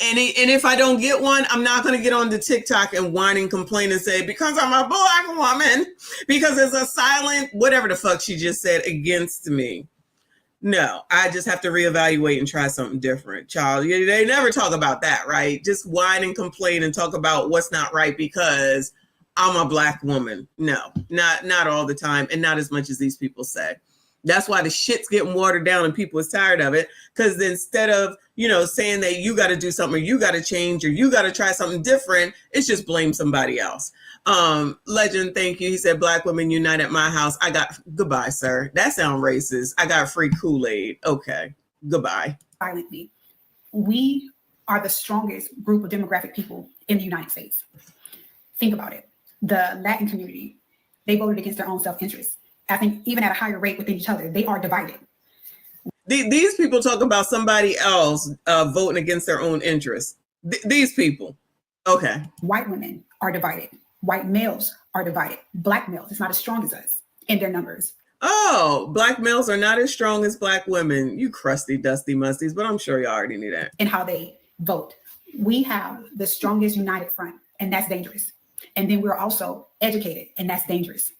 And if I don't get one, I'm not going to get on the TikTok and whine and complain and say, because I'm a Black woman, because it's a silent, whatever the fuck she just said against me. No, I just have to reevaluate and try something different. Child, they never talk about that, right? Just whine and complain and talk about what's not right because I'm a Black woman. No, not all the time, and not as much as these people say. That's why the shit's getting watered down and people is tired of it. Because instead of, saying that you got to do something or you got to change or you got to try something different, it's just blame somebody else. Legend, thank you. He said, Black women unite at my house. Goodbye, sir. That sounds racist. I got free Kool-Aid. Okay, goodbye. Violently. We are the strongest group of demographic people in the United States. Think about it. The Latin community, they voted against their own self-interest. I think even at a higher rate within each other, they are divided. These people talk about somebody else voting against their own interests. These people. Okay. White women are divided. White males are divided. Black males, it's not as strong as us in their numbers. Oh, Black males are not as strong as Black women. You crusty, dusty musties, but I'm sure you already knew that. And how they vote. We have the strongest united front, and that's dangerous. And then we're also educated, and that's dangerous.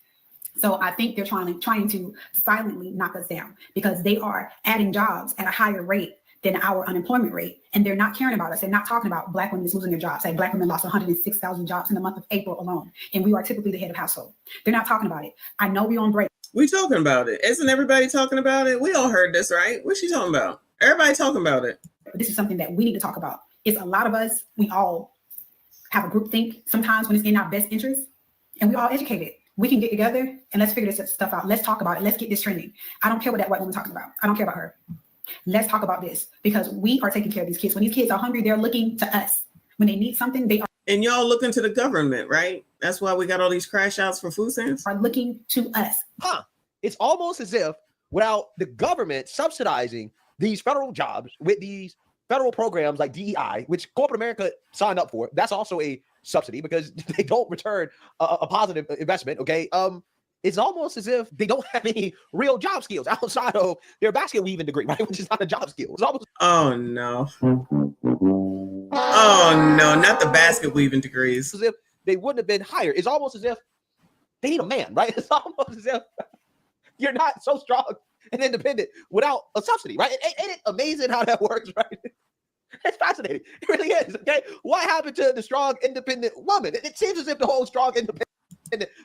So I think they're trying to silently knock us down because they are adding jobs at a higher rate than our unemployment rate. And they're not caring about us. They're not talking about Black women losing their jobs. Like Black women lost 106,000 jobs in the month of April alone. And we are typically the head of household. They're not talking about it. I know we're on break. We talking about it. Isn't everybody talking about it? We all heard this, right? What's she talking about? Everybody talking about it. This is something that we need to talk about. It's a lot of us. We all have a group think sometimes when it's in our best interest. And we all educated. We can get together and let's figure this stuff out. Let's talk about it. Let's get this trending. I don't care what that white woman talking about. I don't care about her. Let's talk about this because we are taking care of these kids. When these kids are hungry, they're looking to us. When they need something, they are. And y'all looking to the government, right? That's why we got all these crash outs for food stamps. Are looking to us. It's almost as if without the government subsidizing these federal jobs with these federal programs like DEI, which corporate America signed up for, that's also a subsidy because they don't return a positive investment. Okay. It's almost as if they don't have any real job skills outside of their basket weaving degree, right? Which is not a job skill. It's almost. Oh no. Oh no, not the basket weaving degrees. As if they wouldn't have been hired. It's almost as if they need a man, right? It's almost as if you're not so strong and independent without a subsidy, right? Ain't it amazing how that works, right? It's fascinating. It really is. Okay. What happened to the strong, independent woman? It seems as if the whole strong, independent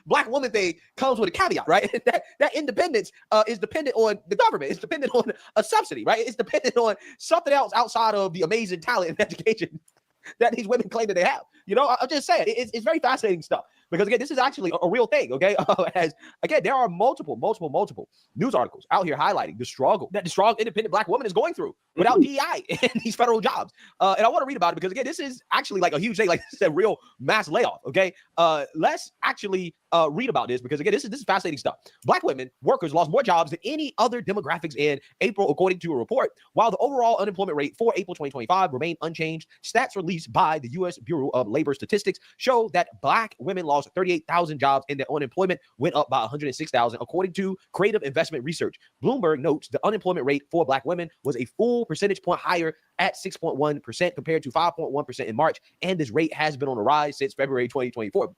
Black woman thing comes with a caveat, right? That independence is dependent on the government. It's dependent on a subsidy, right? It's dependent on something else outside of the amazing talent and education that these women claim that they have. I'm just saying, it's very fascinating stuff. Because again, this is actually a real thing, okay? As again, there are multiple news articles out here highlighting the struggle that the strong, independent Black woman is going through without DEI in these federal jobs. And I want to read about it because again, this is actually like a huge thing, like this is a real mass layoff, okay? Let's actually read about this because again, this is fascinating stuff. Black women workers lost more jobs than any other demographics in April, according to a report, while the overall unemployment rate for April 2025 remained unchanged. Stats released by the U.S. Bureau of Labor Statistics show that Black women lost 38,000 jobs and their unemployment went up by 106,000, according to Creative Investment Research. Bloomberg notes the unemployment rate for Black women was a full percentage point higher at 6.1% compared to 5.1% in March, and this rate has been on a rise since February 2024.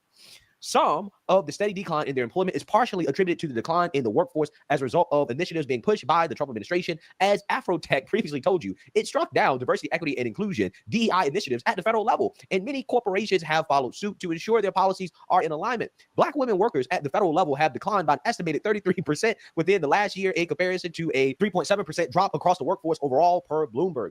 Some of the steady decline in their employment is partially attributed to the decline in the workforce as a result of initiatives being pushed by the Trump administration. As Afrotech previously told you, it struck down diversity, equity, and inclusion (DEI) initiatives at the federal level, and many corporations have followed suit to ensure their policies are in alignment. Black women workers at the federal level have declined by an estimated 33% within the last year in comparison to a 3.7% drop across the workforce overall per Bloomberg.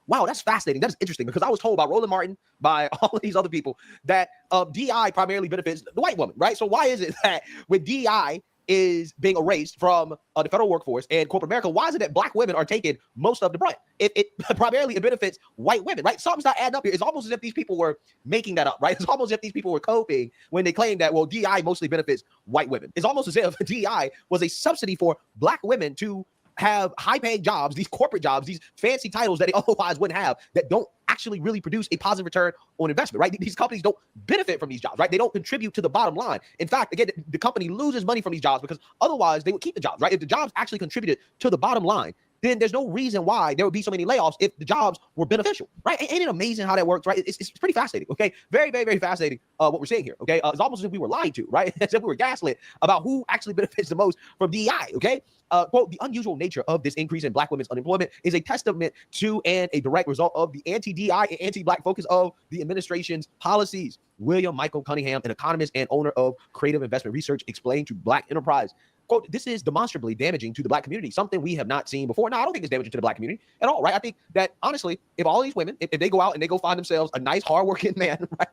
Wow, that's fascinating. That is interesting because I was told by Roland Martin, by all of these other people, that DEI primarily benefits the white woman, right? So why is it that with DEI, is being erased from the federal workforce and corporate America, why is it that black women are taking most of the brunt? It primarily benefits white women, right? Something's not adding up here. It's almost as if these people were making that up, right? It's almost as if these people were coping when they claim that, well, DEI mostly benefits white women. It's almost as if DEI was a subsidy for black women to have high-paying jobs, these corporate jobs, these fancy titles that they otherwise wouldn't have, that don't actually really produce a positive return on investment, right? These companies don't benefit from these jobs, right? They don't contribute to the bottom line. In fact, again, the company loses money from these jobs because otherwise they would keep the jobs, right? If the jobs actually contributed to the bottom line, then there's no reason why there would be so many layoffs if the jobs were beneficial, right? Ain't it amazing how that works, right? It's pretty fascinating, okay? Very, very, very fascinating what we're seeing here, okay? It's almost as if we were lied to, right? As if we were gaslit about who actually benefits the most from DEI, okay? Quote, the unusual nature of this increase in black women's unemployment is a testament to and a direct result of the anti-DEI and anti-black focus of the administration's policies. William Michael Cunningham, an economist and owner of Creative Investment Research, explained to Black Enterprise. Quote, this is demonstrably damaging to the black community, something we have not seen before. Now, I don't think it's damaging to the black community at all, right? I think that, honestly, if all these women, if they go out and they go find themselves a nice, hardworking man, right,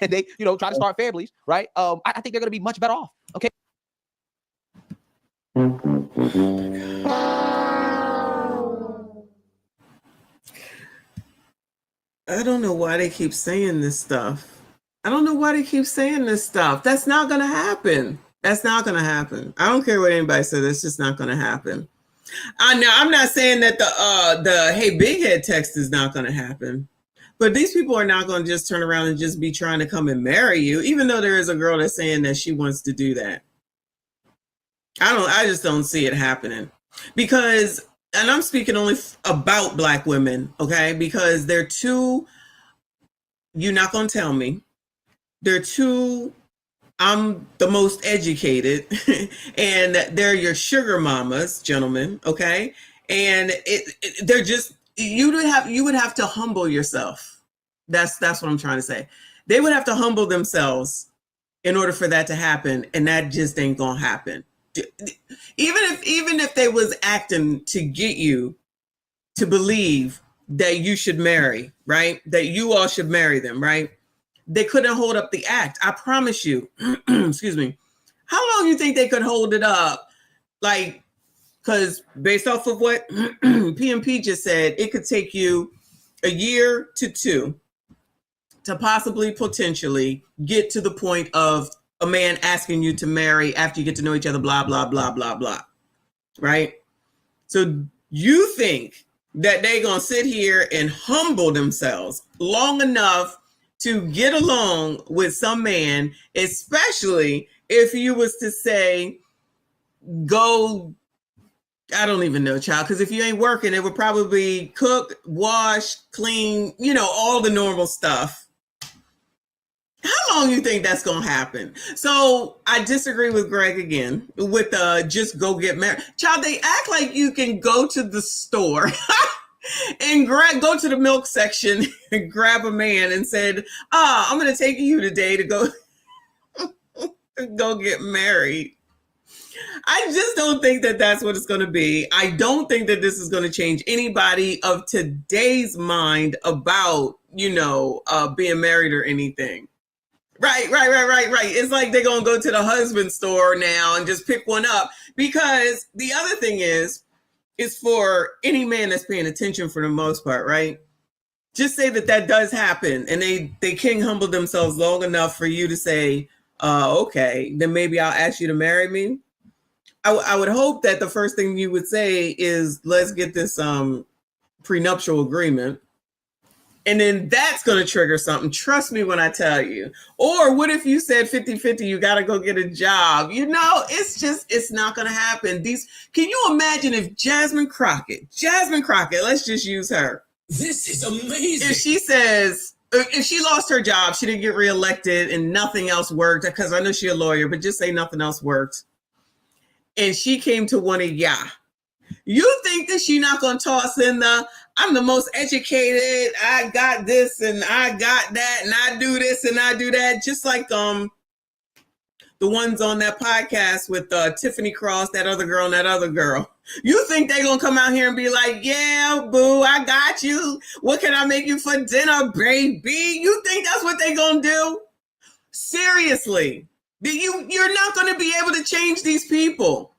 and they, you know, try to start families, right, I think they're going to be much better off, okay? I don't know why they keep saying this stuff. I don't know why they keep saying this stuff. That's not going to happen. That's not going to happen. I don't care what anybody says. That's just not going to happen. I know I'm not saying that the hey big head text is not going to happen, but these people are not going to just turn around and just be trying to come and marry you, even though there is a girl that's saying that she wants to do that. I just don't see it happening because, and I'm speaking only about black women, okay? Because they're too, you're not going to tell me, they're too, I'm the most educated and they're your sugar mamas, gentlemen, okay? And they're just, you would have to humble yourself. That's what I'm trying to say. They would have to humble themselves in order for that to happen, and that just ain't gonna happen. Even if they was acting to get you to believe that you should marry, right? That you all should marry them, right? They couldn't hold up the act. I promise you. Excuse me. How long you think they could hold it up? Like, because based off of what PMP just said, it could take you a year to 2 to possibly potentially get to the point of a man asking you to marry after you get to know each other, blah, blah, blah, blah, blah. Right? So you think that they're going to sit here and humble themselves long enough to get along with some man, especially if you was to say, go, I don't even know, child, because if you ain't working, it would probably cook, wash, clean, you know, all the normal stuff. How long you think that's going to happen? So I disagree with Greg again with just go get married. Child, they act like you can go to the store and go to the milk section and grab a man and said, I'm going to take you today to go, go get married. I just don't think that that's what it's going to be. I don't think that this is going to change anybody of today's mind about, you know, being married or anything. Right. It's like they're going to go to the husband store now and just pick one up, because the other thing is for any man that's paying attention for the most part, right? Just say that does happen and they can humble themselves long enough for you to say, okay, then maybe I'll ask you to marry me. I would hope that the first thing you would say is, let's get this prenuptial agreement. And then that's going to trigger something. Trust me when I tell you. Or what if you said 50-50, you got to go get a job? You know, it's not going to happen. Can you imagine if Jasmine Crockett, let's just use her. This is amazing. If she says, if she lost her job, she didn't get reelected and nothing else worked, because I know she's a lawyer, but just say nothing else worked. And she came to one of y'all. You think that she's not going to toss in I'm the most educated, I got this and I got that and I do this and I do that, just like the ones on that podcast with Tiffany Cross, that other girl and that other girl. You think they're going to come out here and be like, yeah, boo, I got you. What can I make you for dinner, baby? You think that's what they're going to do? Seriously. You're not going to be able to change these people.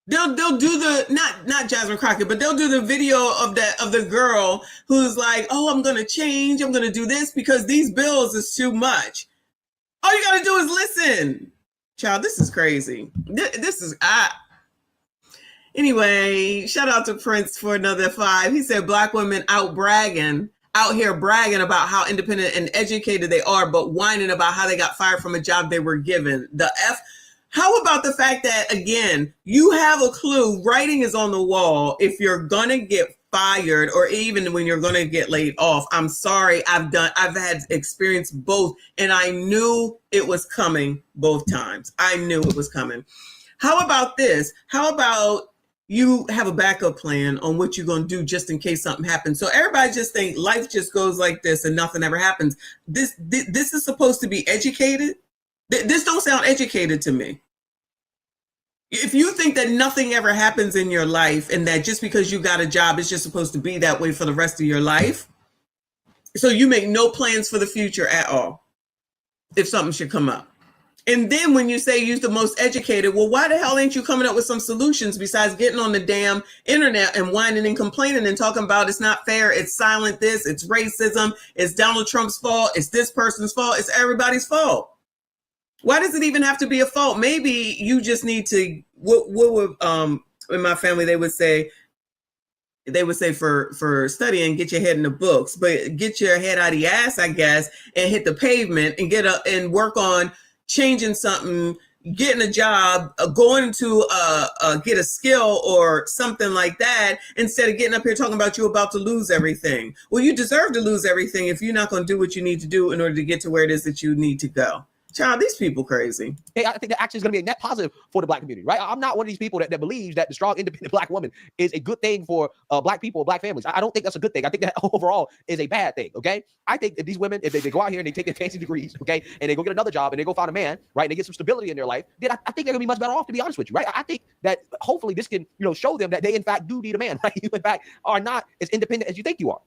They'll do the not Jasmine Crockett, but they'll do the video of the girl who's like, oh, I'm going to change. I'm going to do this because these bills is too much. All you got to do is listen. Child, this is crazy. This is Anyway, shout out to Prince for another 5. He said Black women out here bragging about how independent and educated they are, but whining about how they got fired from a job they were given. How about the fact that, again, you have a clue, writing is on the wall. If you're going to get fired or even when you're going to get laid off, I'm sorry, I've had experience both, and I knew it was coming both times. I knew it was coming. How about this? How about you have a backup plan on what you're going to do just in case something happens? So everybody just think life just goes like this and nothing ever happens. This is supposed to be educated. This don't sound educated to me. If you think that nothing ever happens in your life and that just because you got a job, it's just supposed to be that way for the rest of your life, so you make no plans for the future at all if something should come up. And then when you say you're the most educated, well, why the hell ain't you coming up with some solutions besides getting on the damn internet and whining and complaining and talking about it's not fair, it's silent this, it's racism, it's Donald Trump's fault, it's this person's fault, it's everybody's fault. Why does it even have to be a fault? Maybe you just need to, what would in my family they would say for studying, get your head in the books, but get your head out of your ass, I guess, and hit the pavement and get up and work on changing something, getting a job, going to get a skill or something like that, instead of getting up here talking about you about to lose everything. Well, you deserve to lose everything if you're not going to do what you need to do in order to get to where it is that you need to go. Child, these people crazy. Hey, I think that actually is going to be a net positive for the Black community, right? I'm not one of these people that believes that the strong, independent Black woman is a good thing for Black people, Black families. I don't think that's a good thing. I think that overall is a bad thing, okay? I think that these women, if they go out here and they take their fancy degrees, okay, and they go get another job and they go find a man, right, and they get some stability in their life, then I think they're going to be much better off, to be honest with you, right? I think that hopefully this can, show them that they, in fact, do need a man, right? You, in fact, are not as independent as you think you are.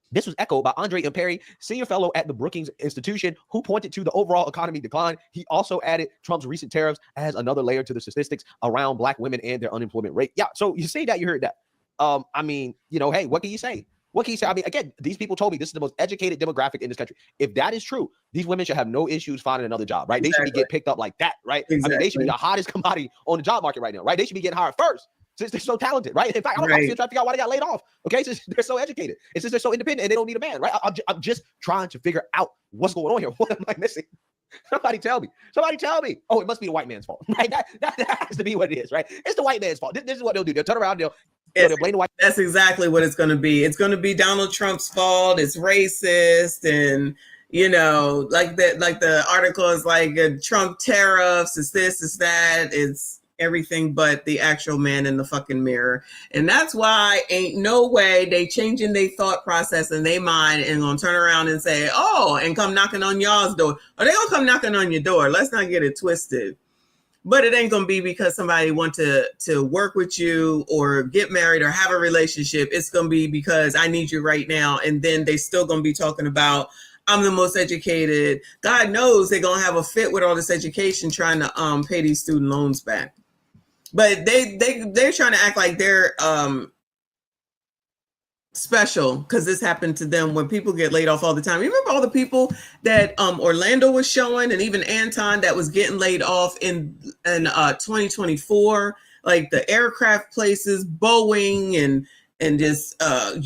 This was echoed by Andre Imperi, senior fellow at the Brookings Institution, who pointed to the overall economy decline. He also added Trump's recent tariffs as another layer to the statistics around Black women and their unemployment rate. Yeah, so you say that, you heard that. I mean, hey, what can you say? What can you say? I mean, again, these people told me this is the most educated demographic in this country. If that is true, these women should have no issues finding another job, right? Exactly. They should be getting picked up like that, right? Exactly. I mean, they should be the hottest commodity on the job market right now, right? They should be getting hired first. Since they're so talented, right? In fact, I'm still trying to figure out why they got laid off. Okay, since they're so educated, and since they're so independent and they don't need a man, right? I'm just trying to figure out what's going on here. What am I missing? Somebody tell me. Somebody tell me. Oh, it must be the white man's fault, right? That has to be what it is, right? It's the white man's fault. This is what they'll do. They'll turn around. They'll blame the white. That's exactly what it's going to be. It's going to be Donald Trump's fault. It's racist, and like that. Like the article is like Trump tariffs. It's this. It's that. It's everything but the actual man in the fucking mirror. And that's why ain't no way they changing their thought process and they mind and gonna turn around and say, oh, and come knocking on y'all's door. Or they gonna come knocking on your door. Let's not get it twisted. But it ain't gonna be because somebody want to work with you or get married or have a relationship. It's gonna be because I need you right now. And then they still gonna be talking about, I'm the most educated. God knows they're gonna have a fit with all this education trying to pay these student loans back. But they're trying to act like they're special because this happened to them when people get laid off all the time. You remember all the people that Orlando was showing, and even Anton that was getting laid off in 2024, like the aircraft places, Boeing and just UPS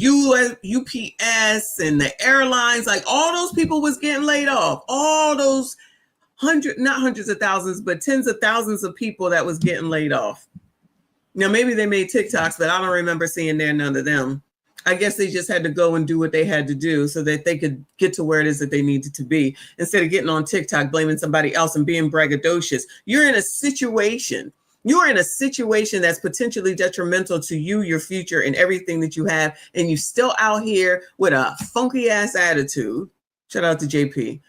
and the airlines, like all those people was getting laid off. All those not hundreds of thousands, but tens of thousands of people that was getting laid off. Now, maybe they made TikToks, but I don't remember seeing none of them. I guess they just had to go and do what they had to do so that they could get to where it is that they needed to be. Instead of getting on TikTok, blaming somebody else and being braggadocious. You're in a situation that's potentially detrimental to you, your future, and everything that you have. And you still out here with a funky ass attitude. Shout out to JP.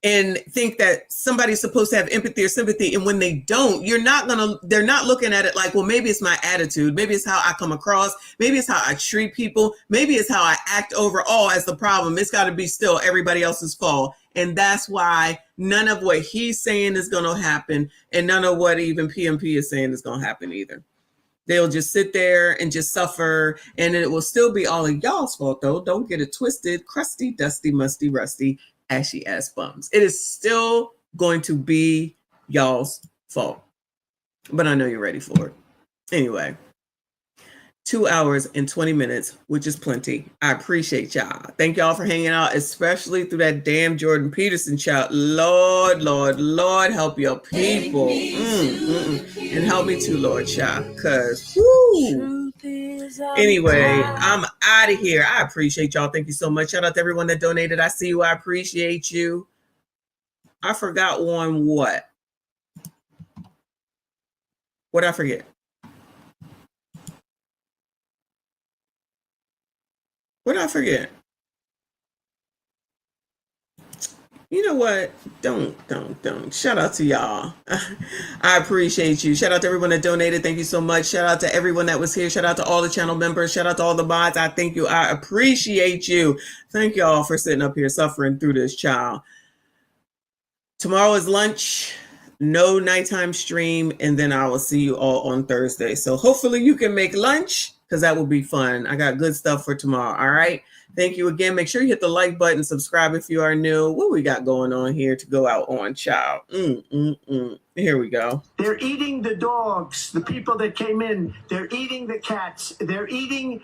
And think that somebody's supposed to have empathy or sympathy. And when they don't, they're not looking at it like, well, maybe it's my attitude. Maybe it's how I come across. Maybe it's how I treat people. Maybe it's how I act overall as the problem. It's got to be still everybody else's fault. And that's why none of what he's saying is going to happen, and none of what even PMP is saying is going to happen either. They'll just sit there and just suffer, and it will still be all of y'all's fault, though. Don't get it twisted. Crusty, dusty, musty, rusty, ashy ass bums. It is still going to be y'all's fault. But I know you're ready for it. Anyway, 2 hours and 20 minutes, which is plenty. I appreciate y'all. Thank y'all for hanging out, especially through that damn Jordan Peterson chat. Lord, Lord, Lord, help your people. And help me too, Lord, child. Because, whoo. Anyway, I'm out of here. I appreciate y'all. Thank you so much. Shout out to everyone that donated. I see you. I appreciate you. I forgot one what? What did I forget? What did I forget? You know what? Don't. Shout out to y'all. I appreciate you. Shout out to everyone that donated. Thank you so much. Shout out to everyone that was here. Shout out to all the channel members. Shout out to all the mods. I thank you. I appreciate you. Thank y'all for sitting up here suffering through this, child. Tomorrow is lunch. No nighttime stream. And then I will see you all on Thursday. So hopefully you can make lunch, because that will be fun. I got good stuff for tomorrow. All right. Thank you again. Make sure you hit the like button, subscribe if you are new. What we got going on here to go out on, child? Here we go. They're eating the dogs, the people that came in. They're eating the cats. They're eating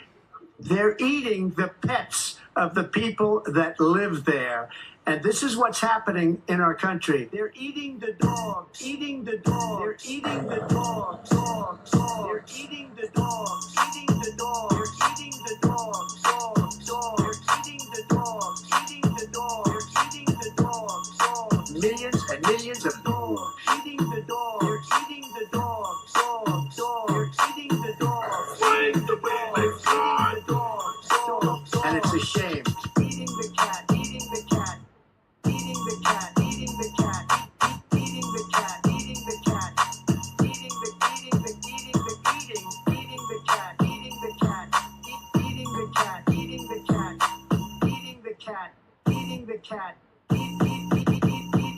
the pets of the people that live there. And this is what's happening in our country. They're eating the dogs, eating the dogs. They're eating the dogs, dogs. They're eating the dogs, eating the dogs. They're eating the dogs, dogs. They're eating the dogs, eating the dogs. They're eating the dogs, dogs. Millions and millions of dogs, eating the dogs. They're eating the dogs, dogs. They're eating the dogs, eating the dogs. They're eating the dogs, dogs. And it's a shame. Eating the cat, eating the cat. Eating the cat, eating the cat, eating the cat, eating the cat, eating the cat, eating the cat, eating the cat, eating the cat, eating the cat, eating the cat.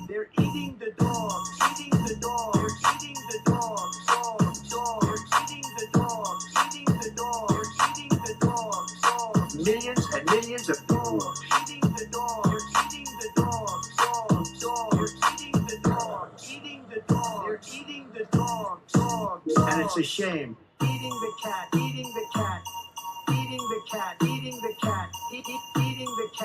They're eating the dogs, eating the dogs, they're eating the dogs, dogs. They're eating the dogs, eating the dogs, they're eating the dogs, dogs. Millions and millions of dogs, eating the dogs, they're eating the dogs, dogs. They're eating the dogs, eating the dogs, they're eating the dogs, dogs. And it's a shame. Eating the cat, eating the cat, eating the cat, eating the cat, eating the cat.